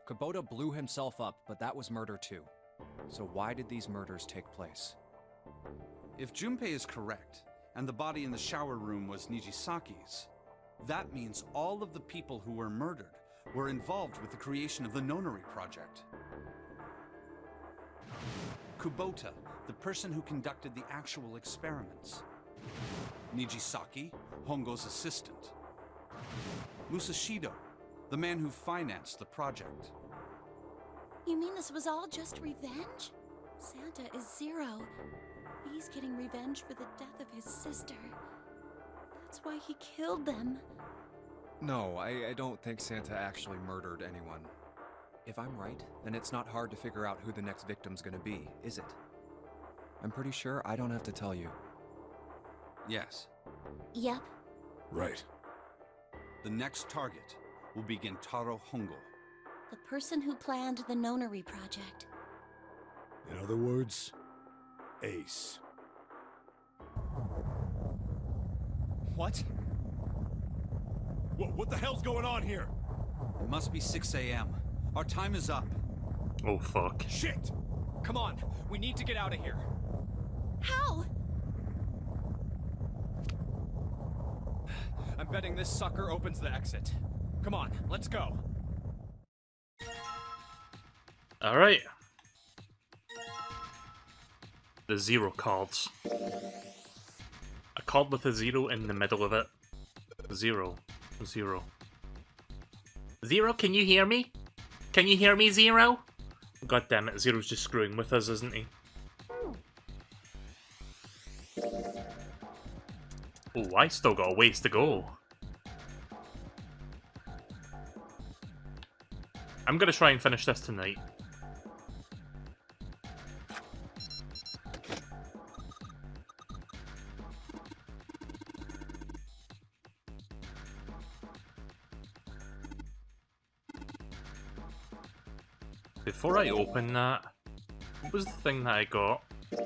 Kubota blew himself up, but that was murder too. So why did these murders take place? If Junpei is correct, and the body in the shower room was Nijisaki's, that means all of the people who were murdered were involved with the creation of the Nonary Project. Kubota, the person who conducted the actual experiments. Nijisaki, Hongo's assistant. Musashido, the man who financed the project. You mean this was all just revenge? Santa is Zero. He's getting revenge for the death of his sister. That's why he killed them. No, I don't think Santa actually murdered anyone. If I'm right, then it's not hard to figure out who the next victim's gonna be, is it? I'm pretty sure I don't have to tell you. Yes. Yep. Right. The next target will be Gentaro Hongo. The person who planned the Nonary Project. In other words, Ace. What? What the hell's going on here? It must be 6 a.m. Our time is up. Oh fuck. Shit! Come on, we need to get out of here. How? I'm betting this sucker opens the exit. Come on, let's go. Alright. The 0 cards. A card with a 0 in the middle of it. 0. 0. 0, can you hear me? Can you hear me, 0? God damn it, Zero's just screwing with us, isn't he? Oh, I still got a ways to go. I'm gonna try and finish this tonight. Before I open that, what was the thing that I got?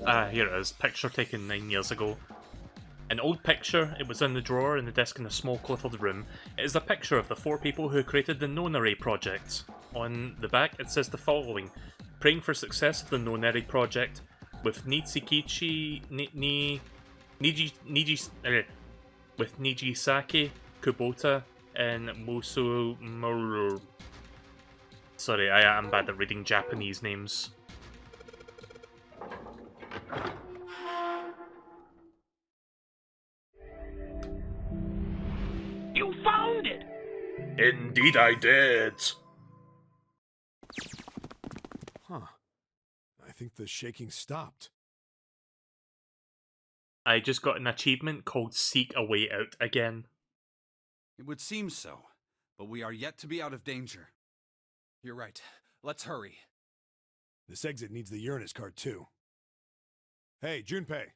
Ah, here it is. Picture taken 9 years ago. An old picture, it was in the drawer in the desk in a small cluttered room. It is a picture of the 4 people who created the Nonary project. On the back it says the following: praying for success of the Nonary project with with Nijisaki, Kubota, and Musumuru. Sorry, I am bad at reading Japanese names. You found it! Indeed I did! Huh. I think the shaking stopped. I just got an achievement called Seek a Way Out again. It would seem so, but we are yet to be out of danger. You're right. Let's hurry. This exit needs the Uranus card, too. Hey, Junpei.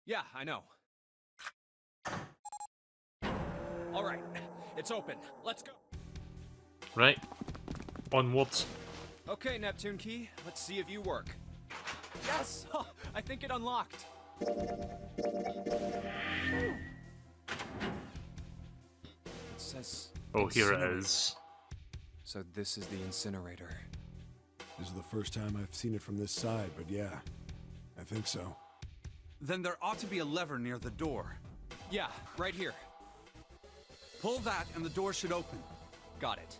Yeah, I know. All right, it's open. Let's go. Right. Onwards. Okay, Neptune Key, let's see if you work. Yes! I think it unlocked. It says... Oh, here it is. So this is the incinerator. This is the first time I've seen it from this side, but yeah, I think so. Then there ought to be a lever near the door. Yeah, right here. Pull that and the door should open. Got it.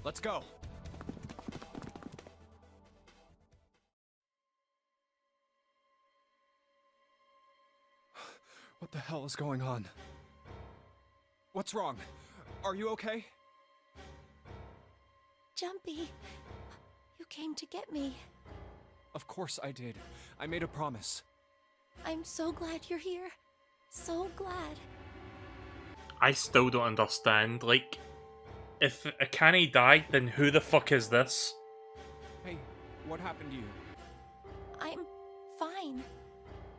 Let's go. What the hell is going on? What's wrong? Are you okay? Jumpy, you came to get me. Of course I did. I made a promise. I'm so glad you're here. So glad. I still don't understand. Like, if Akane died, then who the fuck is this? Hey, what happened to you? I'm fine.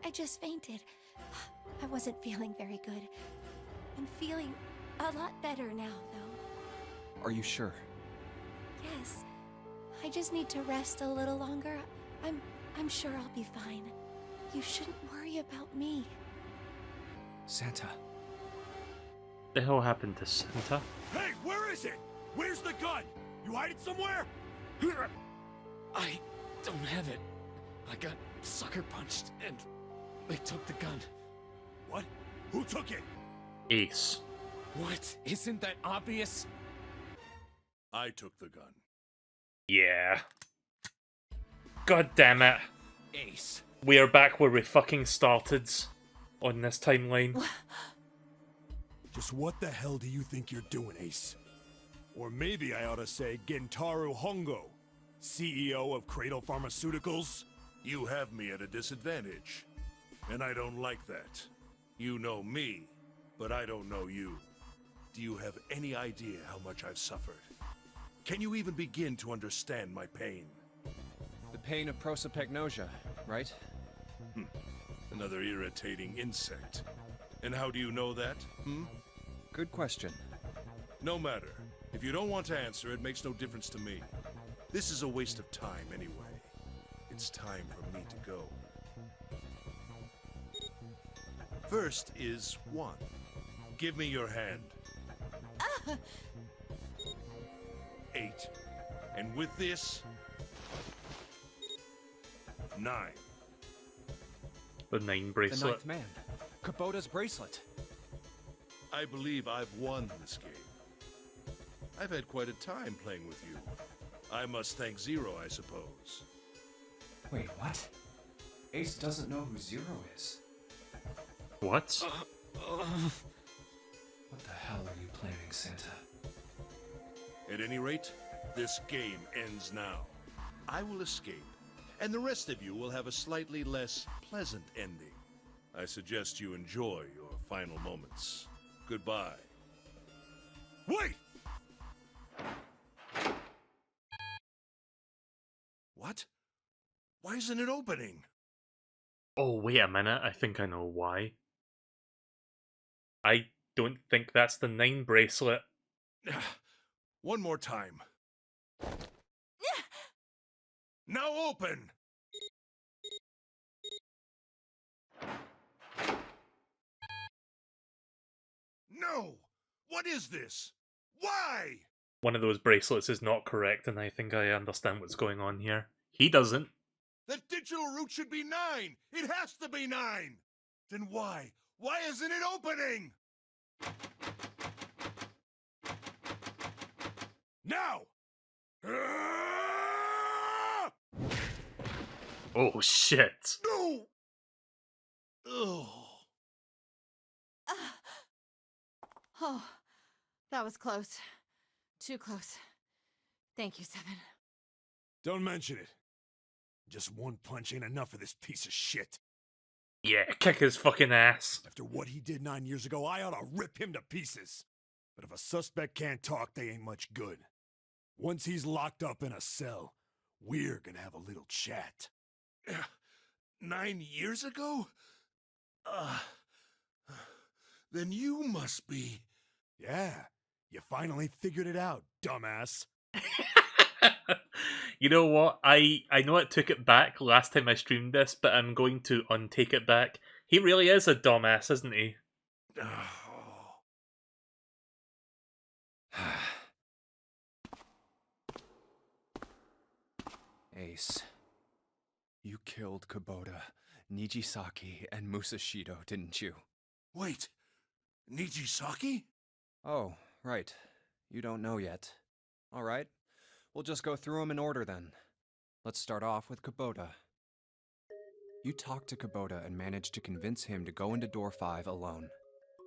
I just fainted. I wasn't feeling very good. I'm feeling a lot better now, though. Are you sure? Yes. I just need to rest a little longer. I'm sure I'll be fine. You shouldn't worry about me. Santa. The hell happened to Santa? Hey, where is it? Where's the gun? You hide it somewhere? I don't have it. I got sucker punched and they took the gun. What? Who took it? Ace. What? Isn't that obvious? I took the gun. Yeah. God damn it. Ace. We are back where we fucking started on this timeline. Just what the hell do you think you're doing, Ace? Or maybe I ought to say Gentaro Hongo, CEO of Cradle Pharmaceuticals? You have me at a disadvantage, and I don't like that. You know me, but I don't know you. Do you have any idea how much I've suffered? Can you even begin to understand my pain? The pain of prosopagnosia, right? Another irritating insect. And how do you know that, Good question. No matter. If you don't want to answer, it makes no difference to me. This is a waste of time anyway. It's time for me to go. First is 1. Give me your hand. 8. And with this... 9. The 9 The bracelet. ninth man. Kubota's bracelet. I believe I've won this game. I've had quite a time playing with you. I must thank Zero, I suppose. Wait, what? Ace doesn't know who Zero is. What? What the hell are you planning, Santa? At any rate, this game ends now. I will escape, and the rest of you will have a slightly less pleasant ending. I suggest you enjoy your final moments. Goodbye. Wait! What? Why isn't it opening? Oh, wait a minute. I think I know why. I don't think that's the 9 bracelet. One more time. Now open! No! What is this? Why? One of those bracelets is not correct, and I think I understand what's going on here. He doesn't. That digital route should be 9! It has to be 9! Then why? Why isn't it opening? Now! Oh, shit. No! Oh. Oh, that was close. Too close. Thank you, Seven. Don't mention it. Just one punch ain't enough for this piece of shit. Yeah, kick his fucking ass. After what he did 9 years ago, I ought to rip him to pieces. But if a suspect can't talk, they ain't much good. Once he's locked up in a cell, we're gonna have a little chat. 9 years ago? Then you must be... Yeah, you finally figured it out, dumbass. You know what? I know I took it back last time I streamed this, but I'm going to untake it back. He really is a dumbass, isn't he? Ace, you killed Kubota, Nijisaki, and Musashido, didn't you? Wait, Nijisaki? Oh, right. You don't know yet. All right. We'll just go through them in order then. Let's start off with Kubota. You talked to Kubota and managed to convince him to go into door 5 alone.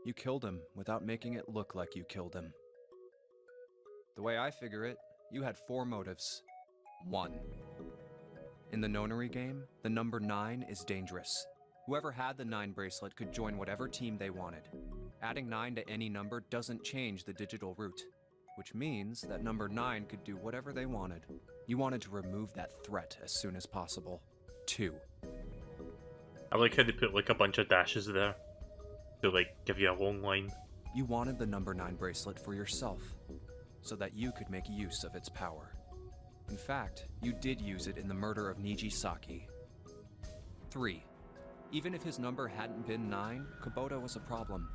You killed him without making it look like you killed him. The way I figure it, you had 4 motives. 1. In the nonary game, the number 9 is dangerous. Whoever had the 9 bracelet could join whatever team they wanted. Adding 9 to any number doesn't change the digital route, which means that number 9 could do whatever they wanted. You wanted to remove that threat as soon as possible. 2. I like how they put like a bunch of dashes there to like give you a long line. You wanted the number 9 bracelet for yourself, so that you could make use of its power. In fact, you did use it in the murder of Nijisaki. 3. Even if his number hadn't been 9, Kubota was a problem.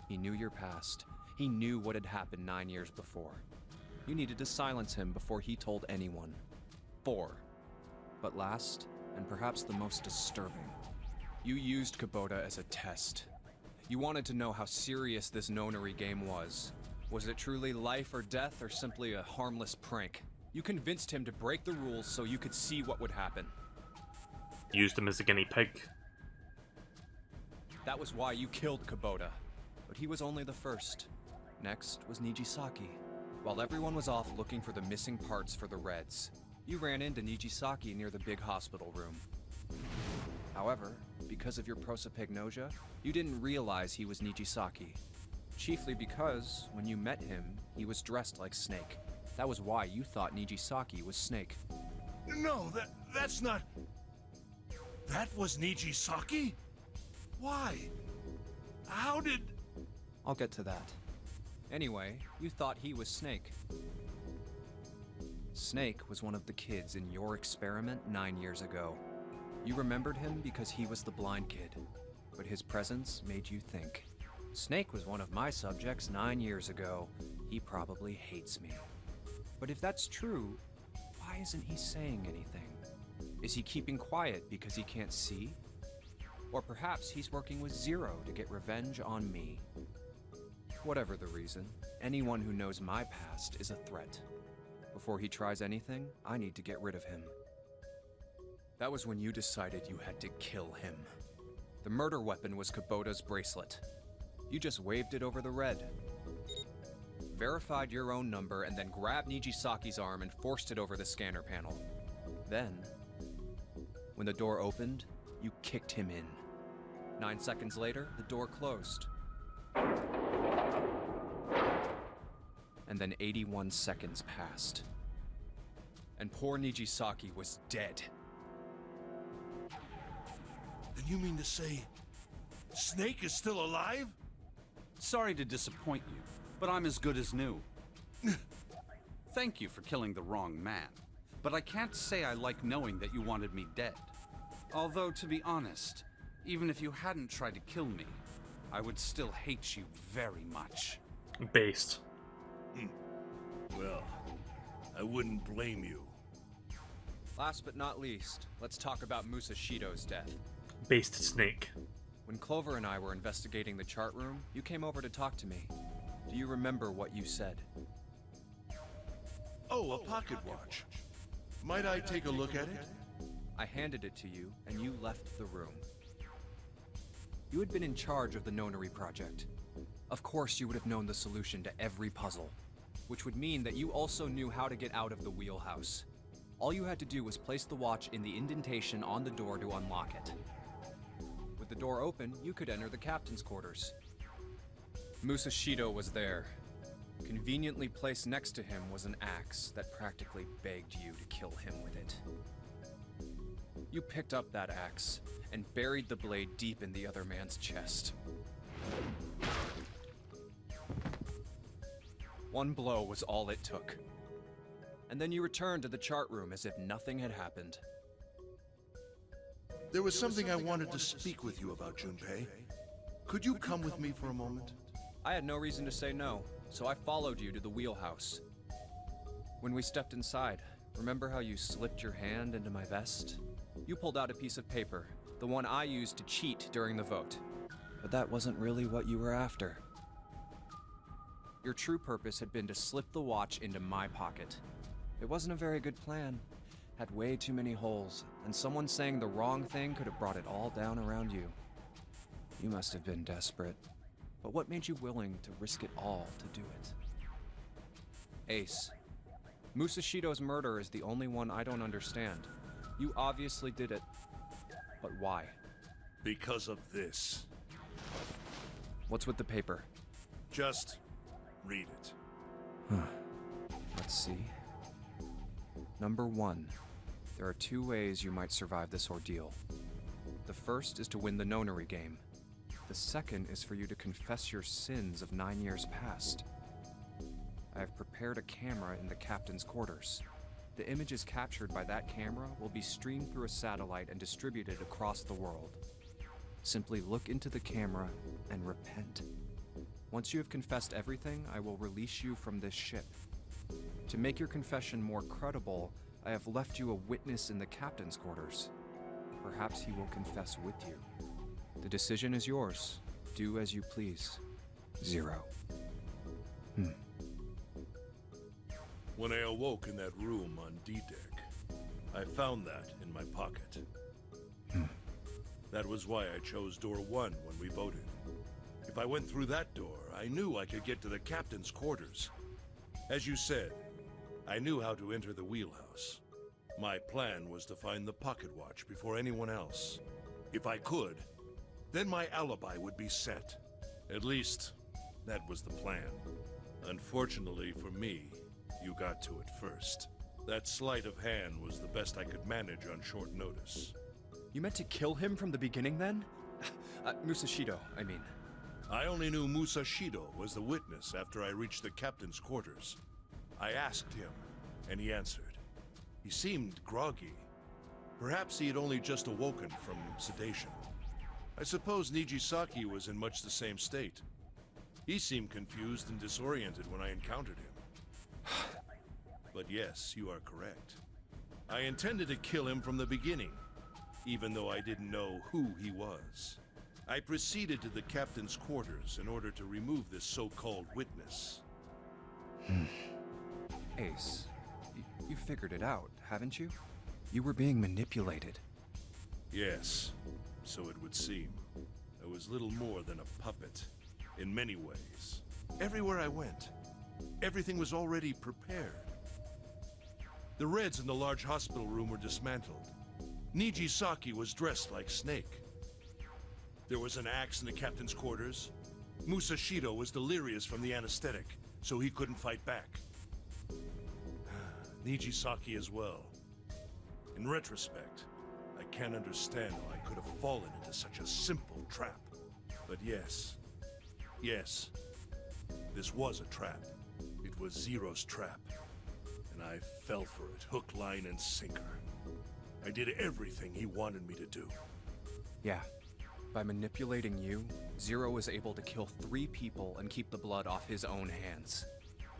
He knew your past. He knew what had happened 9 years before. You needed to silence him before he told anyone. 4. But last, and perhaps the most disturbing, you used Kubota as a test. You wanted to know how serious this nonary game was. Was it truly life or death, or simply a harmless prank? You convinced him to break the rules so you could see what would happen. Used him as a guinea pig. That was why you killed Kubota. But he was only the first. Next was Nijisaki. While everyone was off looking for the missing parts for the Reds, you ran into Nijisaki near the big hospital room. However, because of your prosopagnosia, you didn't realize he was Nijisaki. Chiefly because, when you met him, he was dressed like Snake. That was why you thought Nijisaki was Snake. No, that's not... That was Nijisaki? Why? How did... I'll get to that. Anyway, you thought he was Snake. Snake was one of the kids in your experiment 9 years ago. You remembered him because he was the blind kid, but his presence made you think. Snake was one of my subjects 9 years ago. He probably hates me. But if that's true, why isn't he saying anything? Is he keeping quiet because he can't see? Or perhaps he's working with Zero to get revenge on me. Whatever the reason, anyone who knows my past is a threat. Before he tries anything, I need to get rid of him. That was when you decided you had to kill him. The murder weapon was Kubota's bracelet. You just waved it over the red. Verified your own number and then grabbed Nijisaki's arm and forced it over the scanner panel. Then, when the door opened, you kicked him in. 9 seconds later, the door closed. And then 81 seconds passed. And poor Nijisaki was dead. Then you mean to say Snake is still alive? Sorry to disappoint you, but I'm as good as new. Thank you for killing the wrong man, but I can't say I like knowing that you wanted me dead. Although, to be honest, even if you hadn't tried to kill me, I would still hate you very much. Based. Well, I wouldn't blame you. Last but not least, let's talk about Musashido's death. Based Snake. When Clover and I were investigating the chart room, you came over to talk to me. Do you remember what you said? Oh, a pocket watch. Might I take a look at it? I handed it to you, and you left the room. You had been in charge of the Nonary project. Of course you would have known the solution to every puzzle, which would mean that you also knew how to get out of the wheelhouse. All you had to do was place the watch in the indentation on the door to unlock it. With the door open, you could enter the captain's quarters. Musashido was there. Conveniently placed next to him was an axe that practically begged you to kill him with it. You picked up that axe and buried the blade deep in the other man's chest. One blow was all it took. And then you returned to the chart room as if nothing had happened. There was something I wanted to speak with you about, Junpei. Could you come with me for a moment? I had no reason to say no, so I followed you to the wheelhouse. When we stepped inside, remember how you slipped your hand into my vest? You pulled out a piece of paper, the one I used to cheat during the vote. But that wasn't really what you were after. Your true purpose had been to slip the watch into my pocket. It wasn't a very good plan. Had way too many holes, and someone saying the wrong thing could have brought it all down around you. You must have been desperate. But what made you willing to risk it all to do it? Ace, Musashido's murder is the only one I don't understand. You obviously did it, but why? Because of this. What's with the paper? Just read it. Let's see. Number 1. There are 2 ways you might survive this ordeal. The first is to win the Nonary game. The second is for you to confess your sins of 9 years past. I have prepared a camera in the captain's quarters. The images captured by that camera will be streamed through a satellite and distributed across the world. Simply look into the camera and repent. Once you have confessed everything, I will release you from this ship. To make your confession more credible, I have left you a witness in the captain's quarters. Perhaps he will confess with you. The decision is yours. Do as you please. 0. When I awoke in that room on D-Deck, I found that in my pocket. That was why I chose door 1 when we voted. If I went through that door, I knew I could get to the captain's quarters. As you said, I knew how to enter the wheelhouse. My plan was to find the pocket watch before anyone else. If I could, then my alibi would be set. At least, that was the plan. Unfortunately for me, you got to it first. That sleight of hand was the best I could manage on short notice. You meant to kill him from the beginning then? Musashido, I mean. I only knew Musashido was the witness after I reached the captain's quarters. I asked him, and he answered. He seemed groggy. Perhaps he had only just awoken from sedation. I suppose Nijisaki was in much the same state. He seemed confused and disoriented when I encountered him. But yes, you are correct. I intended to kill him from the beginning, even though I didn't know who he was. I proceeded to the captain's quarters in order to remove this so-called witness. Ace, you figured it out, haven't you? You were being manipulated. Yes, so it would seem. I was little more than a puppet, in many ways. Everywhere I went, everything was already prepared. The Reds in the large hospital room were dismantled. Nijisaki was dressed like Snake. There was an axe in the captain's quarters. Musashido was delirious from the anesthetic, so he couldn't fight back. Nijisaki as well. In retrospect, I can't understand how I could have fallen into such a simple trap. But yes, this was a trap. It was Zero's trap. And I fell for it, hook, line, and sinker. I did everything he wanted me to do. Yeah. By manipulating you, Zero was able to kill 3 people and keep the blood off his own hands.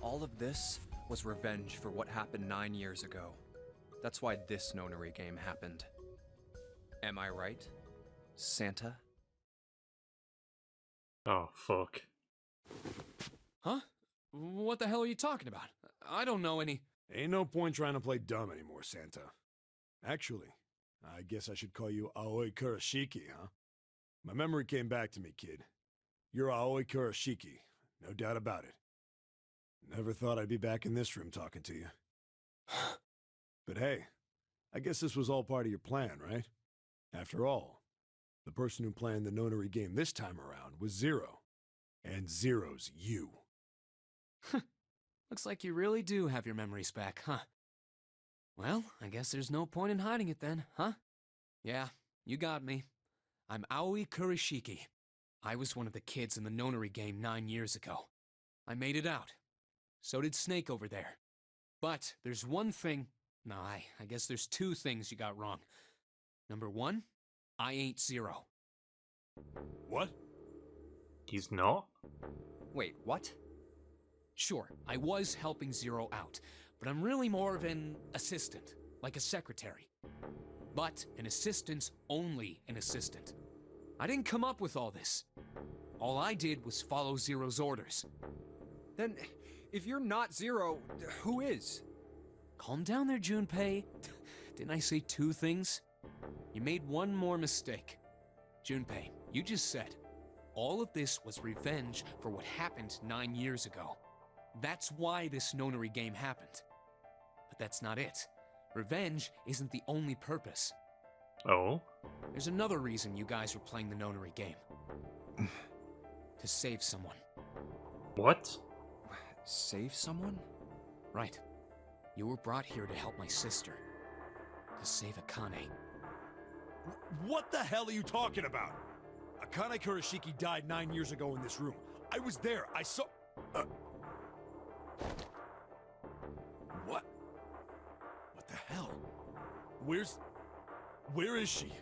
All of this was revenge for what happened 9 years ago. That's why this nonary game happened. Am I right, Santa? Oh, fuck. Huh? What the hell are you talking about? I don't know any... Ain't no point trying to play dumb anymore, Santa. Actually, I guess I should call you Aoi Kurashiki, huh? My memory came back to me, kid. You're Aoi Kurashiki, no doubt about it. Never thought I'd be back in this room talking to you. But hey, I guess this was all part of your plan, right? After all, the person who planned the nonary game this time around was Zero. And Zero's you. Looks like you really do have your memories back, huh? Well, I guess there's no point in hiding it then, huh? Yeah, you got me. I'm Aoi Kurashiki. I was one of the kids in the nonary game 9 years ago. I made it out. So did Snake over there. But there's one thing... No, I guess there's 2 things you got wrong. Number 1, I ain't Zero. What? He's not? Wait, what? Sure, I was helping Zero out, but I'm really more of an assistant, like a secretary. But an assistant's only an assistant. I didn't come up with all this. All I did was follow Zero's orders. Then, if you're not Zero, who is? Calm down there, Junpei. Didn't I say 2 things? You made one more mistake. Junpei, you just said, all of this was revenge for what happened 9 years ago. That's why this nonary game happened. But that's not it. Revenge isn't the only purpose. Oh? There's another reason you guys were playing the nonary game. To save someone. What? Save someone? Right. You were brought here to help my sister. To save Akane. What the hell are you talking about? Akane Kurashiki died 9 years ago in this room. I was there. I saw... What? What the hell? Where is she?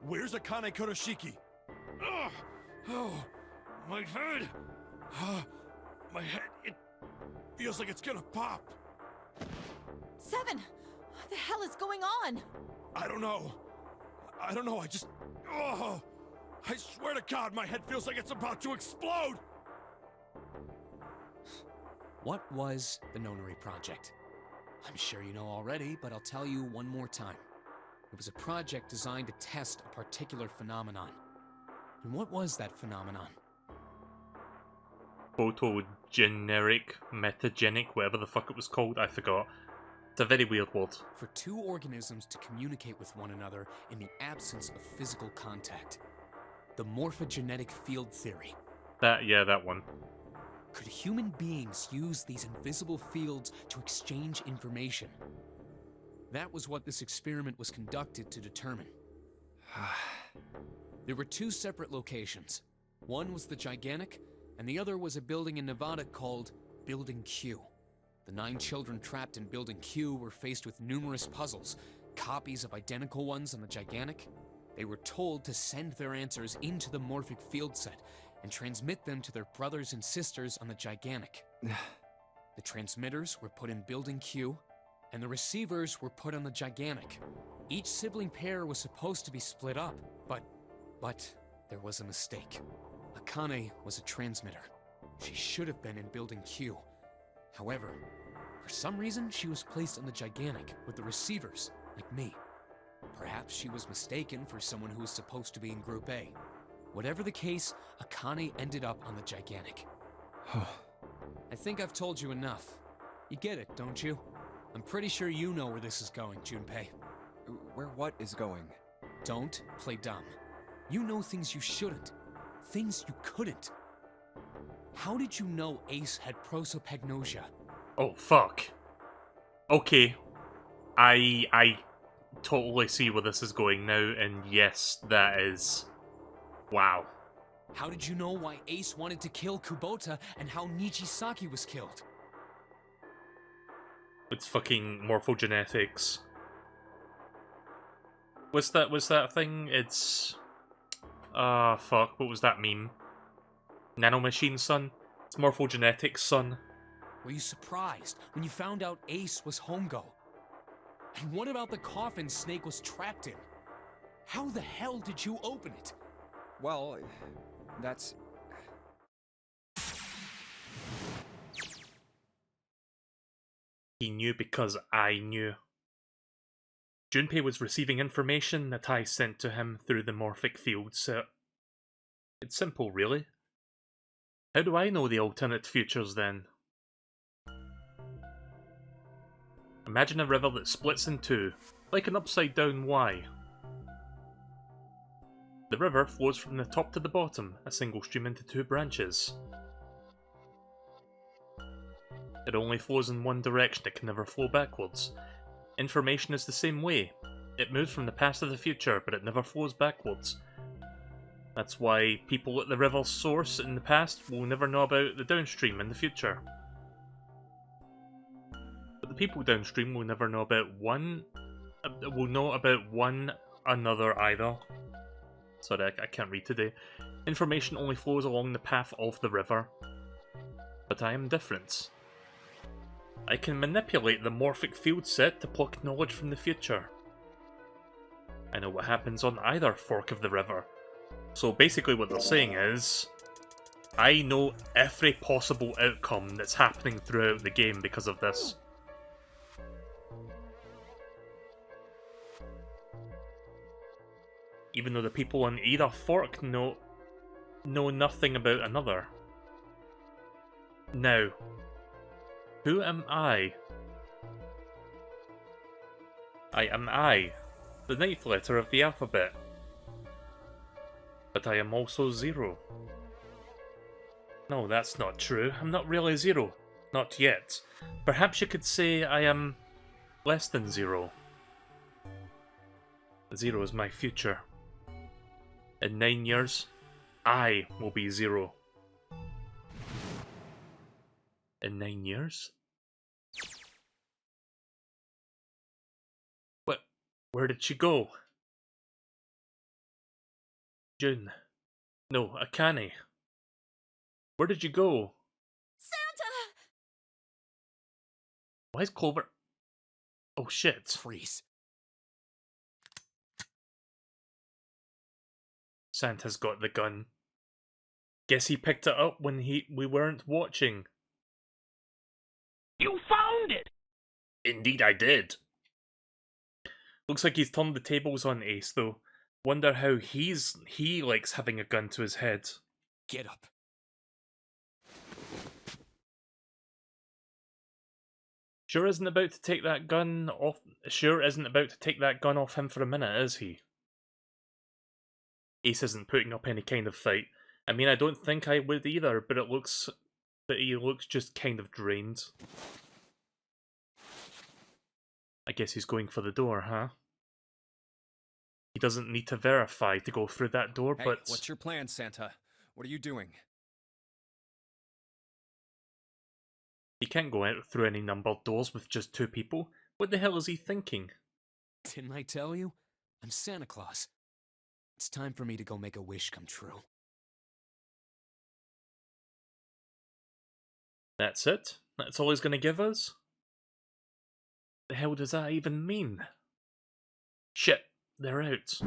Where's Akane Kurashiki? Ugh! Oh, my head! My head, it feels like it's gonna pop. 7! What the hell is going on? I don't know. I just... Oh! I swear to God, my head feels like it's about to explode! What was the nonary project? I'm sure you know already, but I'll tell you one more time. It was a project designed to test a particular phenomenon. And what was that phenomenon? Photogenic, metagenic, whatever the fuck it was called, I forgot. It's a very weird word. For 2 organisms to communicate with one another in the absence of physical contact. The morphogenetic field theory. That one. Could human beings use these invisible fields to exchange information? That was what this experiment was conducted to determine. There were 2 separate locations. One was the Gigantic, and the other was a building in Nevada called Building Q. The 9 children trapped in Building Q were faced with numerous puzzles, copies of identical ones on the Gigantic. They were told to send their answers into the morphic field set and transmit them to their brothers and sisters on the Gigantic. The transmitters were put in Building Q, and the receivers were put on the Gigantic. Each sibling pair was supposed to be split up, but there was a mistake. Akane was a transmitter. She should have been in Building Q. However, for some reason, she was placed on the Gigantic with the receivers, like me. Perhaps she was mistaken for someone who was supposed to be in Group A. Whatever the case, Akane ended up on the Gigantic. I think I've told you enough. You get it, don't you? I'm pretty sure you know where this is going, Junpei. Where what is going? Don't play dumb. You know things you shouldn't. Things you couldn't. How did you know Ace had prosopagnosia? Oh, fuck. Okay. I totally see where this is going now, and yes, that is... Wow. How did you know why Ace wanted to kill Kubota and how Nichisaki was killed? It's fucking morphogenetics. What's that thing? It's... fuck, what was that meme? Nanomachine son? It's morphogenetics son. Were you surprised when you found out Ace was Hongo? And what about the coffin Snake was trapped in? How the hell did you open it? Well, that's... He knew because I knew. Junpei was receiving information that I sent to him through the morphic field, so... It's simple, really. How do I know the alternate futures, then? Imagine a river that splits in two, like an upside-down Y. The river flows from the top to the bottom, a single stream into two branches. It only flows in one direction, it can never flow backwards. Information is the same way. It moves from the past to the future, but it never flows backwards. That's why people at the river's source in the past will never know about the downstream in the future. But the people downstream will never know about one another either. Sorry, I can't read today. Information only flows along the path of the river. But I am different. I can manipulate the morphic field set to pluck knowledge from the future. I know what happens on either fork of the river. So basically what they're saying is, I know every possible outcome that's happening throughout the game because of this. Even though the people on either fork know nothing about another. Now, who am I? I am I, the ninth letter of the alphabet. But I am also zero. No, that's not true. I'm not really zero. Not yet. Perhaps you could say I am less than zero. Zero is my future. In 9 years, I will be zero. In 9 years? What? Where did she go? June. No, Akane. Where did you go? Santa! Why is Clover... Oh shit. Freeze. Santa's got the gun. Guess he picked it up when we weren't watching. You found it! Indeed I did. Looks like he's turned the tables on Ace, though. Wonder how he likes having a gun to his head. Get up. Sure isn't about to take that gun off him for a minute, is he? Ace isn't putting up any kind of fight. I mean, I don't think I would either, but it looks that he looks just kind of drained. I guess he's going for the door, huh? He doesn't need to verify to go through that door, Hey, but... what's your plan, Santa? What are you doing? He can't go out through any numbered doors with just two people. What the hell is he thinking? Didn't I tell you? I'm Santa Claus. It's time for me to go make a wish come true. That's it? That's all he's gonna give us? The hell does that even mean? Shit, they're out.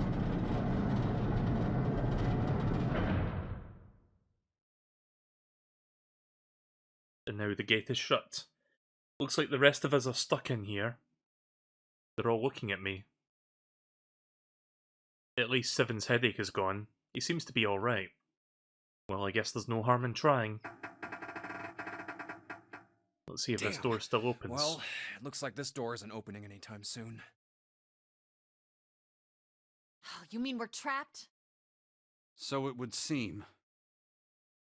And now the gate is shut. Looks like the rest of us are stuck in here. They're all looking at me. At least Seven's headache is gone. He seems to be alright. Well, I guess there's no harm in trying. Let's see if this Damn. door still opens. Well, it looks like this door isn't opening anytime soon. Oh, you mean we're trapped? So it would seem.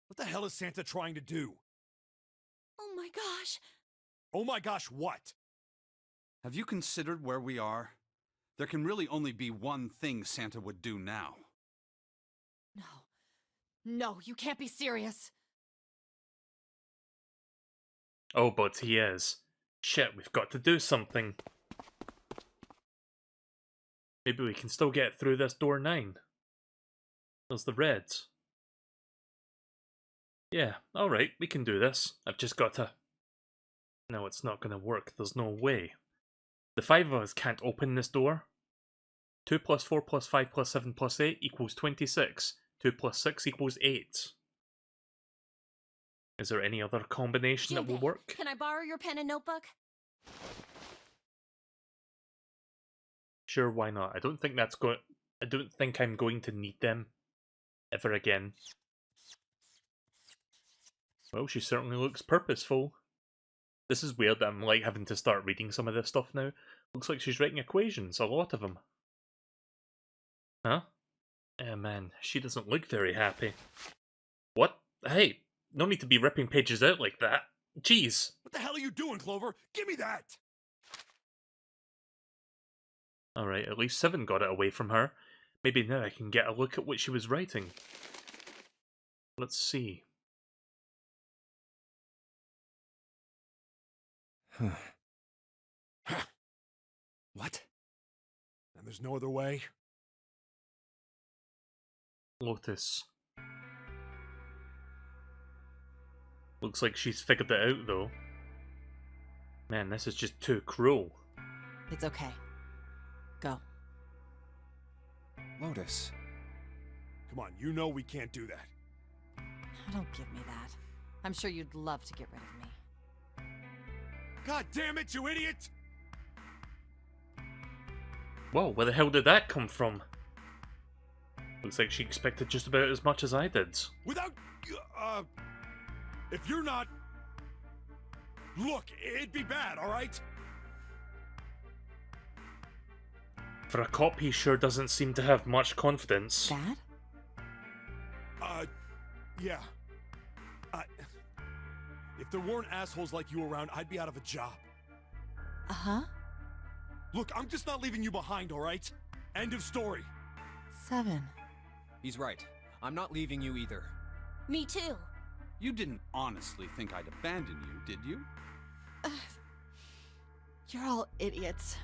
What the hell is Santa trying to do? Oh my gosh. Oh my gosh, what? Have you considered where we are? There can really only be one thing Santa would do now. No. No, you can't be serious. Oh, but he is. Shit, we've got to do something. Maybe we can still get through this door 9. There's the reds. Yeah, alright, we can do this. I've just got to... No, it's not gonna work. There's no way. The 5 of us can't open this door. 2 plus 4 plus 5 plus 7 plus 8 equals 26. 2 plus 6 equals 8. Is there any other combination that will Junpei, work? Can I borrow your pen and notebook? Sure, why not? I don't think I'm going to need them ever again. Well, she certainly looks purposeful. This is weird that I'm like having to start reading some of this stuff now. Looks like she's writing equations, a lot of them. Huh? Man, she doesn't look very happy. What? Hey, no need to be ripping pages out like that. Jeez. What the hell are you doing, Clover? Give me that! Alright, at least 7 got it away from her. Maybe now I can get a look at what she was writing. Let's see. What? And there's no other way? Lotus. Looks like she's figured it out, though. Man, this is just too cruel. It's okay. Go. Lotus. Come on, you know we can't do that. Don't give me that. I'm sure you'd love to get rid of me. God damn it, you idiot! Whoa, where the hell did that come from? Looks like she expected just about as much as I did. Without... if you're not... Look, it'd be bad, alright? For a cop, he sure doesn't seem to have much confidence. Dad? Yeah. If there weren't assholes like you around, I'd be out of a job. Uh-huh. Look, I'm just not leaving you behind, alright? End of story. 7. He's right. I'm not leaving you either. Me too. You didn't honestly think I'd abandon you, did you? You're all idiots.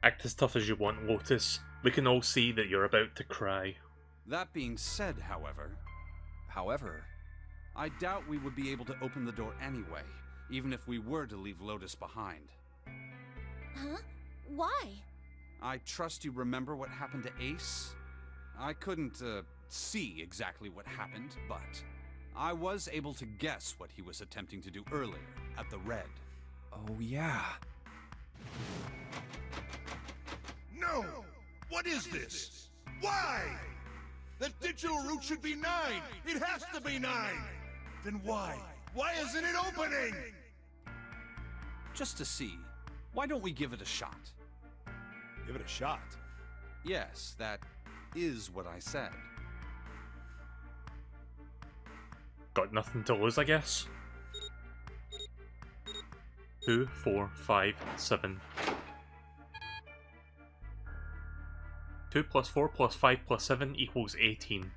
Act as tough as you want, Lotus. We can all see that you're about to cry. That being said, however, I doubt we would be able to open the door anyway, even if we were to leave Lotus behind. Huh? Why? I trust you remember what happened to Ace? I couldn't, see exactly what happened, but I was able to guess what he was attempting to do earlier at the Red. Oh, yeah. No! What is this? Why? The digital route should be 9! It has to be 9! Then why? Why isn't it opening? Just to see, why don't we give it a shot? Give it a shot. Yes, that is what I said. Got nothing to lose, I guess. 2, 4, 5, 7. 2 plus 4 plus 5 plus 7 equals 18.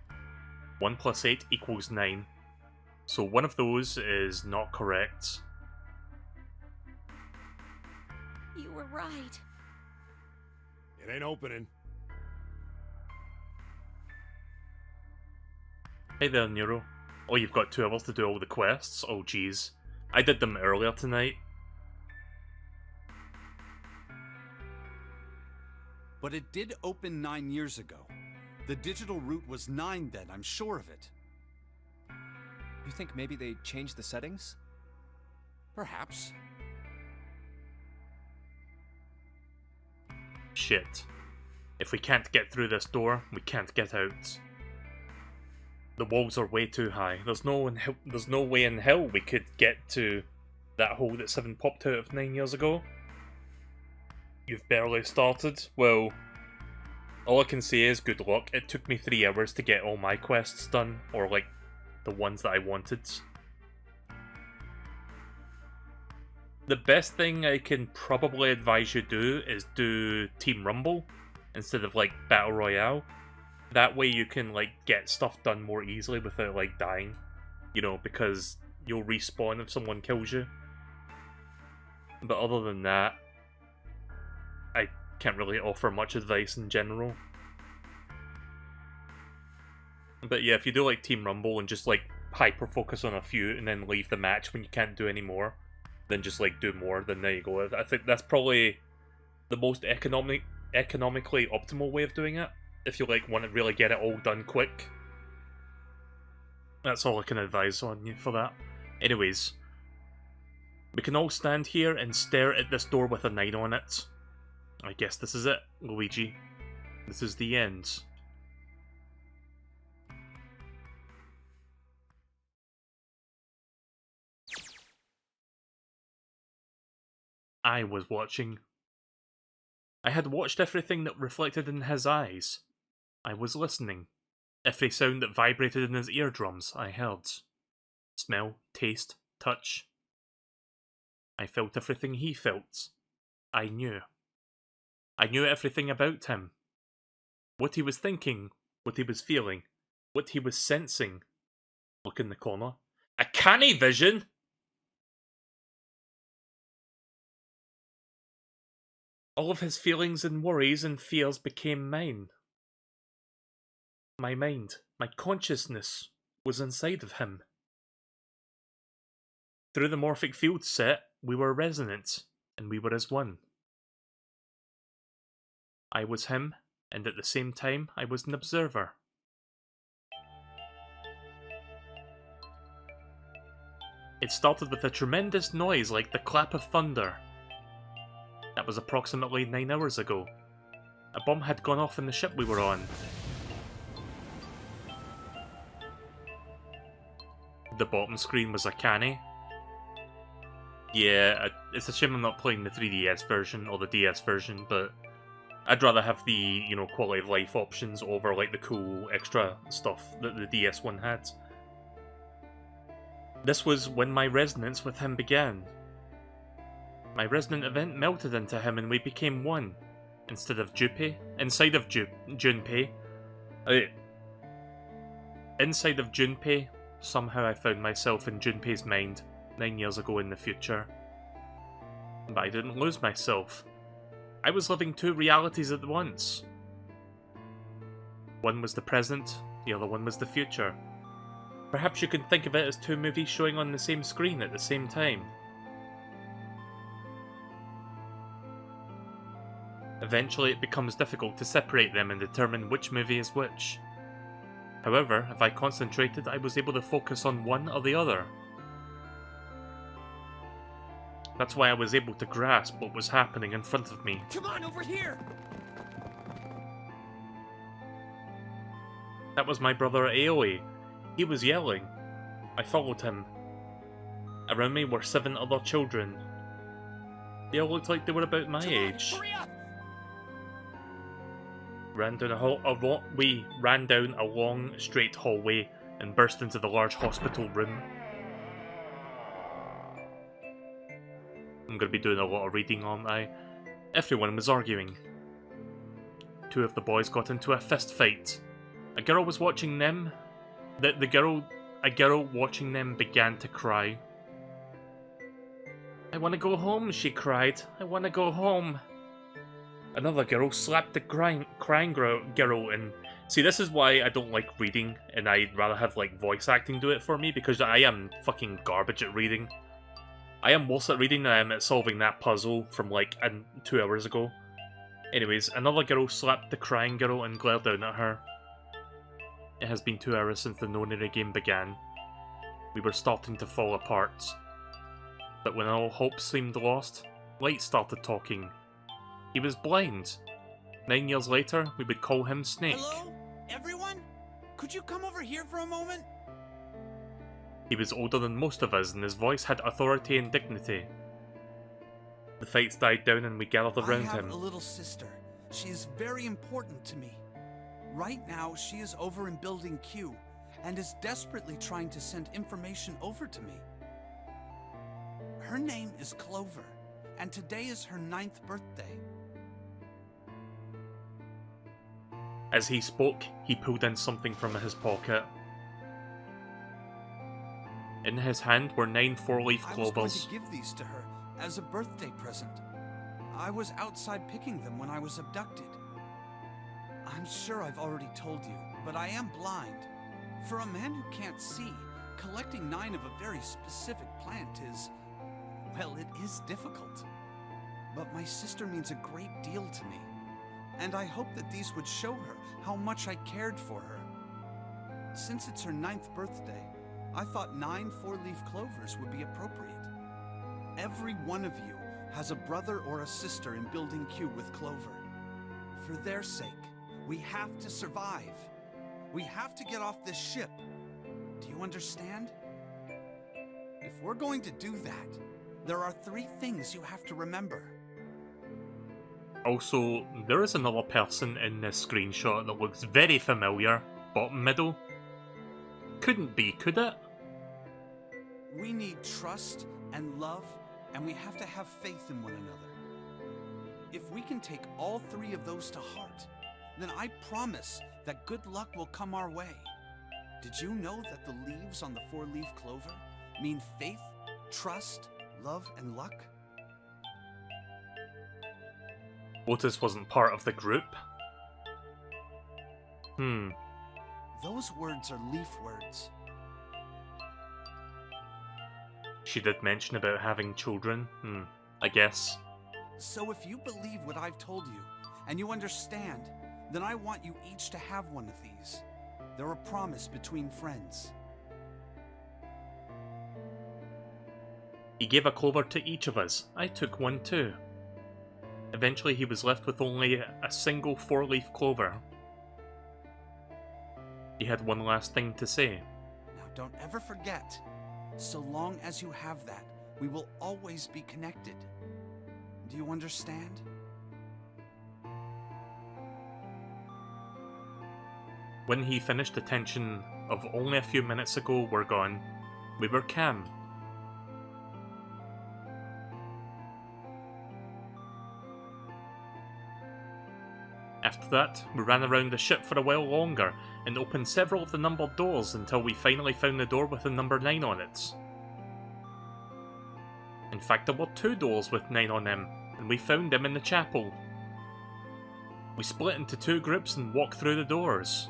1 plus 8 equals 9. So one of those is not correct. You were right. It ain't opening. Hey there, Nero. Oh, you've got 2 hours to do all the quests? Oh, jeez. I did them earlier tonight. But it did open 9 years ago. The digital route was 9 then, I'm sure of it. You think maybe they changed the settings? Perhaps. Shit. If we can't get through this door, we can't get out. the walls are way too high. There's no way in hell we could get to that hole that 7 popped out of 9 years ago. You've barely started. Well, all I can say is good luck. It took me 3 hours to get all my quests done, or like the ones that I wanted. The best thing I can probably advise you do is do Team Rumble instead of like Battle Royale. That way you can like get stuff done more easily without like dying, you know, because you'll respawn if someone kills you. But other than that, I can't really offer much advice in general. But yeah, if you do like Team Rumble and just like hyper focus on a few and then leave the match when you can't do any more, then just like do more, then there you go. I think that's probably the most economically optimal way of doing it. If you like want to really get it all done quick. That's all I can advise on you for that. Anyways, we can all stand here and stare at this door with a 9 on it. I guess this is it, Luigi. This is the end. I was watching. I had watched everything that reflected in his eyes. I was listening. Every sound that vibrated in his eardrums, I heard. Smell, taste, touch. I felt everything he felt. I knew. I knew everything about him. What he was thinking, what he was feeling, what he was sensing. Look in the corner. Akane vision! All of his feelings and worries and fears became mine. My mind, my consciousness, was inside of him. Through the morphic field set, we were resonant, and we were as one. I was him, and at the same time, I was an observer. It started with a tremendous noise like the clap of thunder. That was approximately 9 hours ago. A bomb had gone off in the ship we were on. The bottom screen was Akane. Yeah, it's a shame I'm not playing the 3DS version or the DS version, but I'd rather have the, you know, quality of life options over like the cool extra stuff that the DS one had. This was when my resonance with him began. My resonant event melted into him and we became one. Instead of Junpei, inside of Junpei, inside of Junpei, somehow I found myself in Junpei's mind 9 years ago in the future. But I didn't lose myself. I was living 2 realities at once. One was the present, the other one was the future. Perhaps you can think of it as 2 movies showing on the same screen at the same time. Eventually it becomes difficult to separate them and determine which movie is which. However, if I concentrated, I was able to focus on one or the other. That's why I was able to grasp what was happening in front of me. Come on, over here! That was my brother Aoi. He was yelling. I followed him. Around me were 7 other children. They all looked like they were about my age. Hurry up! We ran down a long, straight hallway and burst into the large hospital room. I'm going to be doing a lot of reading, aren't I? Everyone was arguing. 2 of the boys got into a fist fight. A girl was watching them. A girl watching them began to cry. I want to go home, she cried. I want to go home. Another girl slapped the crying girl and... See, this is why I don't like reading, and I'd rather have, like, voice acting do it for me, because I am fucking garbage at reading. I am worse at reading than I am at solving that puzzle from, like, 2 hours ago. Anyways, another girl slapped the crying girl and glared down at her. It has been 2 hours since the Nonary game began. We were starting to fall apart. But when all hope seemed lost, Light started talking. He was blind. 9 years later, we would call him Snake. Hello, everyone? could you come over here for a moment? He was older than most of us, and his voice had authority and dignity. The fights died down and we gathered around I have him. a little sister. She is very important to me. Right now, she is over in Building Q, and is desperately trying to send information over to me. Her name is Clover, and today is her 9th birthday. As he spoke, he pulled in something from his pocket. In his hand were 9 4-leaf I was going clovers. to give these to her as a birthday present. I was outside picking them when I was abducted. I'm sure I've already told you, but I am blind. For a man who can't see, collecting 9 of a very specific plant is, well, it is difficult. But my sister means a great deal to me, and I hope that these would show her how much I cared for her. Since it's her 9th birthday, I thought 9 4-leaf clovers would be appropriate. Every one of you has a brother or a sister in Building Q with Clover. For their sake, we have to survive. We have to get off this ship. Do you understand? If we're going to do that, there are 3 things you have to remember. Also, there is another person in this screenshot that looks very familiar. Bottom middle. Couldn't be, could it? We need trust and love, and we have to have faith in one another. If we can take all 3 of those to heart, then I promise that good luck will come our way. Did you know that the leaves on the 4-leaf clover mean faith, trust, love, and luck? Otis wasn't part of the group. Those words are leaf words. She did mention about having children. I guess. So if you believe what I've told you, and you understand, then I want you each to have one of these. They're a promise between friends. He gave a clover to each of us. I took one too. Eventually he was left with only a single 4-leaf clover. He had one last thing to say. Now don't ever forget, so long as you have that, we will always be connected. Do you understand? When he finished, the tension of only a few minutes ago were gone. We were calm. After that, we ran around the ship for a while longer and opened several of the numbered doors until we finally found the door with the number 9 on it. In fact, there were 2 doors with 9 on them, and we found them in the chapel. We split into 2 groups and walked through the doors.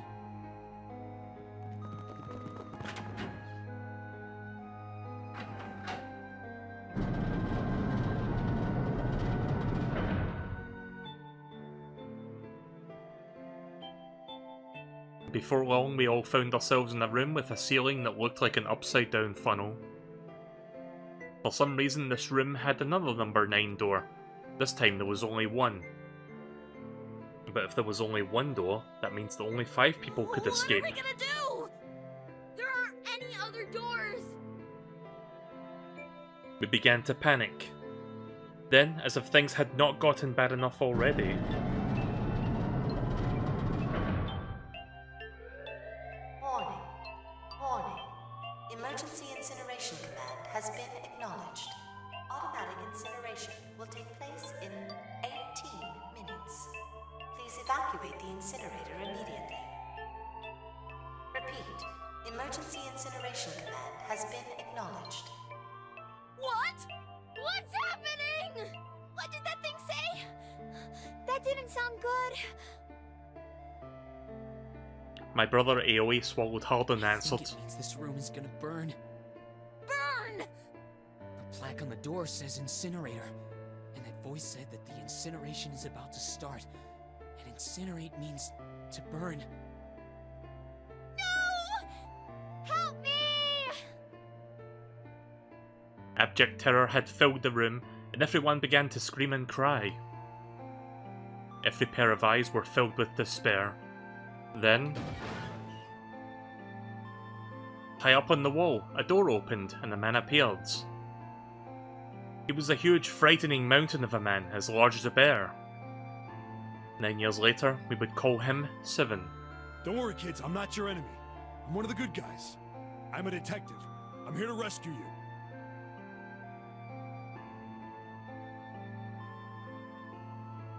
Before long, we all found ourselves in a room with a ceiling that looked like an upside-down funnel. For some reason, this room had another number 9 door. This time there was only 1. But if there was only 1 door, that means that only 5 people could escape. What are we gonna do? There aren't any other doors! We began to panic. Then, as if things had not gotten bad enough already, Warning. Warning. Emergency incineration command has been acknowledged. Automatic incineration will take place in 18 minutes. Please evacuate the incinerator immediately. Repeat. Emergency incineration command has been acknowledged. What? What's happening? What did that thing say? That didn't sound good. my brother Aoi swallowed hard and answered. It means this room is gonna burn. Burn! The plaque on the door says incinerator. And that voice said that the incineration is about to start. And incinerate means to burn. No! Help me! Abject terror had filled the room, and everyone began to scream and cry. Every pair of eyes were filled with despair. Then, High up on the wall, a door opened and a man appeared. He was a huge, frightening mountain of a man, as large as a bear. 9 years later, we would call him 7. Don't worry, kids, I'm not your enemy. I'm one of the good guys. I'm a detective. I'm here to rescue you.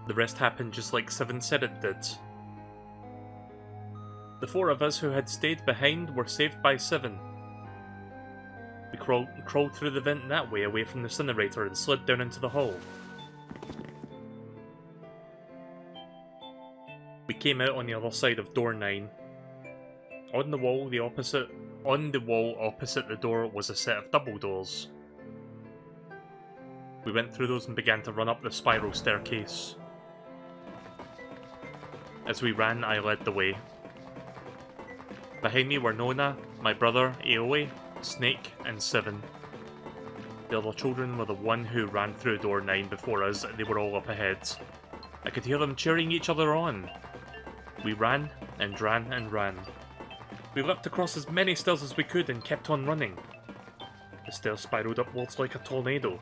The rest happened just like 7 said it did. The 4 of us who had stayed behind were saved by 7. We crawled through the vent that way away from the incinerator and slid down into the hall. We came out on the other side of door 9. On the wall opposite the door was a set of double doors. We went through those and began to run up the spiral staircase. As we ran, I led the way. Behind me were Nona, my brother, Aoi, Snake, and 7. The other children were the one who ran through door 9 before us, and they were all up ahead. I could hear them cheering each other on. We ran, and ran, and ran. We leapt across as many stairs as we could and kept on running. The stairs spiraled upwards like a tornado.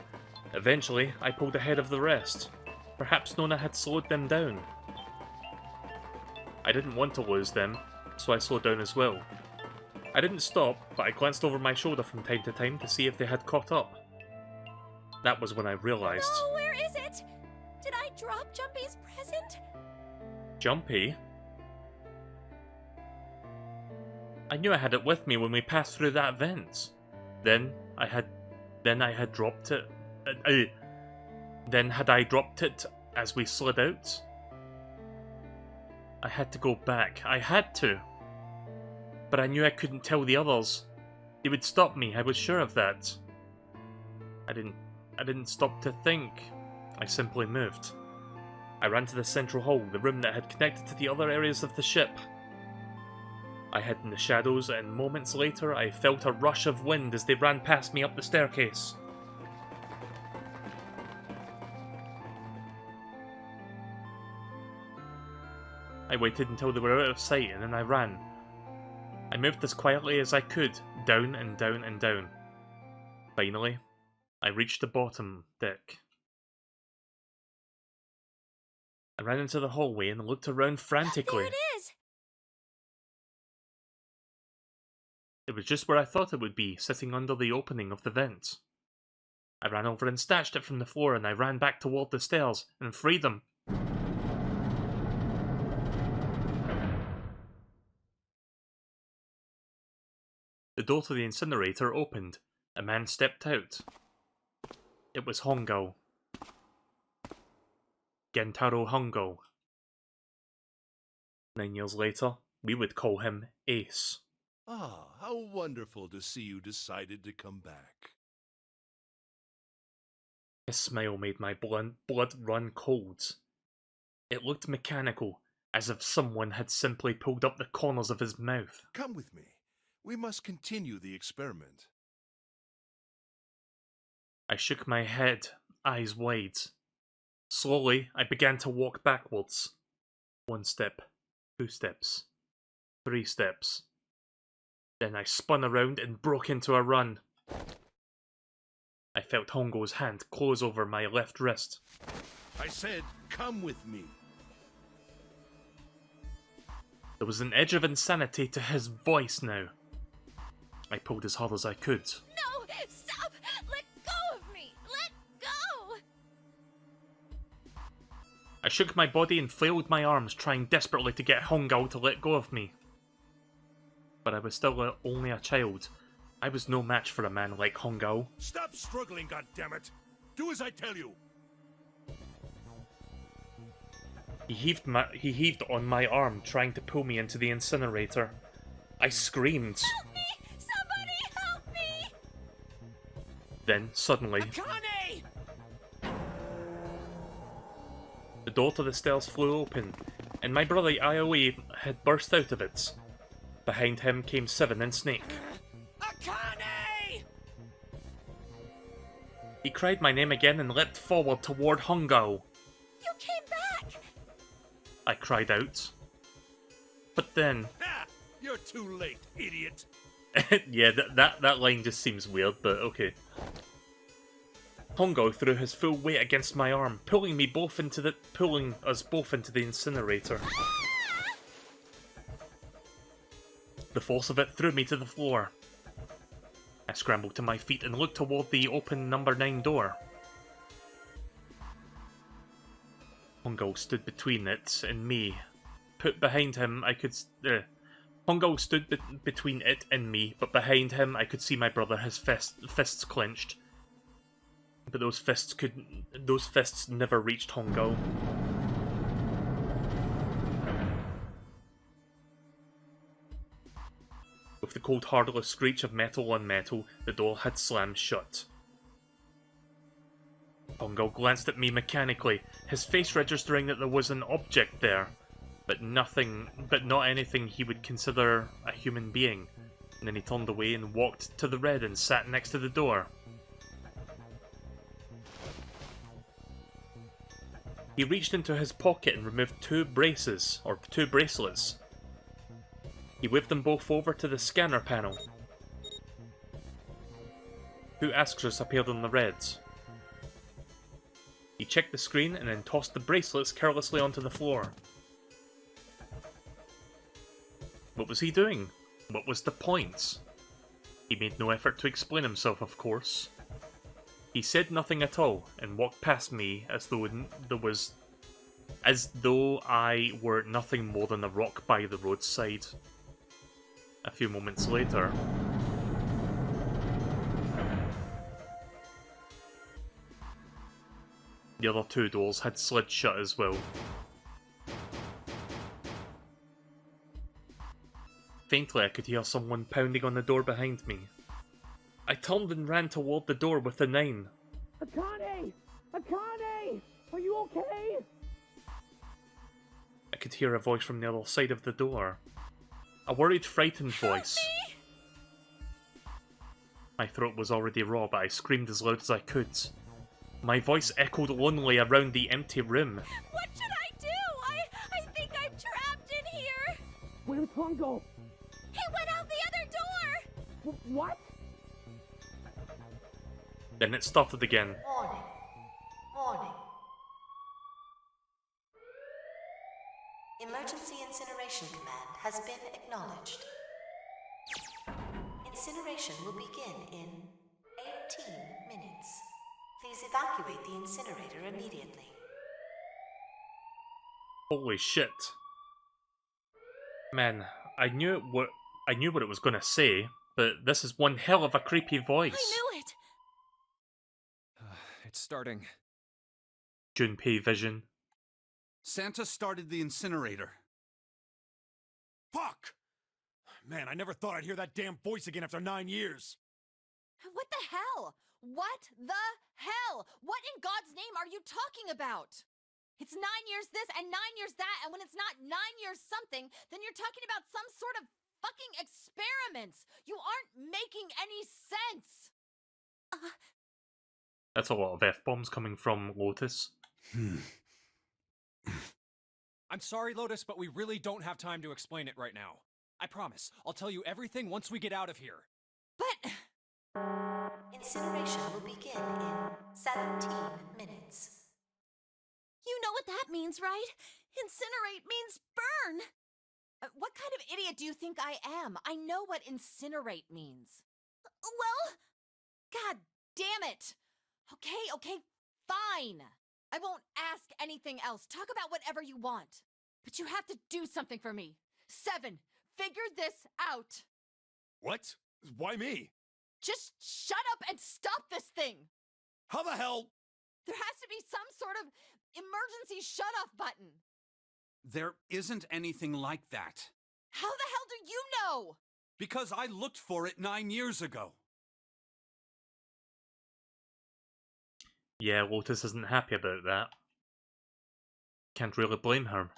Eventually, I pulled ahead of the rest. Perhaps Nona had slowed them down. I didn't want to lose them, so I slowed down as well. I didn't stop, but I glanced over my shoulder from time to time to see if they had caught up. That was when I realised. No, where is it? Did I drop Jumpy's present? Jumpy? I knew I had it with me when we passed through that vent. Then I had dropped it. Then had I dropped it as we slid out? I had to go back. I had to. But I knew I couldn't tell the others. They would stop me, I was sure of that. I didn't stop to think. I simply moved. I ran to the central hall, the room that had connected to the other areas of the ship. I hid in the shadows, and moments later I felt a rush of wind as they ran past me up the staircase. I waited until they were out of sight, and then I ran. I moved as quietly as I could, down and down and down. Finally, I reached the bottom deck. I ran into the hallway and looked around frantically. There it is! It was just where I thought it would be, sitting under the opening of the vent. I ran over and snatched it from the floor, and I ran back toward the stairs and freed them. The door to the incinerator opened. A man stepped out. It was Hongo. Gentaro Hongo. 9 years later, we would call him Ace. Ah, how wonderful to see you decided to come back. His smile made my blood run cold. It looked mechanical, as if someone had simply pulled up the corners of his mouth. Come with me. We must continue the experiment. I shook my head, eyes wide. Slowly, I began to walk backwards. 1 step, 2 steps, 3 steps. Then I spun around and broke into a run. I felt Hongo's hand close over my left wrist. I said, come with me. There was an edge of insanity to his voice now. I pulled as hard as I could. No! Stop! Let go of me! Let go! I shook my body and flailed my arms, trying desperately to get Hongo to let go of me. But I was still only a child. I was no match for a man like Hongo. Stop struggling, goddammit! Do as I tell you! He heaved on my arm, trying to pull me into the incinerator. I screamed. Help me! Somebody help me! Then, suddenly, Akane! the door to the stairs flew open, and my brother Aoi had burst out of it. Behind him came 7 and Snake. Akane! He cried my name again and leapt forward toward Hongo. You came back! I cried out. But then... Ha! You're too late, idiot! Yeah, that line just seems weird, but okay. Hongo threw his full weight against my arm, pulling us both into the incinerator. The force of it threw me to the floor. I scrambled to my feet and looked toward the open number 9 door. Hongo stood between it and me. Put behind him, I could... Hongo stood between it and me, but behind him I could see my brother, his fists clenched. But those fists never reached Hongo. With the cold, hardless screech of metal on metal, the door had slammed shut. Hongo glanced at me mechanically, his face registering that there was an object there, but not anything he would consider a human being. And then he turned away and walked to the red and sat next to the door. He reached into his pocket and removed 2 bracelets. He waved them both over to the scanner panel. 2 Askers appeared on the reds. He checked the screen and then tossed the bracelets carelessly onto the floor. What was he doing? What was the point? He made no effort to explain himself, of course. He said nothing at all and walked past me as though I were nothing more than a rock by the roadside. A few moments later, the other 2 doors had slid shut as well. Faintly, I could hear someone pounding on the door behind me. I turned and ran toward the door with the 9. Akane! Akane! Are you okay? I could hear a voice from the other side of the door. A worried, frightened voice. Help me! My throat was already raw, but I screamed as loud as I could. My voice echoed lonely around the empty room. What should I do? I think I'm trapped in here. Where's Hongo? He went out the other door. What? Then it started again. Warning. Warning. Emergency Incineration Command has been acknowledged. Incineration will begin in 18 minutes. Please evacuate the incinerator immediately. Holy shit. Man, I knew what it was gonna say, but this is one hell of a creepy voice. I knew it! It's starting. Junpei vision. Santa started the incinerator. Fuck! Man, I never thought I'd hear that damn voice again after 9 years. What the hell? What the hell? What in God's name are you talking about? It's 9 years this and 9 years that, and when it's not 9 years something, then you're talking about some sort of fucking experiments. You aren't making any sense. That's a lot of F-bombs coming from Lotus. I'm sorry, Lotus, but we really don't have time to explain it right now. I promise, I'll tell you everything once we get out of here. But... Incineration will begin in 17 minutes. You know what that means, right? Incinerate means burn. What kind of idiot do you think I am? I know what incinerate means. Well... God damn it! Okay, fine. I won't ask anything else. Talk about whatever you want. But you have to do something for me. 7, figure this out. What? Why me? Just shut up and stop this thing. How the hell? There has to be some sort of emergency shut-off button. There isn't anything like that. How the hell do you know? Because I looked for it 9 years ago. Yeah, Lotus isn't happy about that. Can't really blame her.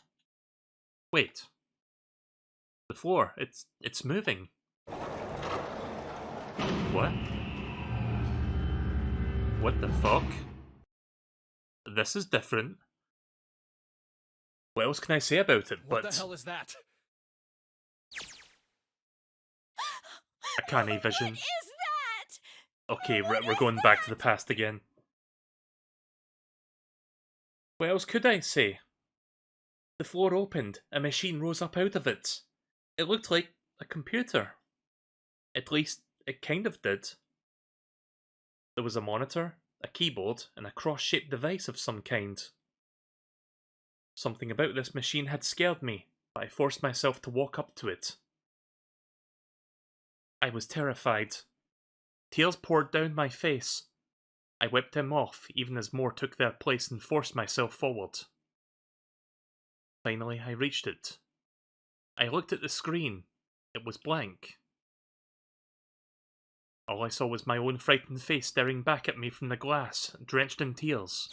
Wait. The floor, it's moving. What? What the fuck? This is different. What else can I say about it? What the hell is that? Akane vision. What is that? Okay, we're going back to the past again. What else could I say? The floor opened, a machine rose up out of it. It looked like a computer. At least, it kind of did. There was a monitor, a keyboard, and a cross-shaped device of some kind. Something about this machine had scared me, but I forced myself to walk up to it. I was terrified. Tears poured down my face. I wiped them off, even as more took their place, and forced myself forward. Finally, I reached it. I looked at the screen. It was blank. All I saw was my own frightened face staring back at me from the glass, drenched in tears.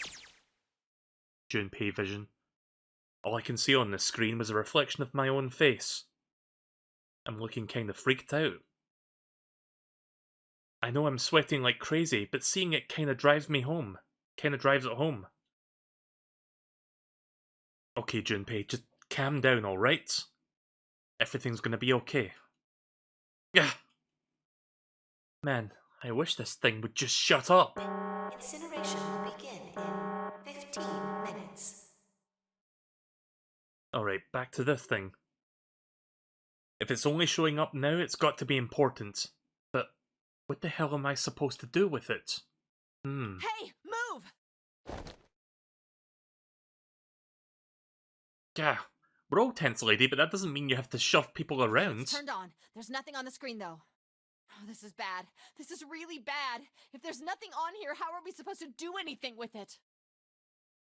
Junpei vision. All I can see on the screen was a reflection of my own face. I'm looking kind of freaked out. I know I'm sweating like crazy, but seeing it kind of drives me home. Kind of drives it home. Okay, Junpei, just calm down, alright? Everything's gonna be okay. Yeah. Man, I wish this thing would just shut up. Incineration will begin in 15 minutes. Alright, back to this thing. If it's only showing up now, it's got to be important. But what the hell am I supposed to do with it? Hey, move! Yeah, we're all tense, lady, but that doesn't mean you have to shove people around. It's turned on. There's nothing on the screen, though. Oh, this is bad. This is really bad. If there's nothing on here, how are we supposed to do anything with it?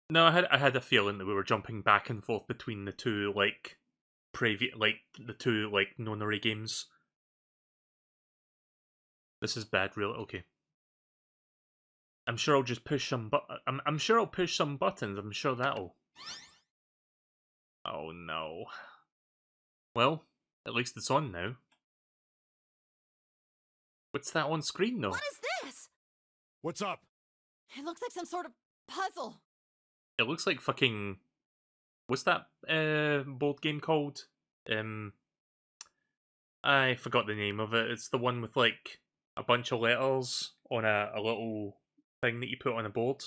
No, I had a feeling that we were jumping back and forth between the two, the two nonary games. This is bad, really. Okay. I'm sure I'll just push some I'm sure I'll push some buttons. I'm sure that'll. Oh no. Well, at least it's on now. What's that on screen, though? What is this? What's up? It looks like some sort of puzzle. It looks like fucking... What's that board game called? I forgot the name of it. It's the one with, like, a bunch of letters on a little thing that you put on a board.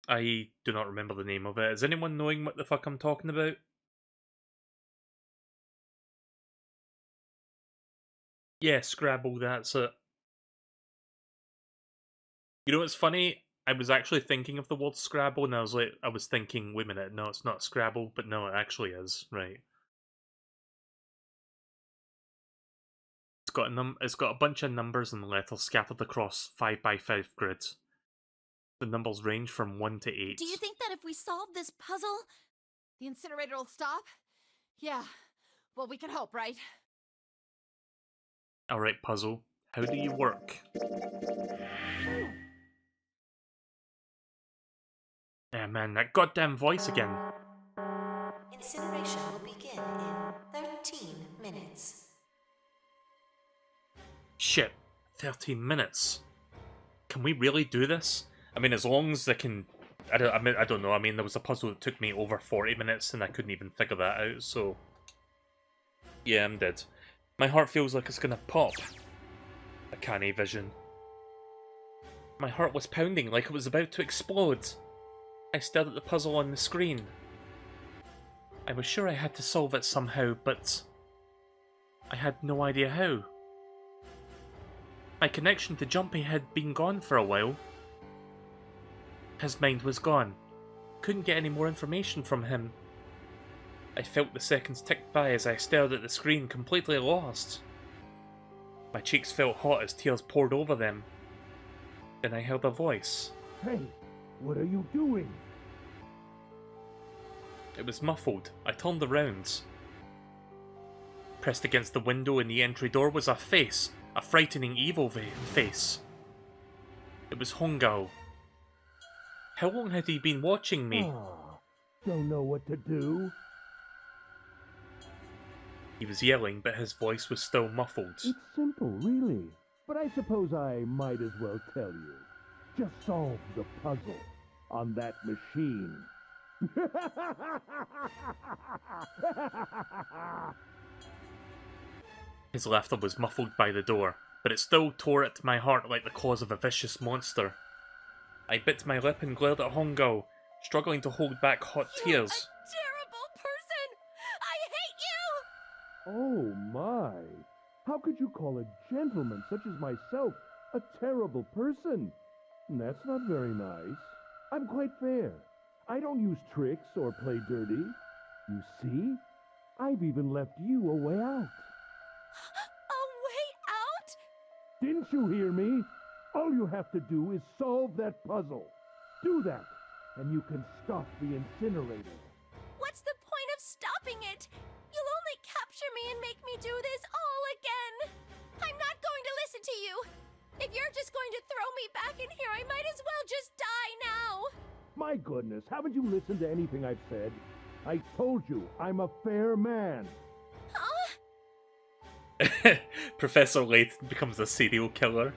I do not remember the name of it. Is anyone knowing what the fuck I'm talking about? Yeah, Scrabble, that's it. You know what's funny? I was actually thinking of the word Scrabble, and I was thinking, wait a minute, no, it's not Scrabble, but no, it actually is, right. It's got a bunch of numbers and letters scattered across 5x5 grids. The numbers range from 1 to 8. Do you think that if we solve this puzzle, the incinerator will stop? Yeah. Well, we can hope, right? Alright, puzzle. How do you work? Yeah, man, that goddamn voice again. Incineration will begin in 13 minutes. Shit, 13 minutes. Can we really do this? I mean, as long as I can... I don't know. I mean, there was a puzzle that took me over 40 minutes and I couldn't even figure that out, so... Yeah, I'm dead. My heart feels like it's gonna pop. Akane vision. My heart was pounding like it was about to explode. I stared at the puzzle on the screen. I was sure I had to solve it somehow, but... I had no idea how. My connection to Junpei had been gone for a while. His mind was gone. Couldn't get any more information from him. I felt the seconds tick by as I stared at the screen, completely lost. My cheeks felt hot as tears poured over them. Then I heard a voice. Hey, what are you doing? It was muffled. I turned around. Pressed against the window in the entry door was a face. A frightening evil face. It was Hongao. How long had he been watching me? Don't know what to do. He was yelling, but his voice was still muffled. It's simple, really. But I suppose I might as well tell you. Just solve the puzzle on that machine. His laughter was muffled by the door, but it still tore at my heart like the claws of a vicious monster. I bit my lip and glared at Hongo, struggling to hold back hot tears. Terrible person! I hate you! Oh my! How could you call a gentleman such as myself a terrible person? That's not very nice. I'm quite fair. I don't use tricks or play dirty. You see? I've even left you a way out. A way out? Didn't you hear me? All you have to do is solve that puzzle. Do that, and you can stop the incinerator. What's the point of stopping it? You'll only capture me and make me do this all again. I'm not going to listen to you. If you're just going to throw me back in here, I might as well just die now. My goodness, haven't you listened to anything I've said? I told you, I'm a fair man. Professor Layton becomes a serial killer.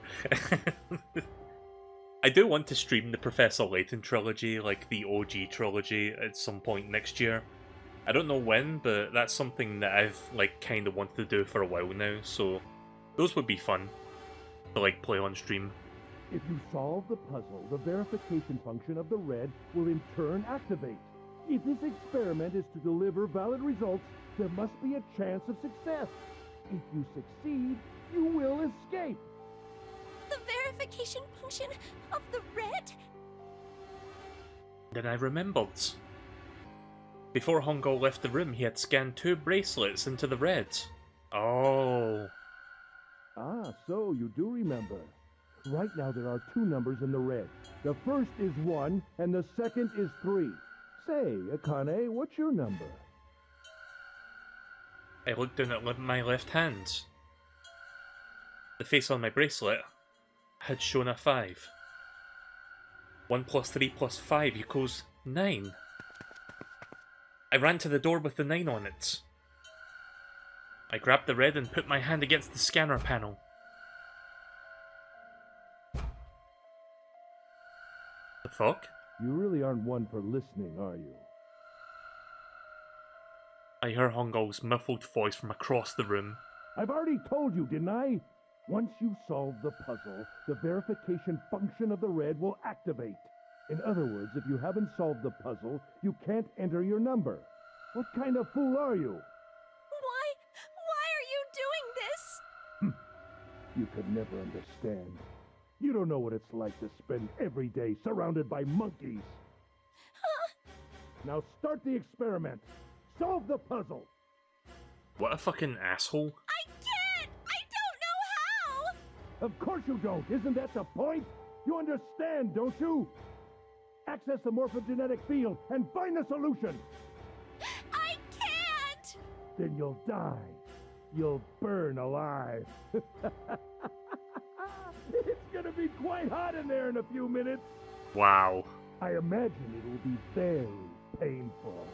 I do want to stream the Professor Layton trilogy, like the OG trilogy, at some point next year. I don't know when, but that's something that I've kind of wanted to do for a while now, so those would be fun to play on stream. If you solve the puzzle, the verification function of the red will in turn activate. If this experiment is to deliver valid results, there must be a chance of success. If you succeed, you will escape. The verification function of the red? Then I remembered. Before Hongo left the room, he had scanned 2 bracelets into the red. Oh. Ah, so you do remember. Right now there are 2 numbers in the red. The first is 1, and the second is 3. Say, Akane, what's your number? I looked down at my left hand. The face on my bracelet had shown a 5. 1 plus 3 plus 5 equals 9. I ran to the door with the 9 on it. I grabbed the red and put my hand against the scanner panel. The fuck? You really aren't one for listening, are you? I heard Hongo's muffled voice from across the room. I've already told you, didn't I? Once you solve the puzzle, the verification function of the red will activate. In other words, if you haven't solved the puzzle, you can't enter your number. What kind of fool are you? Why are you doing this? You could never understand. You don't know what it's like to spend every day surrounded by monkeys. Now start the experiment. Solve the puzzle. What a fucking asshole. I can't! I don't know how! Of course you don't. Isn't that the point? You understand, don't you? Access the morphogenetic field and find the solution. I can't! Then you'll die. You'll burn alive. It's gonna be quite hot in there in a few minutes. Wow. I imagine it will be very painful.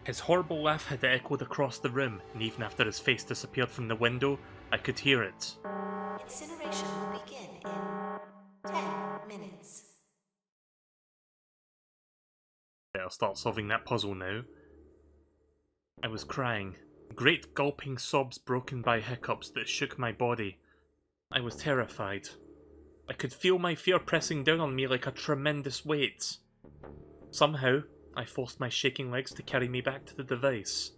His horrible laugh had echoed across the room, and even after his face disappeared from the window, I could hear it. Incineration will begin in 10 minutes. Better start solving that puzzle now. I was crying, great gulping sobs broken by hiccups that shook my body. I was terrified. I could feel my fear pressing down on me like a tremendous weight. Somehow, I forced my shaking legs to carry me back to the device.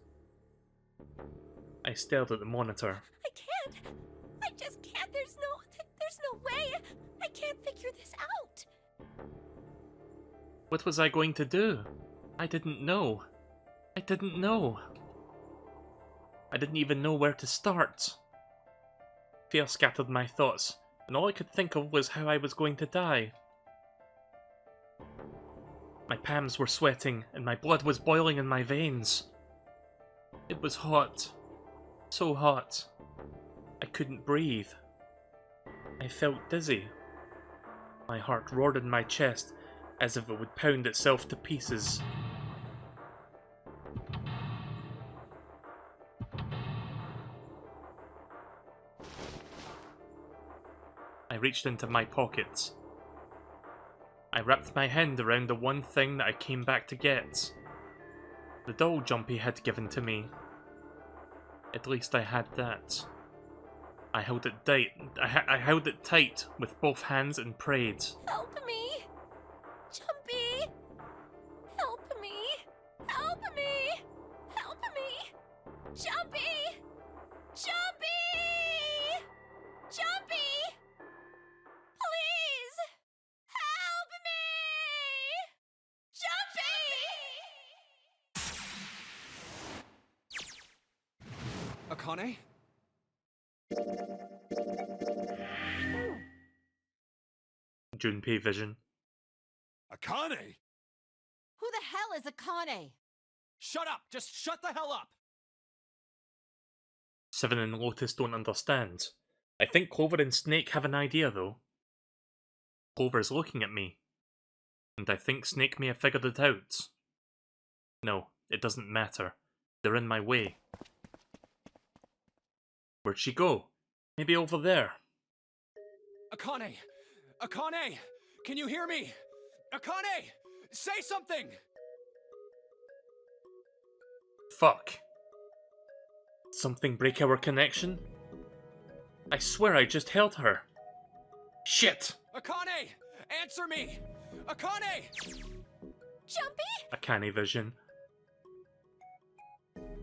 I stared at the monitor. I can't. I just can't. There's no way. I can't figure this out. What was I going to do? I didn't know. I didn't know. I didn't even know where to start. Fear scattered my thoughts, and all I could think of was how I was going to die. My palms were sweating, and my blood was boiling in my veins. It was hot. So hot. I couldn't breathe. I felt dizzy. My heart roared in my chest, as if it would pound itself to pieces. reached into my pockets. I wrapped my hand around the one thing that I came back to get. The doll Jumpy had given to me. At least I had that. I held it tight. I held it tight with both hands and prayed. Help me! Jumpy! Help me! Help me! Help me! Jumpy! Jumpy! Jumpy! Please! Help me! Jumpy! Akane? Junpei vision. Akane? Who the hell is Akane? Shut up! Just shut the hell up! Seven and Lotus don't understand. I think Clover and Snake have an idea though. Clover's looking at me. And I think Snake may have figured it out. No, it doesn't matter. They're in my way. Where'd she go? Maybe over there. Akane! Akane! Can you hear me? Akane! Say something! Fuck. Something break our connection? I swear I just held her. Shit! Akane! Answer me! Akane! Jumpy? Akane vision.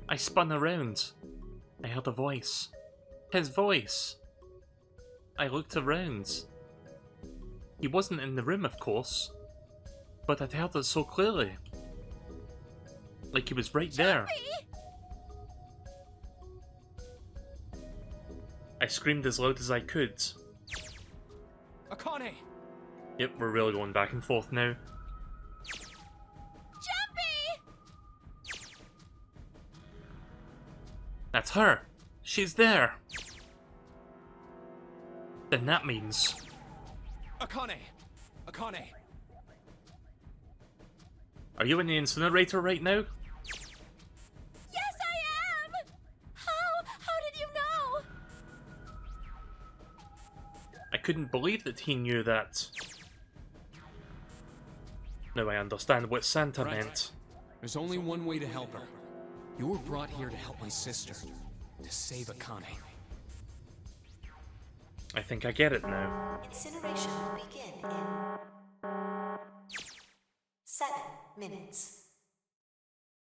I spun around. I heard a voice. His voice. I looked around. He wasn't in the room, of course. But I'd heard it so clearly. Like he was right there. I screamed as loud as I could. Akane! Yep, we're really going back and forth now. Jumpy! That's her! She's there! Then that means... Akane! Akane! Are you in the incinerator right now? Yes, I am! How did you know? I couldn't believe that he knew that. Now I understand what Santa meant. There's only one way to help her. You were brought here to help my sister. To save Akane. I think I get it now. Incineration will begin in 7 minutes.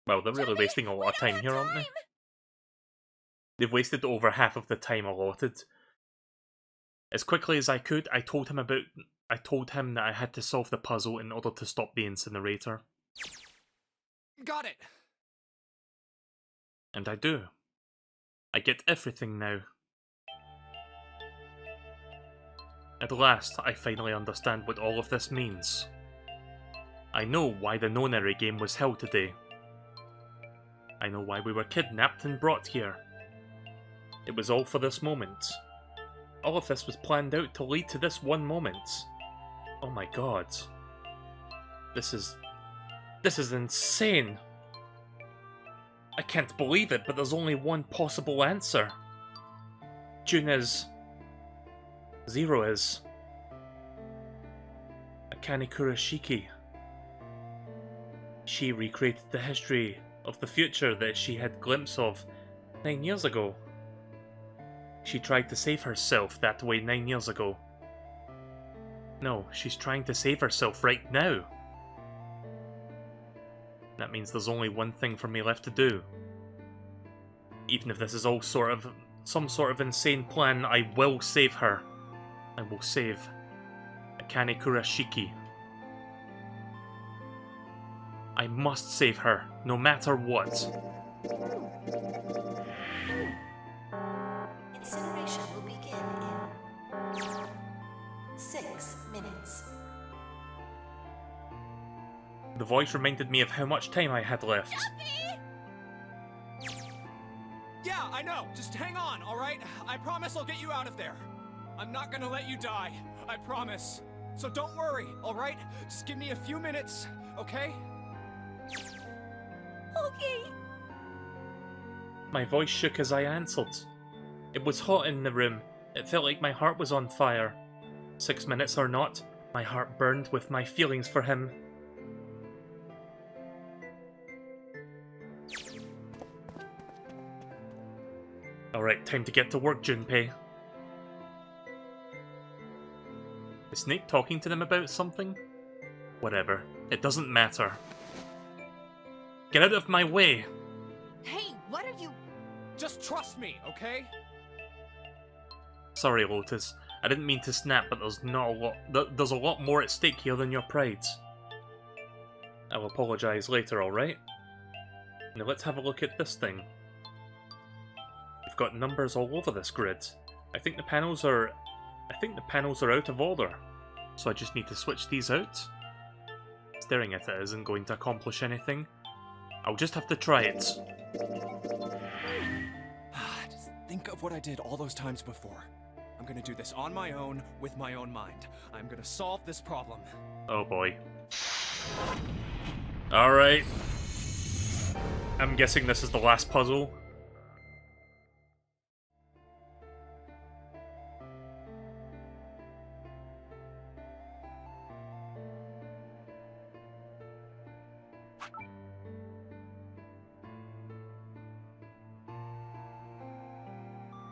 Well, they're really wasting a lot of time here, aren't they? They've wasted over half of the time allotted. As quickly as I could, I told him that I had to solve the puzzle in order to stop the incinerator. Got it! And I do. I get everything now. At last, I finally understand what all of this means. I know why the Nonary game was held today. I know why we were kidnapped and brought here. It was all for this moment. All of this was planned out to lead to this one moment. Oh my god. This is insane. I can't believe it, but there's only one possible answer. June is... Zero is... Akane Kurashiki. She recreated the history of the future that she had glimpse of 9 years ago. She tried to save herself that way 9 years ago. No, she's trying to save herself right now. That means there's only one thing for me left to do. Even if this is all some sort of insane plan, I will save her. I will save Akane Kurashiki. I must save her, no matter what. Incineration will begin in 6 minutes. The voice reminded me of how much time I had left. Yeah, I know. Just hang on, alright? I promise I'll get you out of there. I'm not gonna let you die. I promise. So don't worry, alright? Just give me a few minutes, okay? Okay. My voice shook as I answered. It was hot in the room. It felt like my heart was on fire. 6 minutes or not, my heart burned with my feelings for him. Alright, time to get to work, Junpei. Is Snake talking to them about something? Whatever. It doesn't matter. Get out of my way! Hey, what are you... Just trust me, okay? Sorry, Lotus. I didn't mean to snap, but there's not a lot. There's a lot more at stake here than your pride. I'll apologize later, alright? Now let's have a look at this thing. We've got numbers all over this grid. I think the panels are out of order. So I just need to switch these out. Staring at it isn't going to accomplish anything. I'll just have to try it. Just think of what I did all those times before. I'm gonna do this on my own, with my own mind. I'm gonna solve this problem. Oh boy. Alright. I'm guessing this is the last puzzle.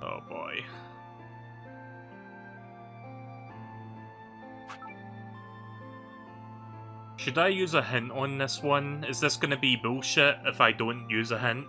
Oh boy. Should I use a hint on this one? Is this gonna be bullshit if I don't use a hint?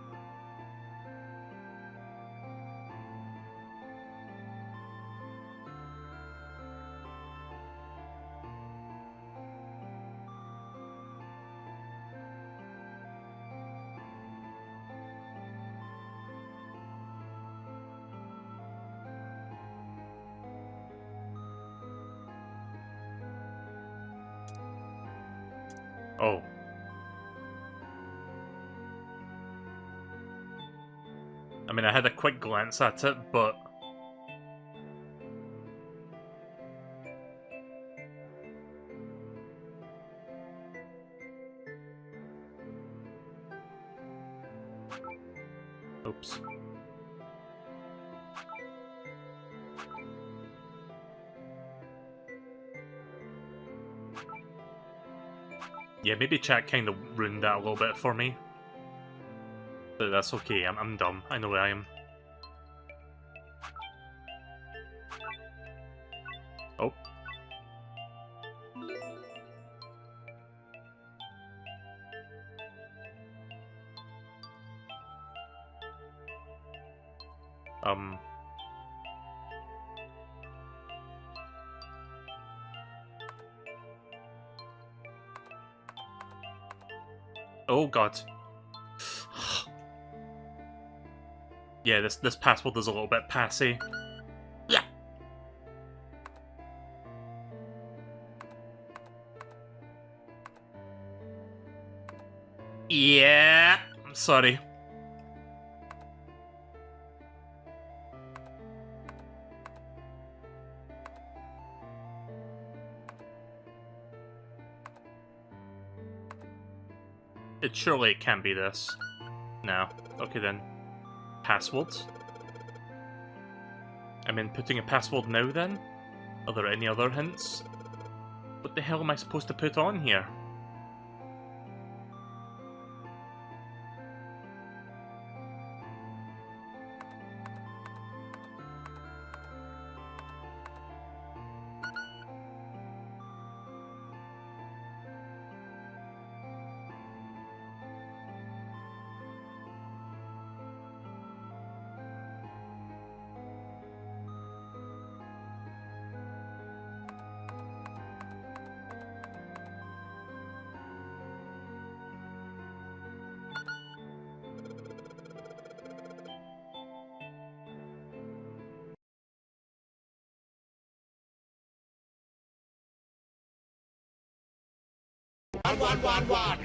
Oh. I mean, I had a quick glance at it, but... Oops. Yeah, maybe chat kind of ruined that a little bit for me. But that's okay, I'm dumb. I know I am. Oh. Oh god. Yeah, this password is a little bit passy. Yeah. Yeah. I'm sorry. Surely it can't be this. No. Okay then. Password? I'm inputting a password now then? Are there any other hints? What the hell am I supposed to put on here?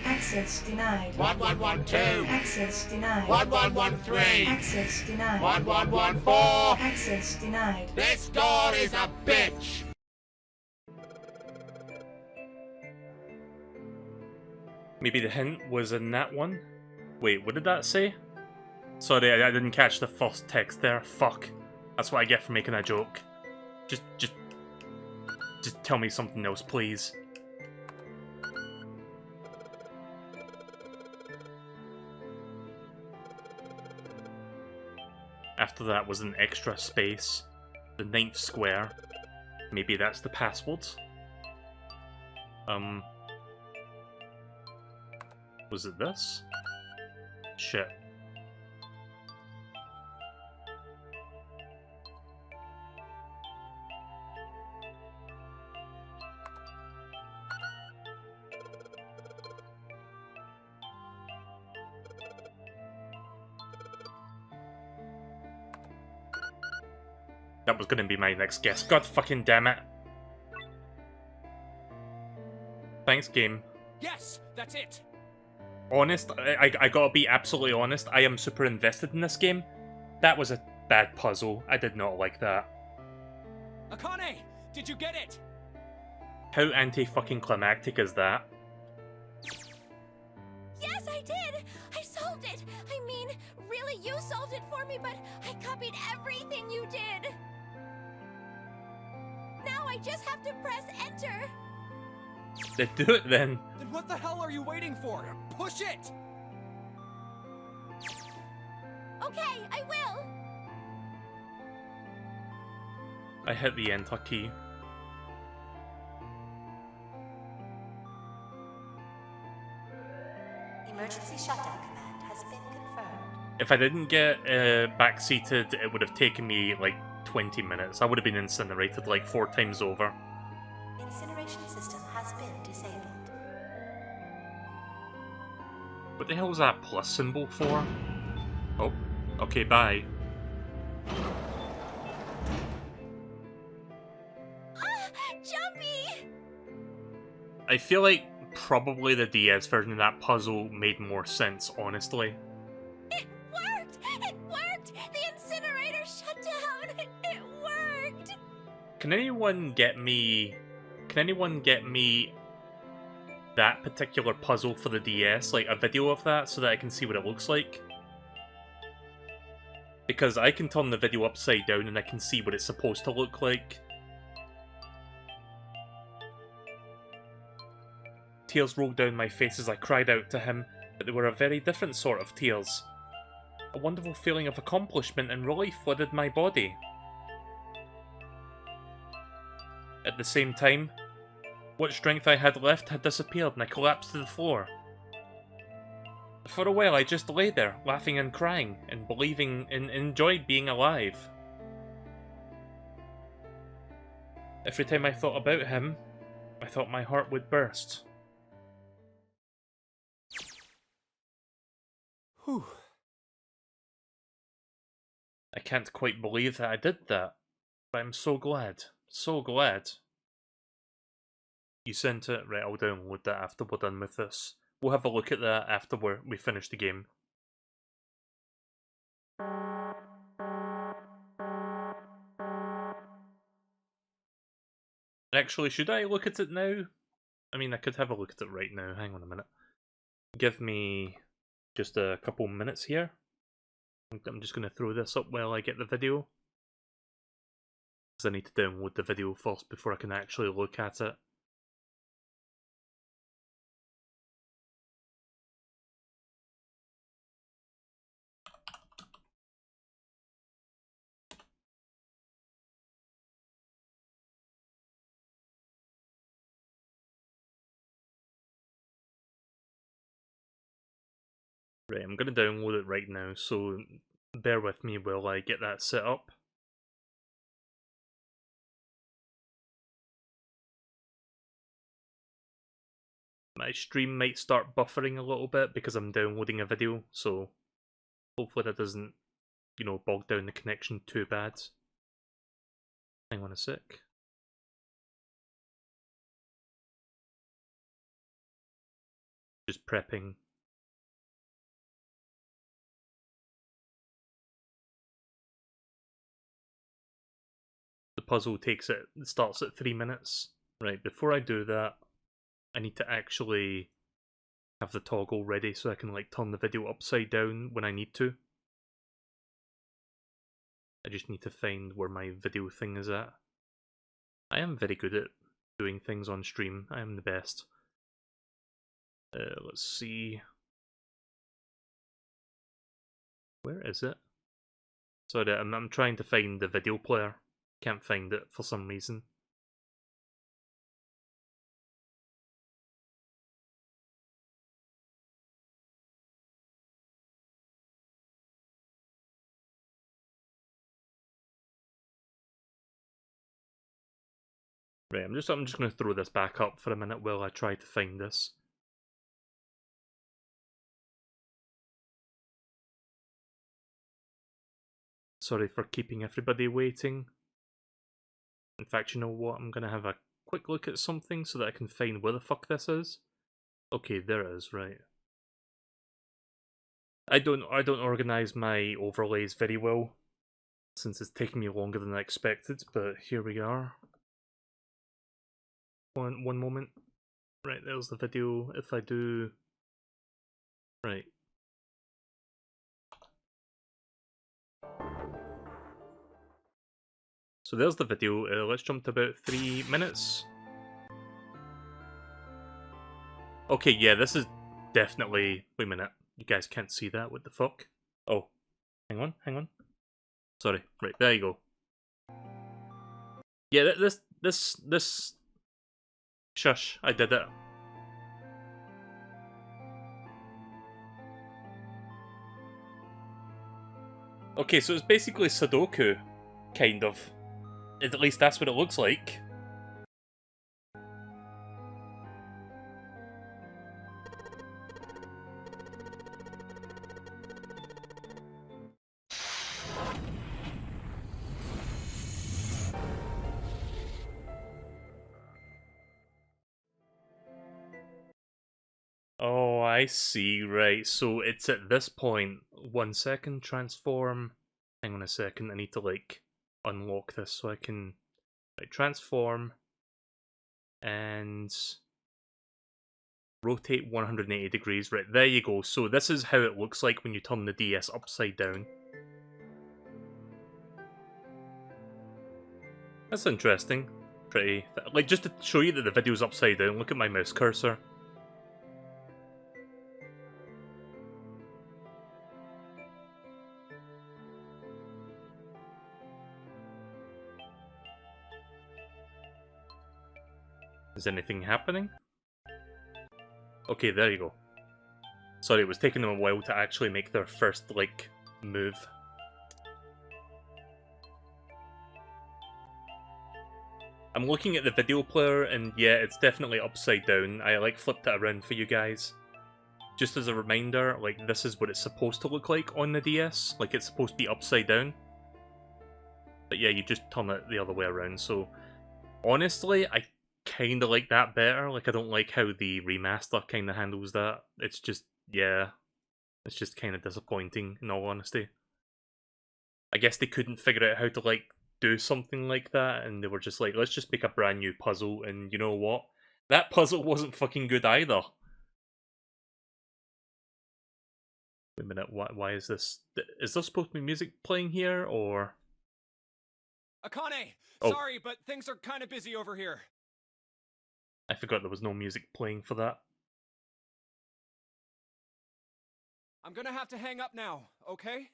Access denied. 1112. Access denied. 1113. Access denied. 1114. Access denied. This door is a bitch. Maybe the hint was in that one? Wait, what did that say? Sorry, I didn't catch the first text there. Fuck. That's what I get for making a joke. Just... Just tell me something else, please. After that was an extra space. The 9th square. Maybe that's the password? Was it this? Shit. That was gonna be my next guess. God fucking damn it. Thanks, game. Yes, that's it. Honest, I gotta be absolutely honest, I am super invested in this game. That was a bad puzzle. I did not like that. Akane, did you get it? How anti-fucking climactic is that? Yes, I did! I solved it! I mean, really, you solved it for me, but I copied everything you did! Now I just have to press enter! Then do it then. Then what the hell are you waiting for? Push it! Okay, I will! I hit the enter key. Emergency shutdown command has been confirmed. If I didn't get backseated, it would have taken me like 20 minutes. I would have been incinerated like 4 times over. Incineration system has been disabled. What the hell is that plus symbol for? Oh, okay, bye. Jumpy! I feel like probably the DS version of that puzzle made more sense, honestly. It worked! It worked! The incinerator shut down! It worked! Can anyone get me that particular puzzle for the DS, like a video of that, so that I can see what it looks like? Because I can turn the video upside down and I can see what it's supposed to look like. Tears rolled down my face as I cried out to him, but they were a very different sort of tears. A wonderful feeling of accomplishment and relief flooded my body. At the same time, what strength I had left had disappeared and I collapsed to the floor. For a while I just lay there, laughing and crying, and believing and enjoyed being alive. Every time I thought about him, I thought my heart would burst. Whew. I can't quite believe that I did that, but I'm so glad. So glad. You sent it? Right, I'll download that after we're done with this. We'll have a look at that after we finish the game. Actually, should I look at it now? I mean, I could have a look at it right now. Hang on a minute. Give me just a couple minutes here. I'm just going to throw this up while I get the video. Because I need to download the video first before I can actually look at it. Right, I'm going to download it right now, so bear with me while I get that set up. My stream might start buffering a little bit because I'm downloading a video, so hopefully that doesn't, you know, bog down the connection too bad. Hang on a sec. Just prepping. The puzzle starts at 3 minutes. Right, before I do that, I need to actually have the toggle ready so I can like turn the video upside down when I need to. I just need to find where my video thing is at. I am very good at doing things on stream. I am the best. Let's see. Where is it? Sorry, I'm trying to find the video player. Can't find it for some reason. Right, I'm just gonna throw this back up for a minute while I try to find this. Sorry for keeping everybody waiting. In fact, you know what? I'm gonna have a quick look at something so that I can find where the fuck this is. Okay, there it is, right. I don't organize my overlays very well, since it's taking me longer than I expected, but here we are. One moment. Right, there's the video. If I do... Right. So there's the video. Let's jump to about 3 minutes. Okay, yeah, this is definitely... Wait a minute. You guys can't see that. What the fuck? Oh. Hang on. Sorry. Right, there you go. Yeah, this... Shush, I did it. Okay, so it's basically Sudoku, kind of. At least that's what it looks like. Oh, I see, right. So it's at this point. 1 second, transform. Hang on a second, I need to, like, unlock this so I can... Like, transform. And... rotate 180 degrees. Right, there you go. So this is how it looks like when you turn the DS upside down. That's interesting. Pretty... Like, just to show you that the video's upside down, look at my mouse cursor. Is anything happening? Okay, there you go. Sorry, it was taking them a while to actually make their first, like, move. I'm looking at the video player, and yeah, it's definitely upside down. I, like, flipped it around for you guys. Just as a reminder, like, this is what it's supposed to look like on the DS. Like, it's supposed to be upside down. But yeah, you just turn it the other way around, so... Honestly, I kinda like that better. Like, I don't like how the remaster kinda handles that. It's just, yeah. It's just kinda disappointing, in all honesty. I guess they couldn't figure out how to, like, do something like that, and they were just like, let's just make a brand new puzzle, and you know what? That puzzle wasn't fucking good either. Wait a minute, why is this... Is there supposed to be music playing here, or...? Akane! Oh. Sorry, but things are kinda busy over here. I forgot there was no music playing for that. I'm gonna have to hang up now, okay?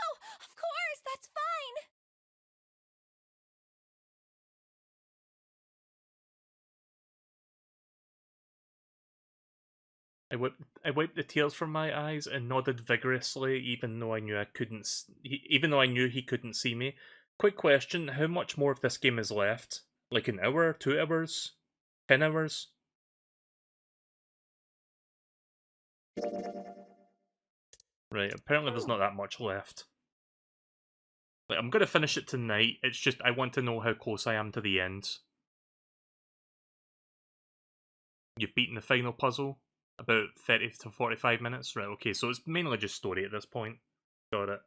Oh, of course, that's fine. I wiped the tears from my eyes and nodded vigorously, even though I knew I couldn't. Even though I knew he couldn't see me. Quick question: how much more of this game is left? Like an hour, 2 hours, 10 hours? Right. Apparently, there's not that much left. Like, I'm gonna finish it tonight. It's just I want to know how close I am to the end. You've beaten the final puzzle? About 30 to 45 minutes? Right, okay, so it's mainly just story at this point. Got it.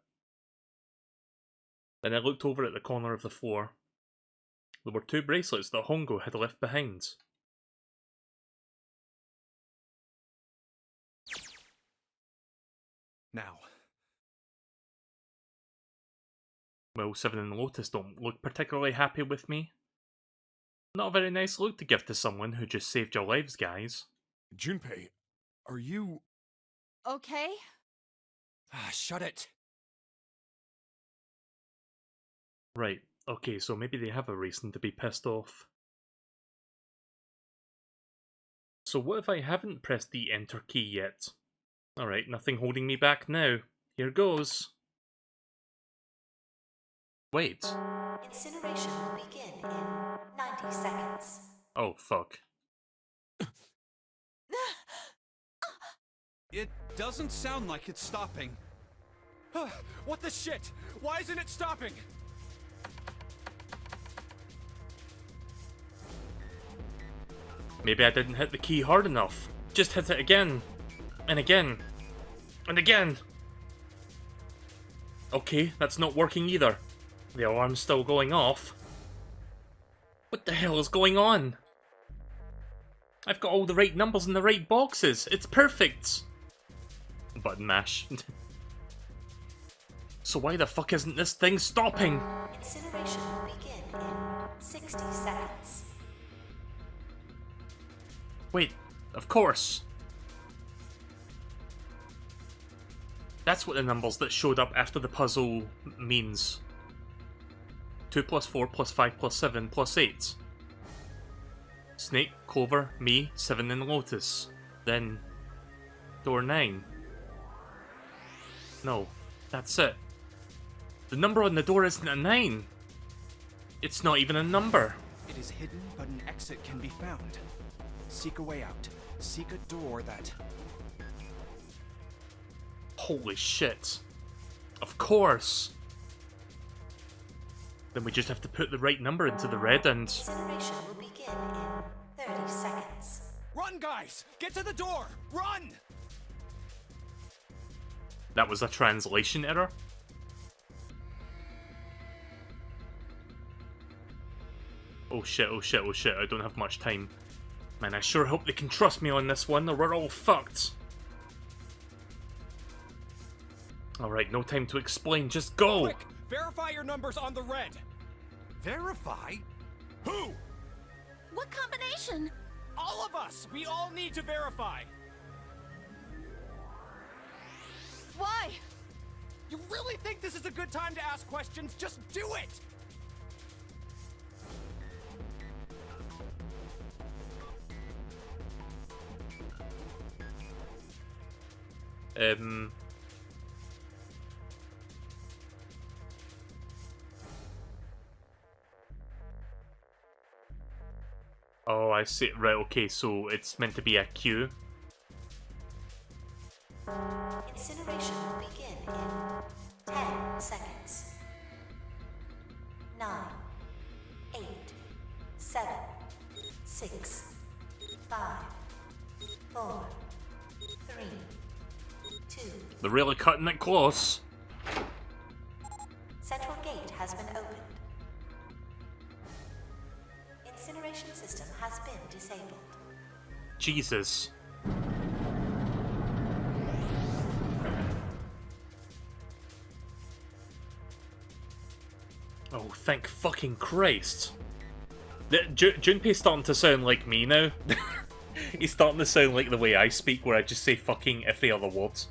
Then I looked over at the corner of the floor. There were 2 bracelets that Hongo had left behind. Now. Well, Seven and Lotus don't look particularly happy with me. Not a very nice look to give to someone who just saved your lives, guys. Junpei, are you... Okay? Ah, shut it. Right, okay, so maybe they have a reason to be pissed off. So what if I haven't pressed the enter key yet? Alright, nothing holding me back now. Here goes. Wait. Incineration will begin in 90 seconds. Oh, fuck. It doesn't sound like it's stopping. What the shit? Why isn't it stopping? Maybe I didn't hit the key hard enough. Just hit it again. And again. And again. Okay, that's not working either. The alarm's still going off. What the hell is going on? I've got all the right numbers in the right boxes. It's perfect. Button mash. So why the fuck isn't this thing stopping? Incineration will begin in 60 seconds. Wait, of course. That's what the numbers that showed up after the puzzle means. 2 plus 4 plus 5 plus 7 plus 8. Snake, Clover, me, 7 and Lotus. Then... door 9. No, that's it. The number on the door isn't a 9. It's not even a number. It is hidden, but an exit can be found. Seek a way out. Seek a door that... Holy shit. Of course. Then we just have to put the right number into the red and... Incineration will begin in 30 seconds. Run, guys! Get to the door! Run! That was a translation error? Oh shit, oh shit, oh shit, I don't have much time. Man, I sure hope they can trust me on this one or we're all fucked. Alright, no time to explain, just go! Quick! Verify your numbers on the red! Verify? Who? What combination? All of us! We all need to verify! Why? You really think this is a good time to ask questions? Just do it! Oh, I see. Right, okay, so it's meant to be a queue. Incineration will begin in 10 seconds. 9, 8, 7, 6, 5, 4, 3, 2. They're really cutting it close. Central gate has been opened. Incineration system has been disabled. Jesus. Oh, thank fucking Christ. Junpei's starting to sound like me now. He's starting to sound like the way I speak, where I just say fucking every other word.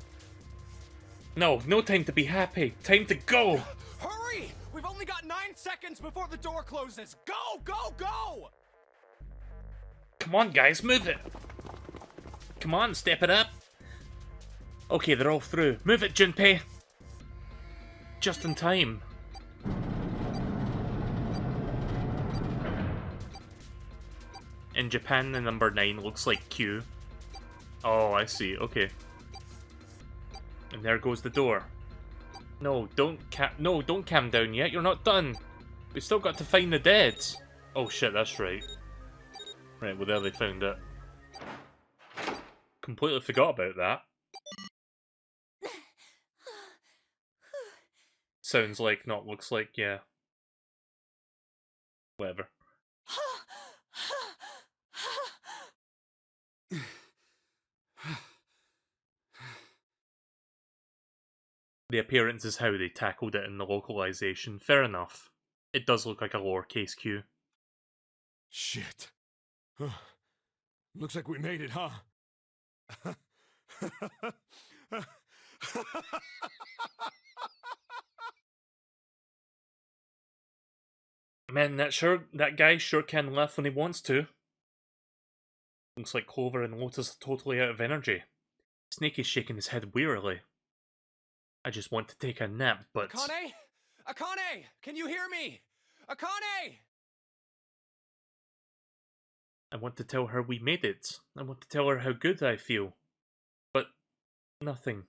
No, no time to be happy. Time to go! Hurry! We've only got 9 seconds before the door closes. Go, go, go! Come on, guys, move it! Come on, step it up! Okay, they're all through. Move it, Junpei! Just in time. In Japan, the number 9 looks like Q. Oh, I see. Okay. And there goes the door. No, don't calm down yet. You're not done. We've still got to find the dead. Oh shit, that's right. Right, well there they found it. Completely forgot about that. Sounds like, not looks like, yeah. Whatever. The appearance is how they tackled it in the localization. Fair enough. It does look like a lowercase q. Shit. Looks like we made it, huh? Man, that guy sure can laugh when he wants to. Looks like Clover and Lotus are totally out of energy. Snake is shaking his head wearily. I just want to take a nap, but... Akane? Akane! Can you hear me? Akane! I want to tell her we made it. I want to tell her how good I feel. But... nothing.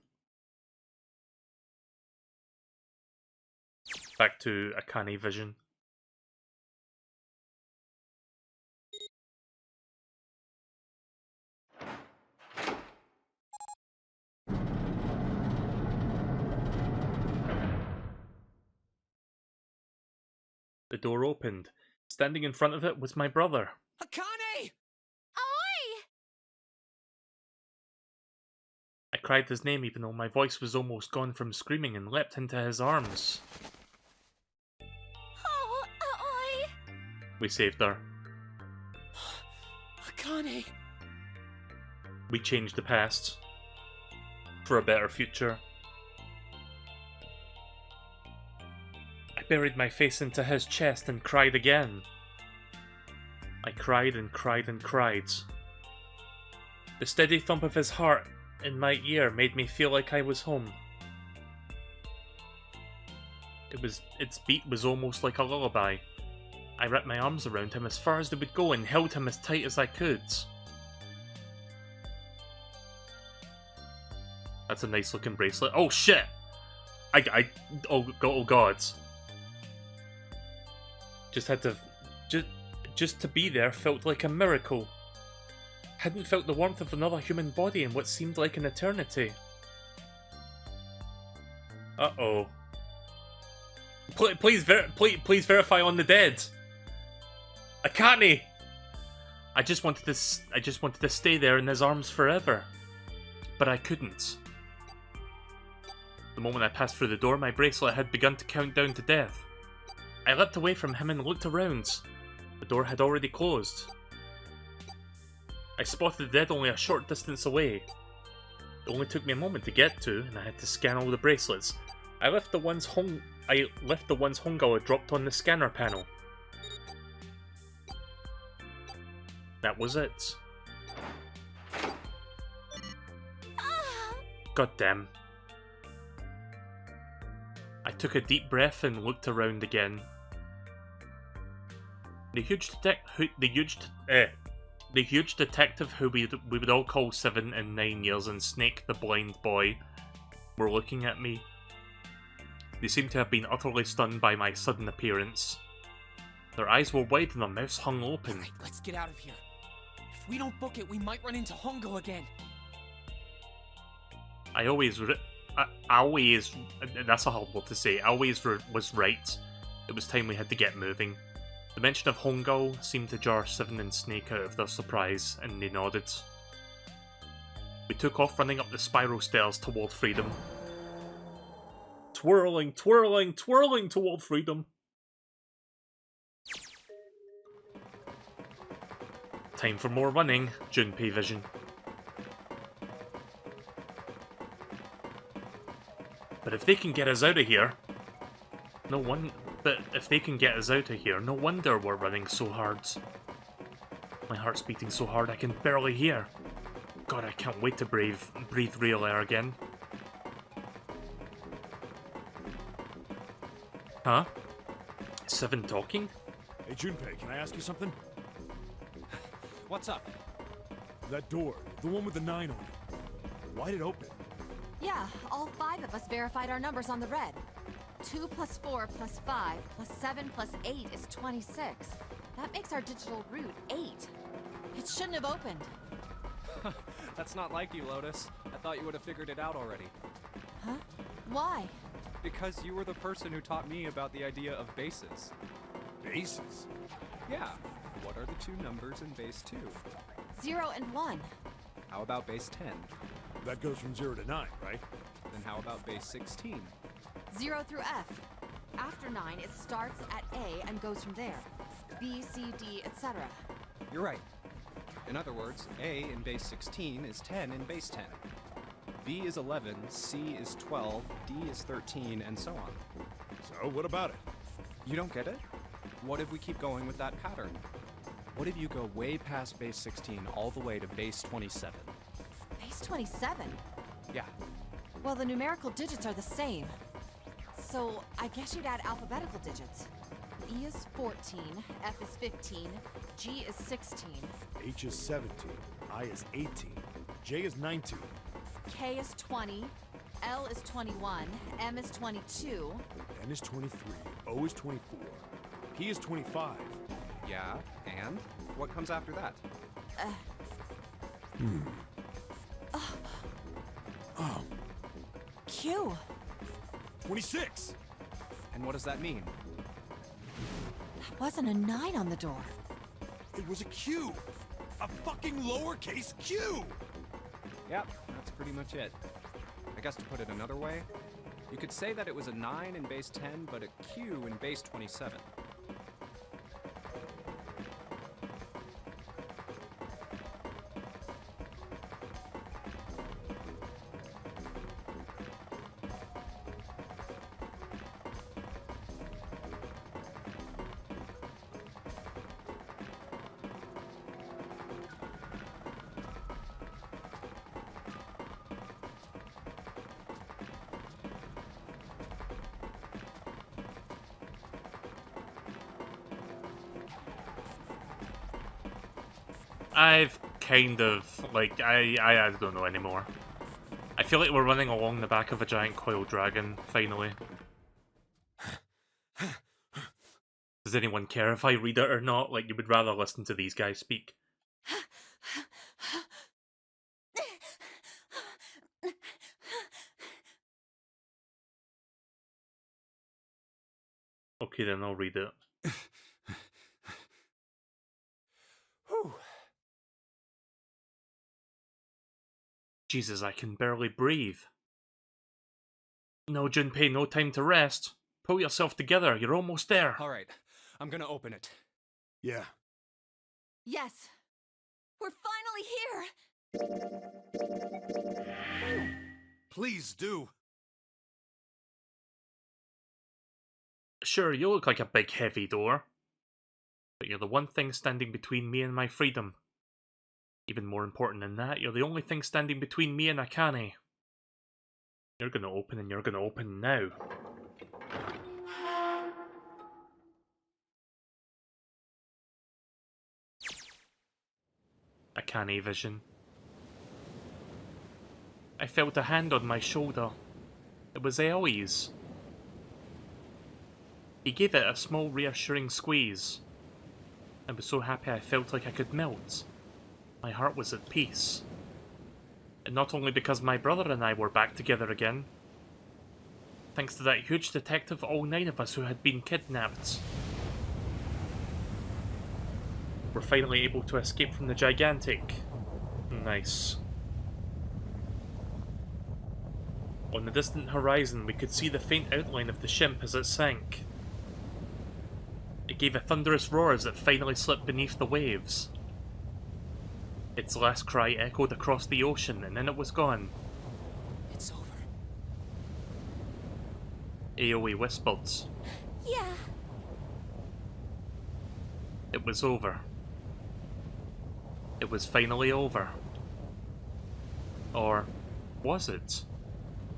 Back to Akane vision. The door opened. Standing in front of it was my brother. Akane! Oi! I cried his name even though my voice was almost gone from screaming and leapt into his arms. Oh, oi! We saved her. Akane! We changed the past. For a better future. I buried my face into his chest and cried again. I cried and cried and cried. The steady thump of his heart in my ear made me feel like I was home. Its beat was almost like a lullaby. I wrapped my arms around him as far as they would go and held him as tight as I could. That's a nice looking bracelet. Oh shit! Oh god. Just to be there felt like a miracle. Hadn't felt the warmth of another human body in what seemed like an eternity. Uh-oh. Please verify on the dead. Akane! I just wanted to stay there in his arms forever. But I couldn't. The moment I passed through the door, my bracelet had begun to count down to death. I leapt away from him and looked around. The door had already closed. I spotted the dead only a short distance away. It only took me a moment to get to, and I had to scan all the bracelets. I left the ones Hongo had dropped on the scanner panel. That was it. God damn. I took a deep breath and looked around again. The huge detective who we would all call 7 and 9 years and Snake the blind boy were looking at me. They seemed to have been utterly stunned by my sudden appearance. Their eyes were wide and their mouths hung open. Alright, let's get out of here. If we don't book it, we might run into Hongo again. I always, that's a hard word to say, I always was right. It was time we had to get moving. The mention of Hongo seemed to jar 7 and Snake out of their surprise, and they nodded. We took off running up the spiral stairs toward freedom. Twirling, twirling, twirling toward freedom. Time for more running, Junpei vision. But if they can get us out of here, no wonder we're running so hard. My heart's beating so hard I can barely hear. God, I can't wait to breathe real air again. Huh? 7 talking? Hey Junpei, can I ask you something? What's up? That door, the one with the 9 on it. Why'd it open? Yeah, all 5 of us verified our numbers on the red. 2 + 4 + 5 + 7 + 8 is 26. That makes our digital route 8. It shouldn't have opened. That's not like you, Lotus. I thought you would have figured it out already. Huh? Why? Because you were the person who taught me about the idea of bases. Bases? Yeah. What are the 2 numbers in base 2? 0 and 1. How about base 10? That goes from 0 to 9, right? Then how about base 16? 0 through F. After 9, it starts at A and goes from there. B, C, D, etc. You're right. In other words, A in base 16 is 10 in base 10. B is 11, C is 12, D is 13, and so on. So, what about it? You don't get it? What if we keep going with that pattern? What if you go way past base 16 all the way to base 27? Base 27? Yeah. Well, the numerical digits are the same. So, I guess you'd add alphabetical digits. E is 14, F is 15, G is 16. H is 17, I is 18, J is 19. K is 20, L is 21, M is 22. N is 23, O is 24, P is 25. Yeah, and? What comes after that? Oh. Q. 26! And what does that mean? That wasn't a 9 on the door. It was a Q! A fucking lowercase q! Yep, that's pretty much it. I guess to put it another way, you could say that it was a 9 in base 10, but a Q in base 27. I've kind of, like, I don't know anymore. I feel like we're running along the back of a giant coiled dragon, finally. Does anyone care if I read it or not? Like, you would rather listen to these guys speak. Okay, then I'll read it. Jesus, I can barely breathe. No, Junpei, no time to rest. Pull yourself together, you're almost there. Alright, I'm gonna open it. Yeah. Yes. We're finally here! Please do. Sure, you look like a big heavy door. But you're the one thing standing between me and my freedom. Even more important than that, you're the only thing standing between me and Akane. You're gonna open and you're gonna open now. Akane vision. I felt a hand on my shoulder. It was Aoi's. He gave it a small reassuring squeeze. I was so happy I felt like I could melt. My heart was at peace. And not only because my brother and I were back together again. Thanks to that huge detective, all 9 of us who had been kidnapped. We're finally able to escape from the gigantic. Nice. On the distant horizon, we could see the faint outline of the ship as it sank. It gave a thunderous roar as it finally slipped beneath the waves. Its last cry echoed across the ocean, and then it was gone. It's over. Aoi whispered. Yeah. It was over. It was finally over. Or was it?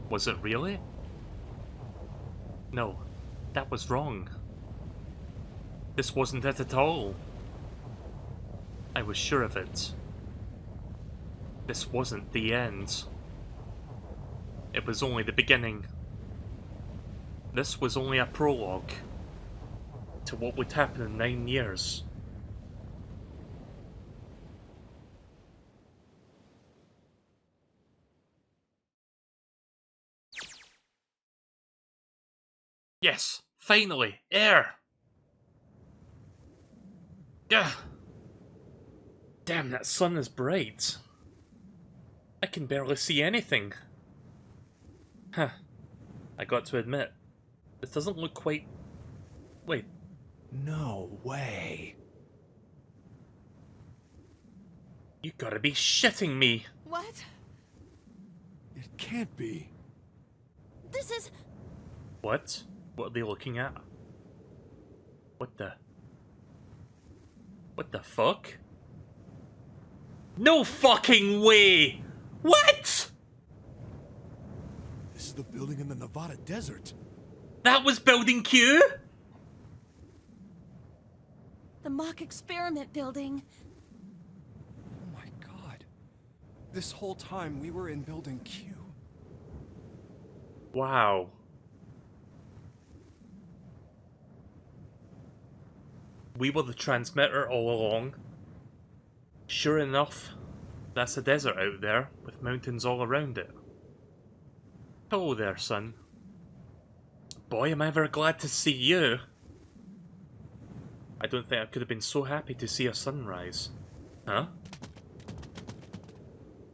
Was it really? No, that was wrong. This wasn't it at all. I was sure of it. This wasn't the end. It was only the beginning. This was only a prologue to what would happen in 9 years. Yes, finally, air! Gah! Damn, that sun is bright. I can barely see anything. Huh. I got to admit, this doesn't look quite... Wait. No way. You gotta be shitting me! What? It can't be. This is... What? What are they looking at? What the... What the fuck? No fucking way! What?! This is the building in the Nevada desert. That was Building Q?! the mock experiment building. Oh my god. This whole time we were in Building Q. Wow. We were the transmitter all along. Sure enough, that's a desert out there, with mountains all around it. Hello there, son. Boy, am I ever glad to see you. I don't think I could have been so happy to see a sunrise. Huh?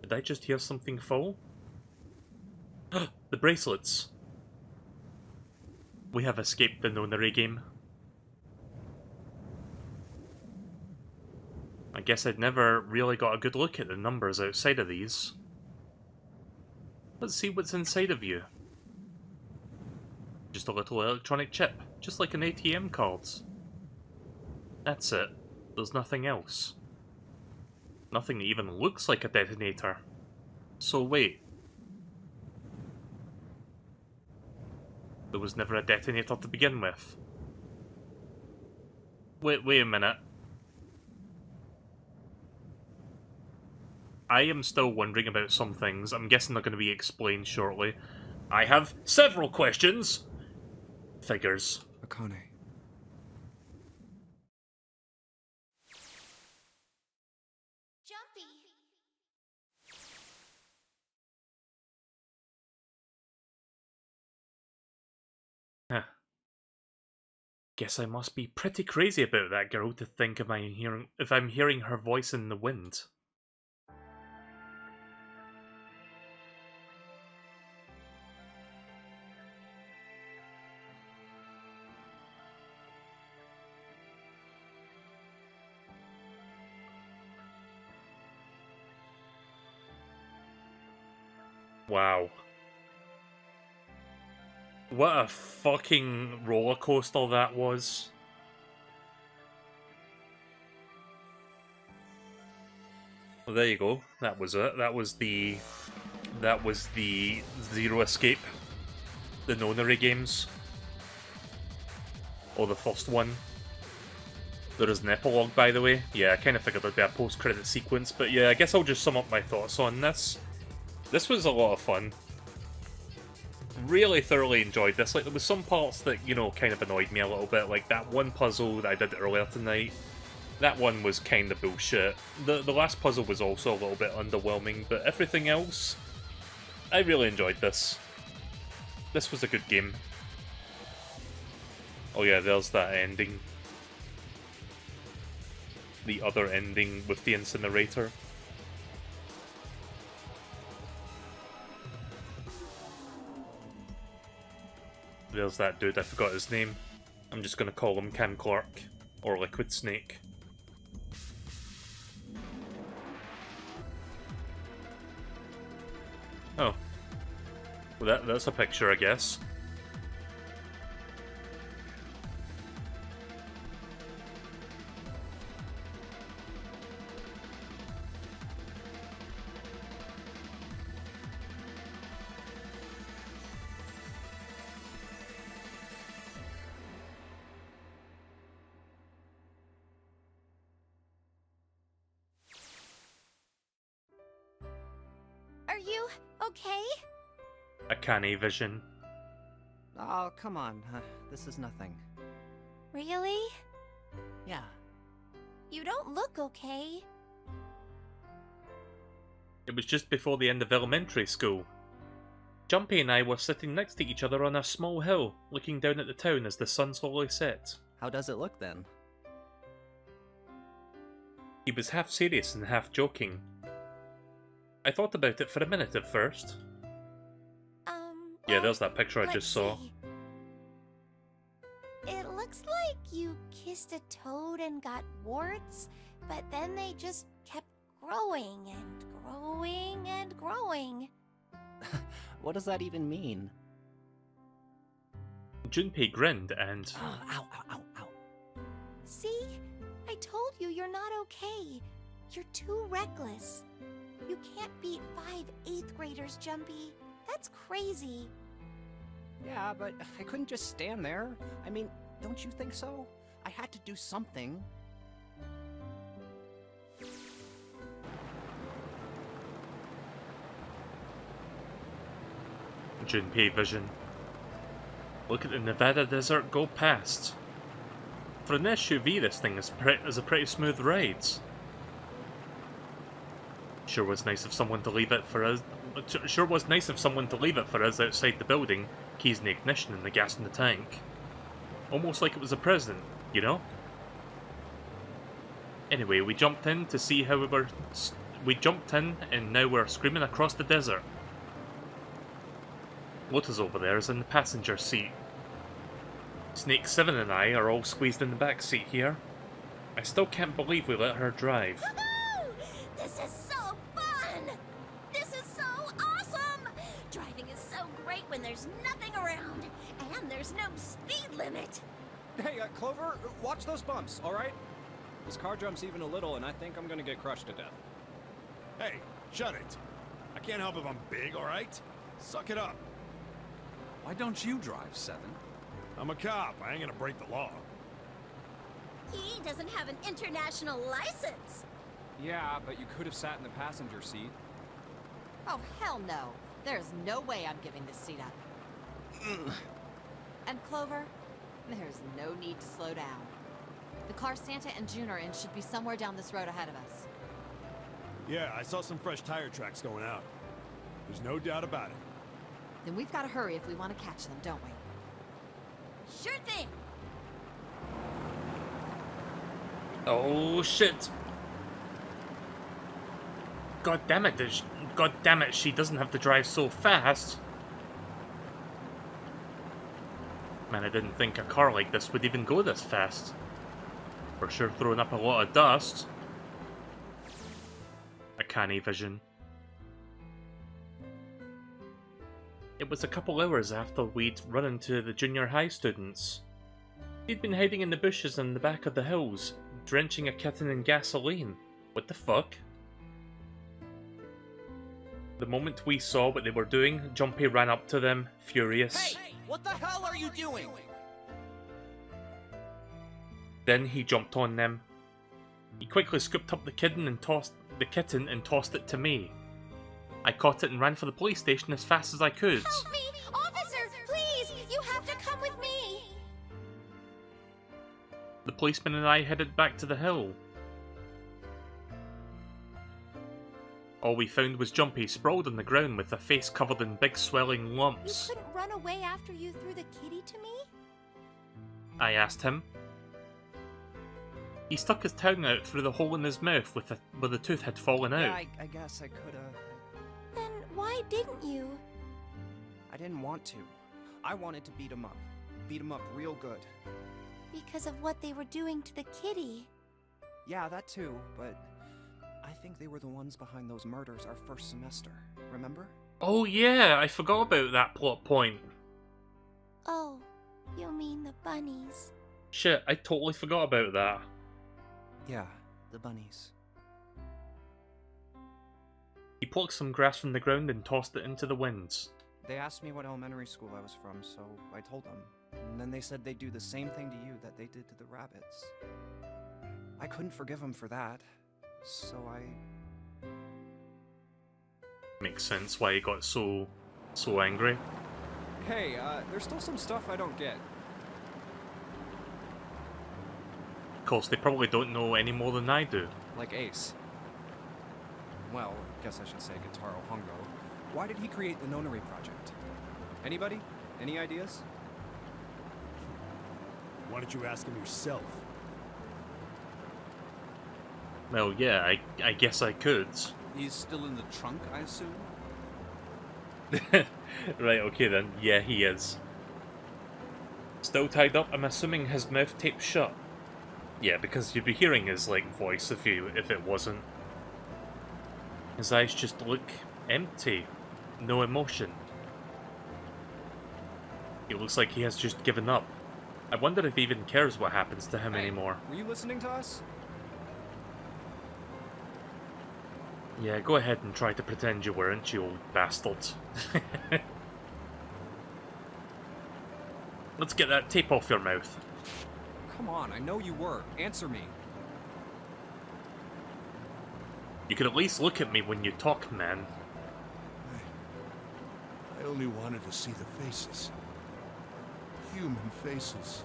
Did I just hear something fall? The bracelets. We have escaped the nonary game. I guess I'd never really got a good look at the numbers outside of these. Let's see what's inside of you. Just a little electronic chip, just like an ATM card's. That's it. There's nothing else. Nothing that even looks like a detonator. So wait. There was never a detonator to begin with. Wait a minute. I am still wondering about some things. I'm guessing they're going to be explained shortly. I have several questions. Figures. Akane. Jumpy. Huh. Guess I must be pretty crazy about that girl to think if I'm hearing her voice in the wind. Wow. What a fucking roller coaster that was. Well, there you go. That was it. That was the Zero Escape. The nonary games. Or the first one. There is an epilogue, by the way. Yeah, I kind of figured there'd be a post-credit sequence, but yeah, I guess I'll just sum up my thoughts on this. This was a lot of fun. Really thoroughly enjoyed this. Like, there was some parts that, you know, kind of annoyed me a little bit. Like, that one puzzle that I did earlier tonight. That one was kind of bullshit. The last puzzle was also a little bit underwhelming, but everything else, I really enjoyed this. This was a good game. Oh yeah, there's that ending. The other ending with the incinerator. There's that dude, I forgot his name. I'm just gonna call him Cam Clark, or Liquid Snake. Oh. Well, that's a picture, I guess. Are you okay? Akane vision. Oh, come on. This is nothing. Really? Yeah. You don't look okay. It was just before the end of elementary school. Jumpy and I were sitting next to each other on a small hill, looking down at the town as the sun slowly set. How does it look then? He was half serious and half joking. I thought about it for a minute at first. Yeah, there's that picture I Let's just saw. see. It looks like you kissed a toad and got warts, but then they just kept growing and growing and growing. What does that even mean? Junpei grinned and... Ow, ow, ow, ow. See? I told you you're not okay. You're too reckless. You can't beat 5 8th graders, Jumpy. That's crazy. Yeah, but I couldn't just stand there. I mean, don't you think so? I had to do something. Junpei vision. Look at the Nevada desert go past. For an SUV, this thing is a pretty smooth ride. Sure was nice of someone to leave it for us. Sure was nice of someone to leave it for us outside the building. Keys in the ignition and the gas in the tank. Almost like it was a present, you know? Anyway, we jumped in to see how we jumped in and now we're screaming across the desert. Lotus over there is in the passenger seat. Snake 7 and I are all squeezed in the back seat here. I still can't believe we let her drive. This is so fun! This is so awesome! Driving is so great when there's nothing around, and there's no speed limit. Hey, Clover, watch those bumps, alright? This car jumps even a little, and I think I'm gonna get crushed to death. Hey, shut it. I can't help if I'm big, alright? Suck it up. Why don't you drive, 7? I'm a cop. I ain't gonna break the law. He doesn't have an international license. Yeah, but you could have sat in the passenger seat. Oh, hell no. There's no way I'm giving this seat up. And Clover, there's no need to slow down. The car Santa and June are in should be somewhere down this road ahead of us. Yeah, I saw some fresh tire tracks going out. There's no doubt about it. Then we've got to hurry if we want to catch them, don't we? Sure thing. Oh shit! God damn it, she doesn't have to drive so fast. Man, I didn't think a car like this would even go this fast. For sure throwing up a lot of dust. Akane vision. It was a couple hours after we'd run into the junior high students. They'd been hiding in the bushes in the back of the hills, drenching a kitten in gasoline. What the fuck? The moment we saw what they were doing, Junpei ran up to them, furious. Hey! What the hell are you doing? Then he jumped on them. He quickly scooped up the kitten and tossed it to me. I caught it and ran for the police station as fast as I could. Help me! Officer, please! You have to come with me! The policeman and I headed back to the hill. All we found was Junpei sprawled on the ground with a face covered in big swelling lumps. You couldn't run away after you threw the kitty to me? I asked him. He stuck his tongue out through the hole in his mouth where the tooth had fallen out. Yeah, I guess I could've... Then why didn't you? I didn't want to. I wanted to beat him up. Beat him up real good. Because of what they were doing to the kitty. Yeah, that too, but... I think they were the ones behind those murders our first semester, remember? Oh yeah, I forgot about that plot point. Oh, you mean the bunnies. Shit, I totally forgot about that. Yeah, the bunnies. He plucked some grass from the ground and tossed it into the winds. They asked me what elementary school I was from, so I told them. And then they said they'd do the same thing to you that they did to the rabbits. I couldn't forgive them for that, so I... Makes sense why he got so angry. Hey, there's still some stuff I don't get. Of course, they probably don't know any more than I do. Like Ace. Well, I guess I should say Gitaro Hongo. Why did he create the Nonary project? Anybody? Any ideas? Why don't you ask him yourself? Well, yeah, I guess I could. He's still in the trunk, I assume? Right, okay then. Yeah, he is. Still tied up, I'm assuming his mouth taped shut. Yeah, because you'd be hearing his, like, voice if it wasn't. His eyes just look empty. No emotion. He looks like he has just given up. I wonder if he even cares what happens to him anymore. Were you listening to us? Yeah, go ahead and try to pretend you weren't, you old bastard. Let's get that tape off your mouth. Come on, I know you were. Answer me. You could at least look at me when you talk, man. I only wanted to see the faces. Human faces.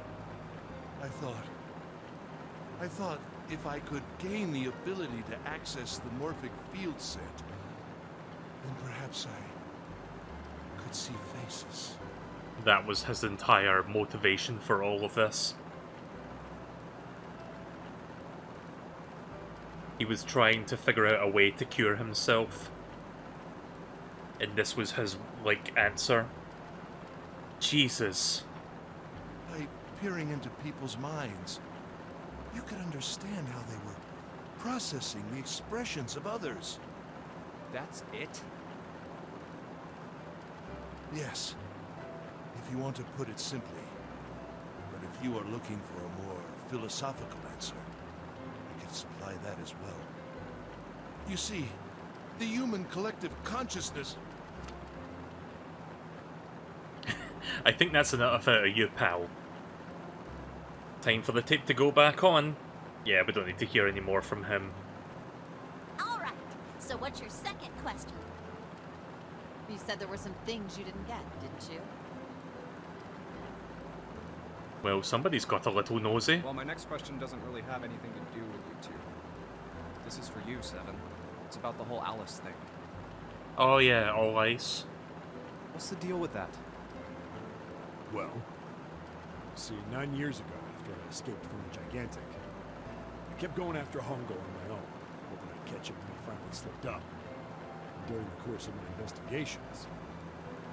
I thought if I could gain the ability to access the morphic field set, then perhaps I could see faces. That was his entire motivation for all of this. He was trying to figure out a way to cure himself. And this was his, like, answer. Jesus. By peering into people's minds, you could understand how they were processing the expressions of others. That's it? Yes, if you want to put it simply. But if you are looking for a more philosophical answer, I can supply that as well. You see, the human collective consciousness... I think that's enough out of you, pal. Time for the tape to go back on. Yeah, we don't need to hear any more from him. Alright, so what's your second question? You said there were some things you didn't get, didn't you? Well, somebody's got a little nosy. Well, my next question doesn't really have anything to do with you two. This is for you, Seven. It's about the whole Alice thing. Oh yeah, all ice. What's the deal with that? Well, see, 9 years ago, after I escaped from the Gigantic, I kept going after Hongo on my own, hoping I'd catch him when he finally slipped up. And during the course of my investigations,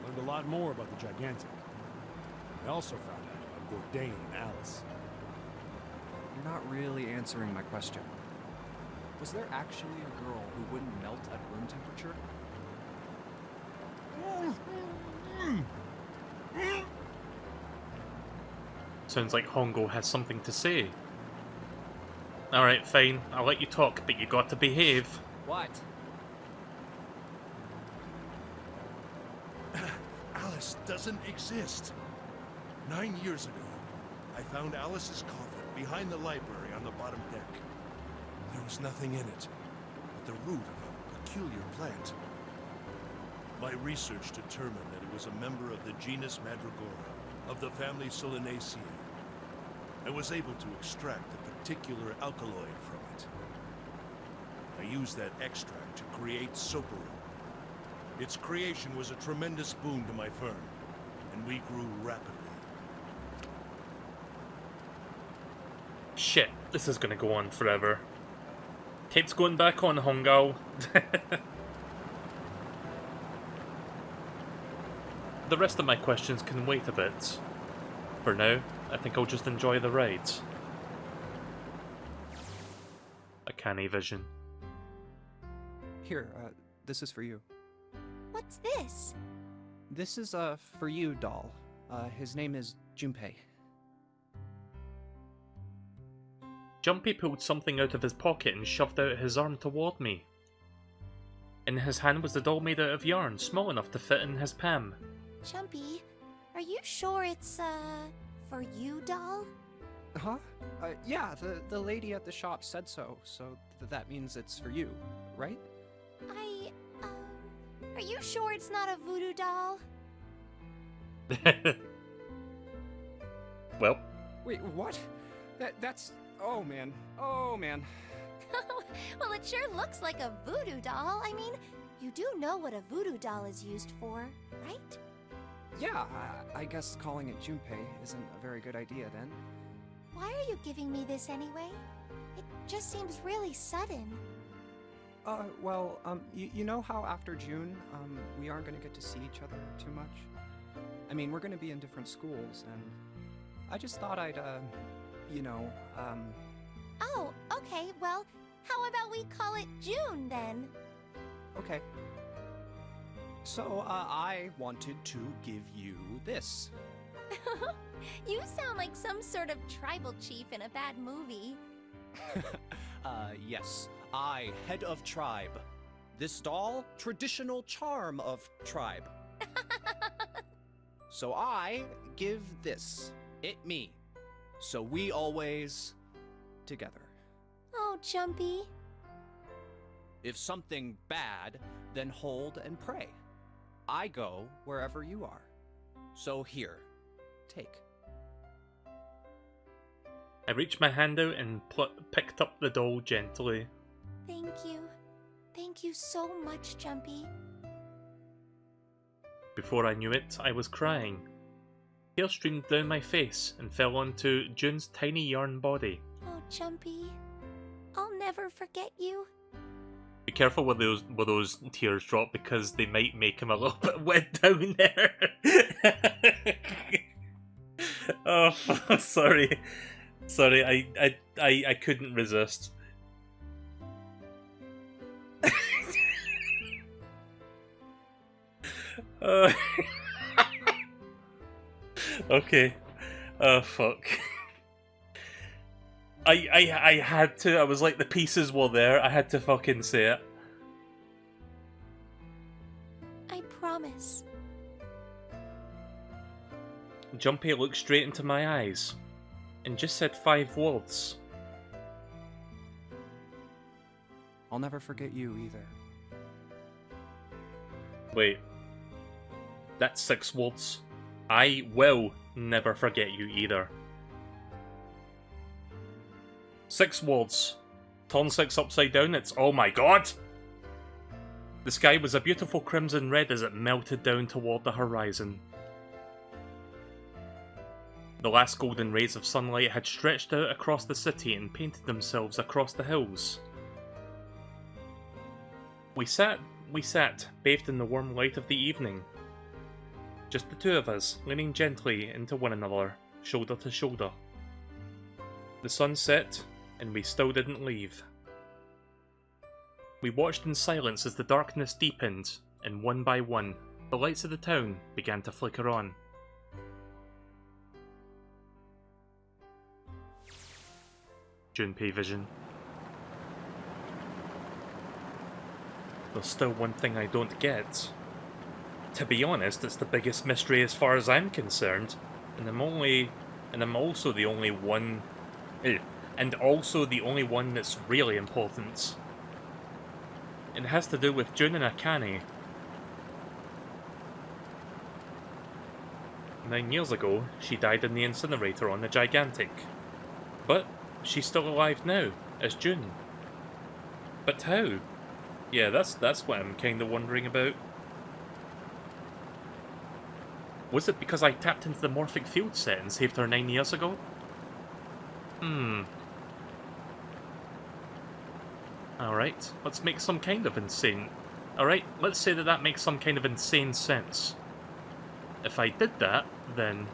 I learned a lot more about the Gigantic. I also found out about Bourdain and Alice. You're not really answering my question. Was there actually a girl who wouldn't melt at room temperature? Sounds like Hongo has something to say. Alright, fine. I'll let you talk, but you got to behave. What? Alice doesn't exist. 9 years ago, I found Alice's coffin behind the library on the bottom deck. There was nothing in it but the root of a peculiar plant. My research determined that it was a member of the genus Mandragora, of the family Solanaceae. I was able to extract a particular alkaloid from it. I used that extract to create Soparu. Its creation was a tremendous boon to my firm, and we grew rapidly. Shit, this is gonna go on forever. Tape's going back on, Hongo. The rest of my questions can wait a bit. For now, I think I'll just enjoy the ride. Akane vision. Here, this is for you. What's this? This is a for you doll. His name is Junpei. Jumpy pulled something out of his pocket and shoved out his arm toward me. In his hand was a doll made out of yarn, small enough to fit in his palm. Jumpy, are you sure it's, for you, doll? Huh? Yeah, the lady at the shop said so, so that means it's for you, right? Are you sure it's not a voodoo doll? Well. Wait, what? That's... Oh, man. Oh, man. Well, it sure looks like a voodoo doll. I mean, you do know what a voodoo doll is used for, right? Yeah, I guess calling it Junpei isn't a very good idea then. Why are you giving me this anyway? It just seems really sudden. You know how after June, we aren't gonna get to see each other too much? I mean, we're gonna be in different schools, and I just thought I'd, Oh, okay, well, how about we call it June then? Okay. So, I wanted to give you this. You sound like some sort of tribal chief in a bad movie. Yes. I, head of tribe. This doll, traditional charm of tribe. So I give this, it me. So we always together. Oh, Jumpy. If something bad, then hold and pray. I go wherever you are. So here, take. I reached my hand out and picked up the doll gently. Thank you. Thank you so much, Jumpy. Before I knew it, I was crying. Tears streamed down my face and fell onto June's tiny yarn body. Oh, Jumpy. I'll never forget you. Be careful where those tears drop, because they might make him a little bit wet down there. Oh, sorry. Sorry, I couldn't resist. Okay. Oh, fuck. I had to. I was like, the pieces were there. I had to fucking say it. I promise. Jumpy looked straight into my eyes and just said 5 words. I'll never forget you either. Wait. That's 6 words. I will never forget you either. 6 words. Turn 6 upside down, it's oh my god! The sky was a beautiful crimson red as it melted down toward the horizon. The last golden rays of sunlight had stretched out across the city and painted themselves across the hills. We sat, bathed in the warm light of the evening. Just the 2 of us, leaning gently into one another, shoulder to shoulder. The sun set, and we still didn't leave. We watched in silence as the darkness deepened, and one by one, the lights of the town began to flicker on. Junpei vision. There's still one thing I don't get. To be honest, it's the biggest mystery as far as I'm concerned, and I'm also the only one that's really important. It has to do with June and Akane. 9 years ago, she died in the incinerator on the Gigantic. But she's still alive now, as June. But how? Yeah, that's what I'm kinda wondering about. Was it because I tapped into the morphic field set and saved her 9 years ago? Alright, let's make some kind of insane... Alright, let's say that makes some kind of insane sense. If I did that, then...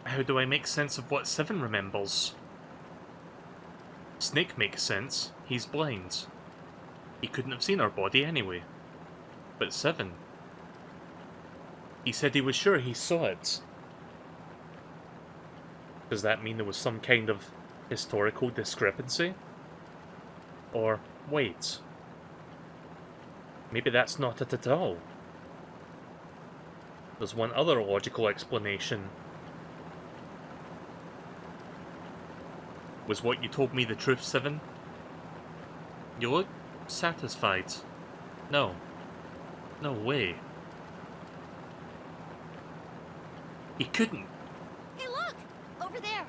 how do I make sense of what 7 remembers? Snake makes sense, he's blind. He couldn't have seen her body anyway. But 7... he said he was sure he saw it. Does that mean there was some kind of historical discrepancy? Or, wait. Maybe that's not it at all. There's one other logical explanation. Was what you told me the truth, 7? You look satisfied. No. No way. He couldn't. Hey, look! Over there!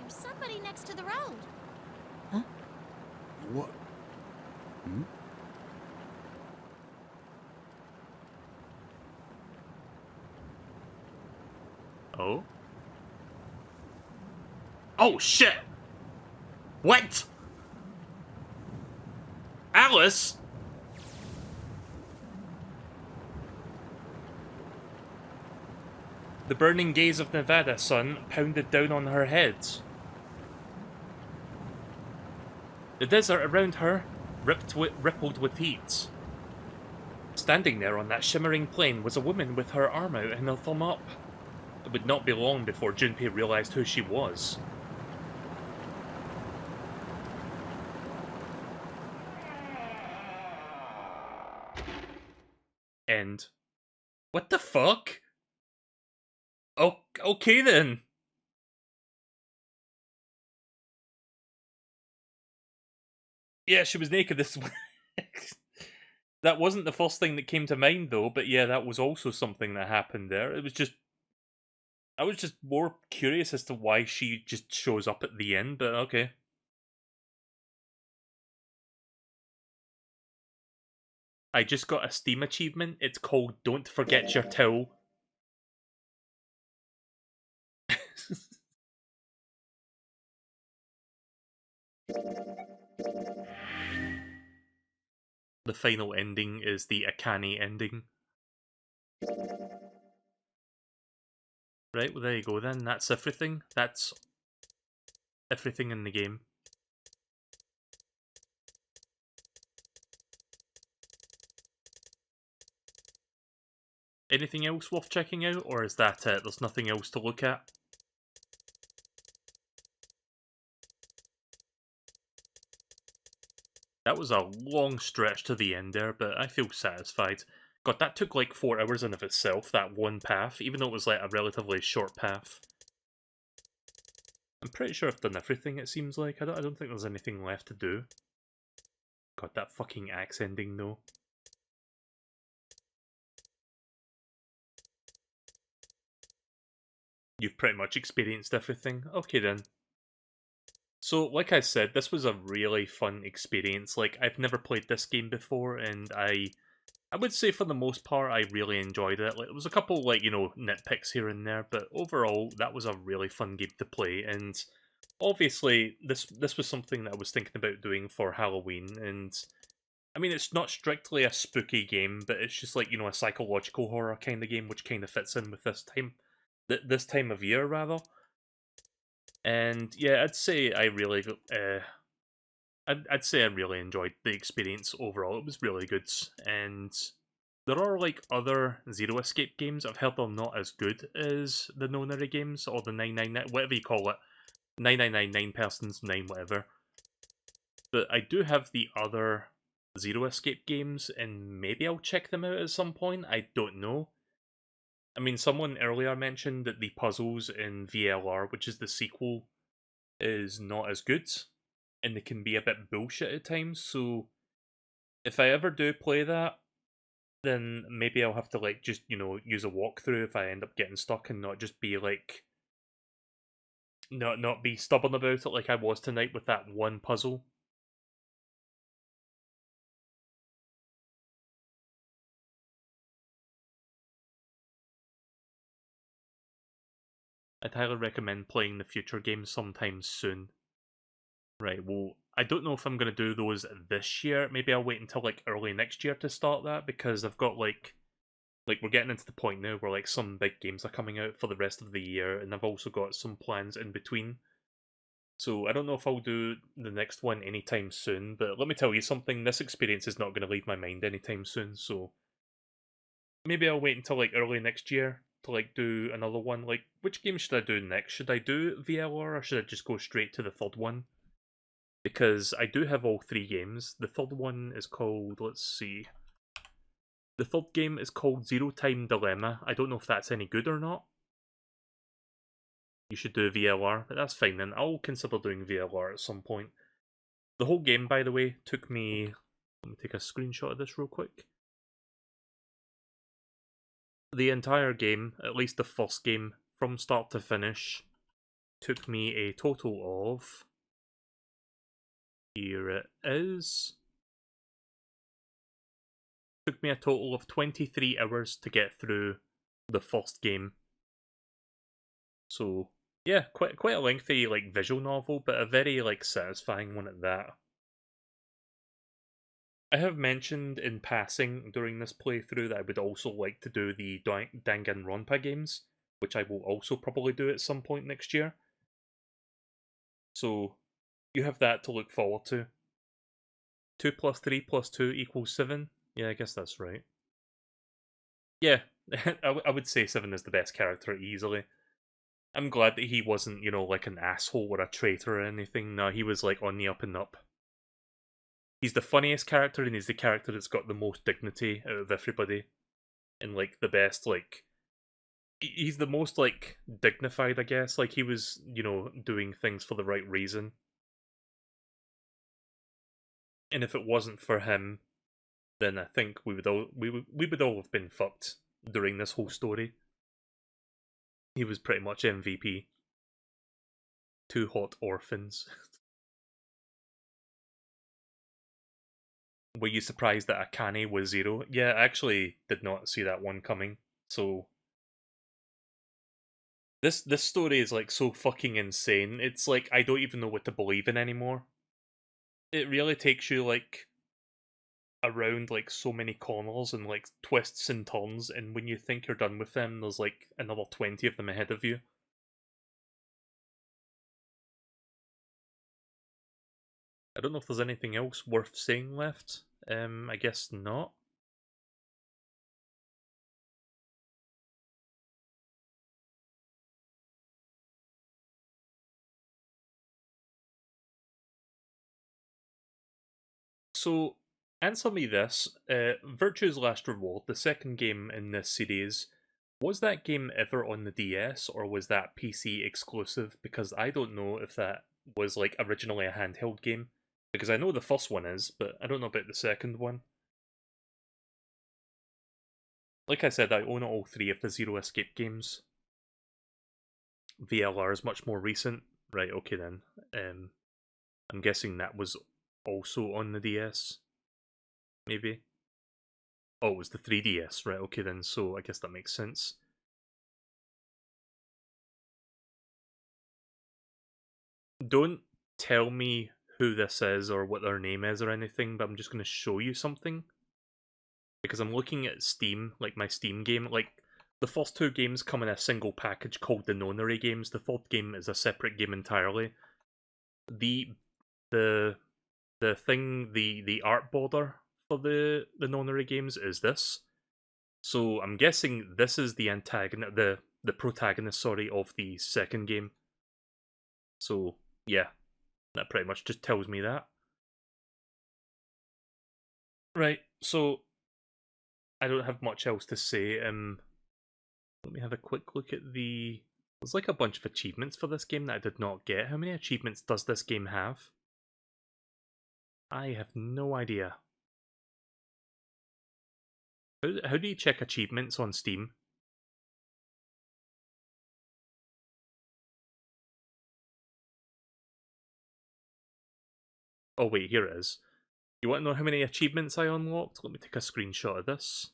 There's somebody next to the road. Huh? What? Hmm? Oh? Oh, shit! What? Alice? The burning gaze of Nevada sun pounded down on her head. The desert around her rippled with heat. Standing there on that shimmering plain was a woman with her arm out and her thumb up. It would not be long before Junpei realized who she was. And what the fuck? Oh, okay then. Yeah, she was naked this That wasn't the first thing that came to mind though, but yeah, that was also something that happened there. It was just I was just more curious as to why she just shows up at the end, but okay. I just got a Steam achievement. It's called Don't Forget Your Towel. The final ending is the Akane ending. Right, well there you go then. That's everything. That's everything in the game. Anything else worth checking out, or is that it? There's nothing else to look at? That was a long stretch to the end there, but I feel satisfied. God, that took like 4 hours in of itself, that one path, even though it was like a relatively short path. I'm pretty sure I've done everything, it seems like. I don't think there's anything left to do. God, that fucking axe ending though. You've pretty much experienced everything. Okay then. So, like I said, this was a really fun experience. Like, I've never played this game before, and I would say for the most part, I really enjoyed it. Like, there was a couple, like, you know, nitpicks here and there, but overall, that was a really fun game to play, and obviously, this was something that I was thinking about doing for Halloween, and I mean, it's not strictly a spooky game, but it's just like, you know, a psychological horror kind of game, which kind of fits in with this time of year, rather. And yeah, I'd say I really, I'd say I really enjoyed the experience overall. It was really good, and there are like other Zero Escape games. I've heard they're not as good as the Nonary games or the 999, whatever you call it, 9999 persons 9 whatever. But I do have the other Zero Escape games, and maybe I'll check them out at some point. I don't know. I mean, someone earlier mentioned that the puzzles in VLR, which is the sequel, is not as good, and they can be a bit bullshit at times, so if I ever do play that, then maybe I'll have to, like, just, you know, use a walkthrough if I end up getting stuck and not just be, like, not be stubborn about it like I was tonight with that one puzzle. I'd highly recommend playing the future games sometime soon. Right, well, I don't know if I'm going to do those this year. Maybe I'll wait until, like, early next year to start that, because I've got, like, we're getting into the point now where, like, some big games are coming out for the rest of the year, and I've also got some plans in between. So I don't know if I'll do the next one anytime soon, but let me tell you something, this experience is not going to leave my mind anytime soon, so maybe I'll wait until, like, early next year to, like, do another one. Like, which game should I do next? Should I do VLR, or should I just go straight to the third one? Because I do have all 3 games. The third one is called, let's see. The third game is called Zero Time Dilemma. I don't know if that's any good or not. You should do VLR, but that's fine then. I'll consider doing VLR at some point. The whole game, by the way, took me... Let me take a screenshot of this real quick. The entire game, at least the first game, from start to finish, took me a total of... Here it is. Took me a total of 23 hours to get through the first game. So, yeah, quite a lengthy, like, visual novel, but a very, like, satisfying one at that. I have mentioned in passing during this playthrough that I would also like to do the Danganronpa games, which I will also probably do at some point next year. So, you have that to look forward to. 2 plus 3 plus 2 equals 7? Yeah, I guess that's right. Yeah, I would say 7 is the best character easily. I'm glad that he wasn't, you know, like an asshole or a traitor or anything. No, he was like on the up and up. He's the funniest character, and he's the character that's got the most dignity out of everybody. And like the best, like he's the most like dignified, I guess. Like he was, you know, doing things for the right reason. And if it wasn't for him, then I think we would all have been fucked during this whole story. He was pretty much MVP. Two hot orphans. Were you surprised that Akane was 0? Yeah, I actually did not see that one coming. So this story is like so fucking insane. It's like I don't even know what to believe in anymore. It really takes you like around like so many corners and like twists and turns, and when you think you're done with them, there's like another 20 of them ahead of you. I don't know if there's anything else worth saying left. I guess not. So, answer me this. Virtue's Last Reward, the second game in this series, was that game ever on the DS, or was that PC exclusive? Because I don't know if that was like originally a handheld game. Because I know the first one is, but I don't know about the second one. Like I said, I own all 3 of the Zero Escape games. VLR is much more recent. Right, okay then. I'm guessing that was also on the DS. Maybe. Oh, it was the 3DS. Right, okay then, so I guess that makes sense. Don't tell me who this is or what their name is or anything, but I'm just going to show you something. Because I'm looking at Steam, like my Steam game, like the first 2 games come in a single package called the Nonary games. The third game is a separate game entirely. The the the art border for the Nonary games is this. So I'm guessing this is the antagonist, the protagonist, sorry, of the second game. So yeah, that pretty much just tells me that. Right, so I don't have much else to say. Let me have a quick look at the... There's like a bunch of achievements for this game that I did not get. How many achievements does this game have? I have no idea. How do you check achievements on Steam? Oh wait, here it is. You want to know how many achievements I unlocked? Let me take a screenshot of this.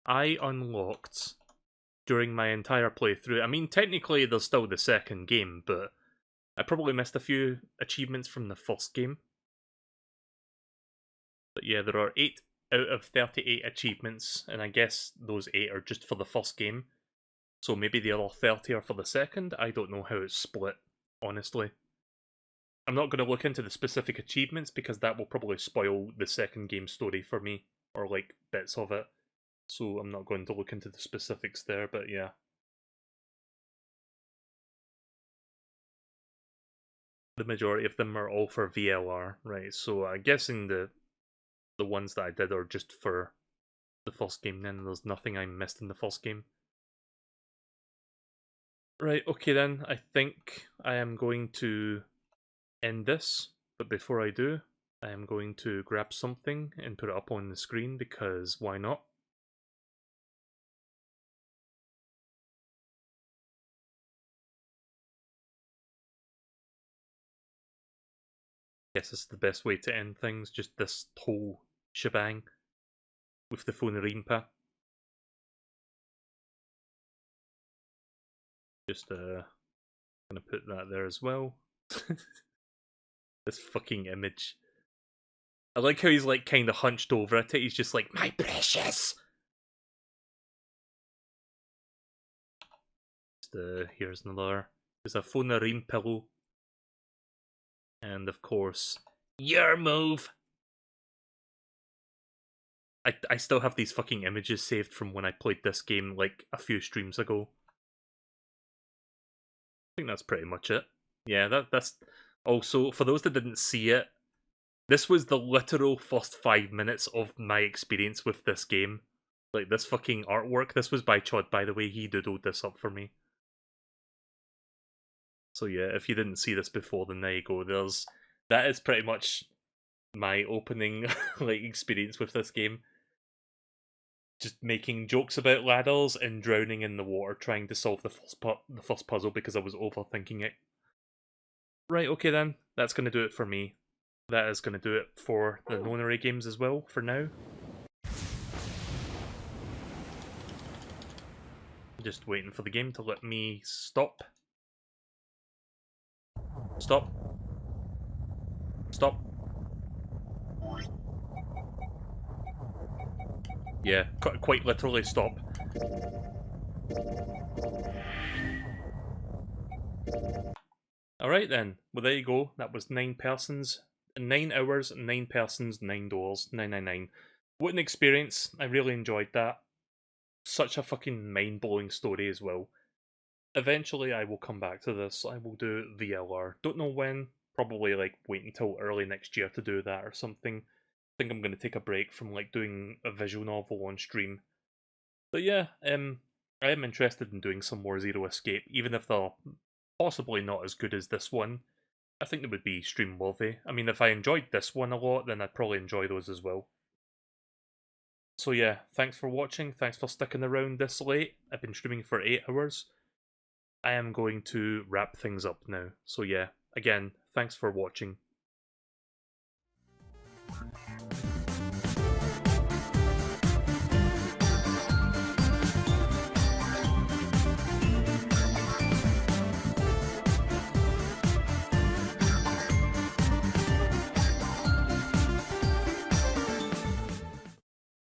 I unlocked, during my entire playthrough, I mean technically there's still the second game, but I probably missed a few achievements from the first game. But yeah, there are 8 out of 38 achievements, and I guess those 8 are just for the first game. So maybe the other 30 are for the second? I don't know how it's split, honestly. I'm not going to look into the specific achievements because that will probably spoil the second game story for me, or like bits of it. So I'm not going to look into the specifics there, but yeah. The majority of them are all for VLR, right? So I'm guessing the ones that I did are just for the first game then. There's nothing I missed in the first game. Right, okay then. I think I am going to end this, but before I do, I am going to grab something and put it up on the screen because why not? Guess this is the best way to end things, just this whole shebang with the phone Rimpa. Just gonna put that there as well. This fucking image. I like how he's like kind of hunched over at it. He's just like, my precious. Here's another. There's a phone-a-ream pillow. And of course, your move. I still have these fucking images saved from when I played this game like a few streams ago. I think that's pretty much it. Yeah, that's also, for those that didn't see it, this was the literal first 5 minutes of my experience with this game. Like, this fucking artwork, this was by Chod, by the way, he doodled this up for me. So yeah, if you didn't see this before, then there you go. That is pretty much my opening like experience with this game. Just making jokes about ladders and drowning in the water trying to solve the first puzzle because I was overthinking it. Right, okay then, that's going to do it for me. That is going to do it for the Nonary games as well, for now. Just waiting for the game to let me stop. Stop. Stop. Yeah, quite literally stop. Alright then, well there you go, that was 9 persons, 9 hours, 9 persons, 9 doors, 999. What an experience, I really enjoyed that. Such a fucking mind-blowing story as well. Eventually I will come back to this, I will do VLR. Don't know when, probably like wait until early next year to do that or something. I think I'm going to take a break from like doing a visual novel on stream. But yeah, I am interested in doing some more Zero Escape, even if they're possibly not as good as this one. I think they would be stream worthy. I mean, if I enjoyed this one a lot, then I'd probably enjoy those as well. So yeah, thanks for watching, thanks for sticking around this late. I've been streaming for 8 hours. I am going to wrap things up now. So yeah, again, thanks for watching.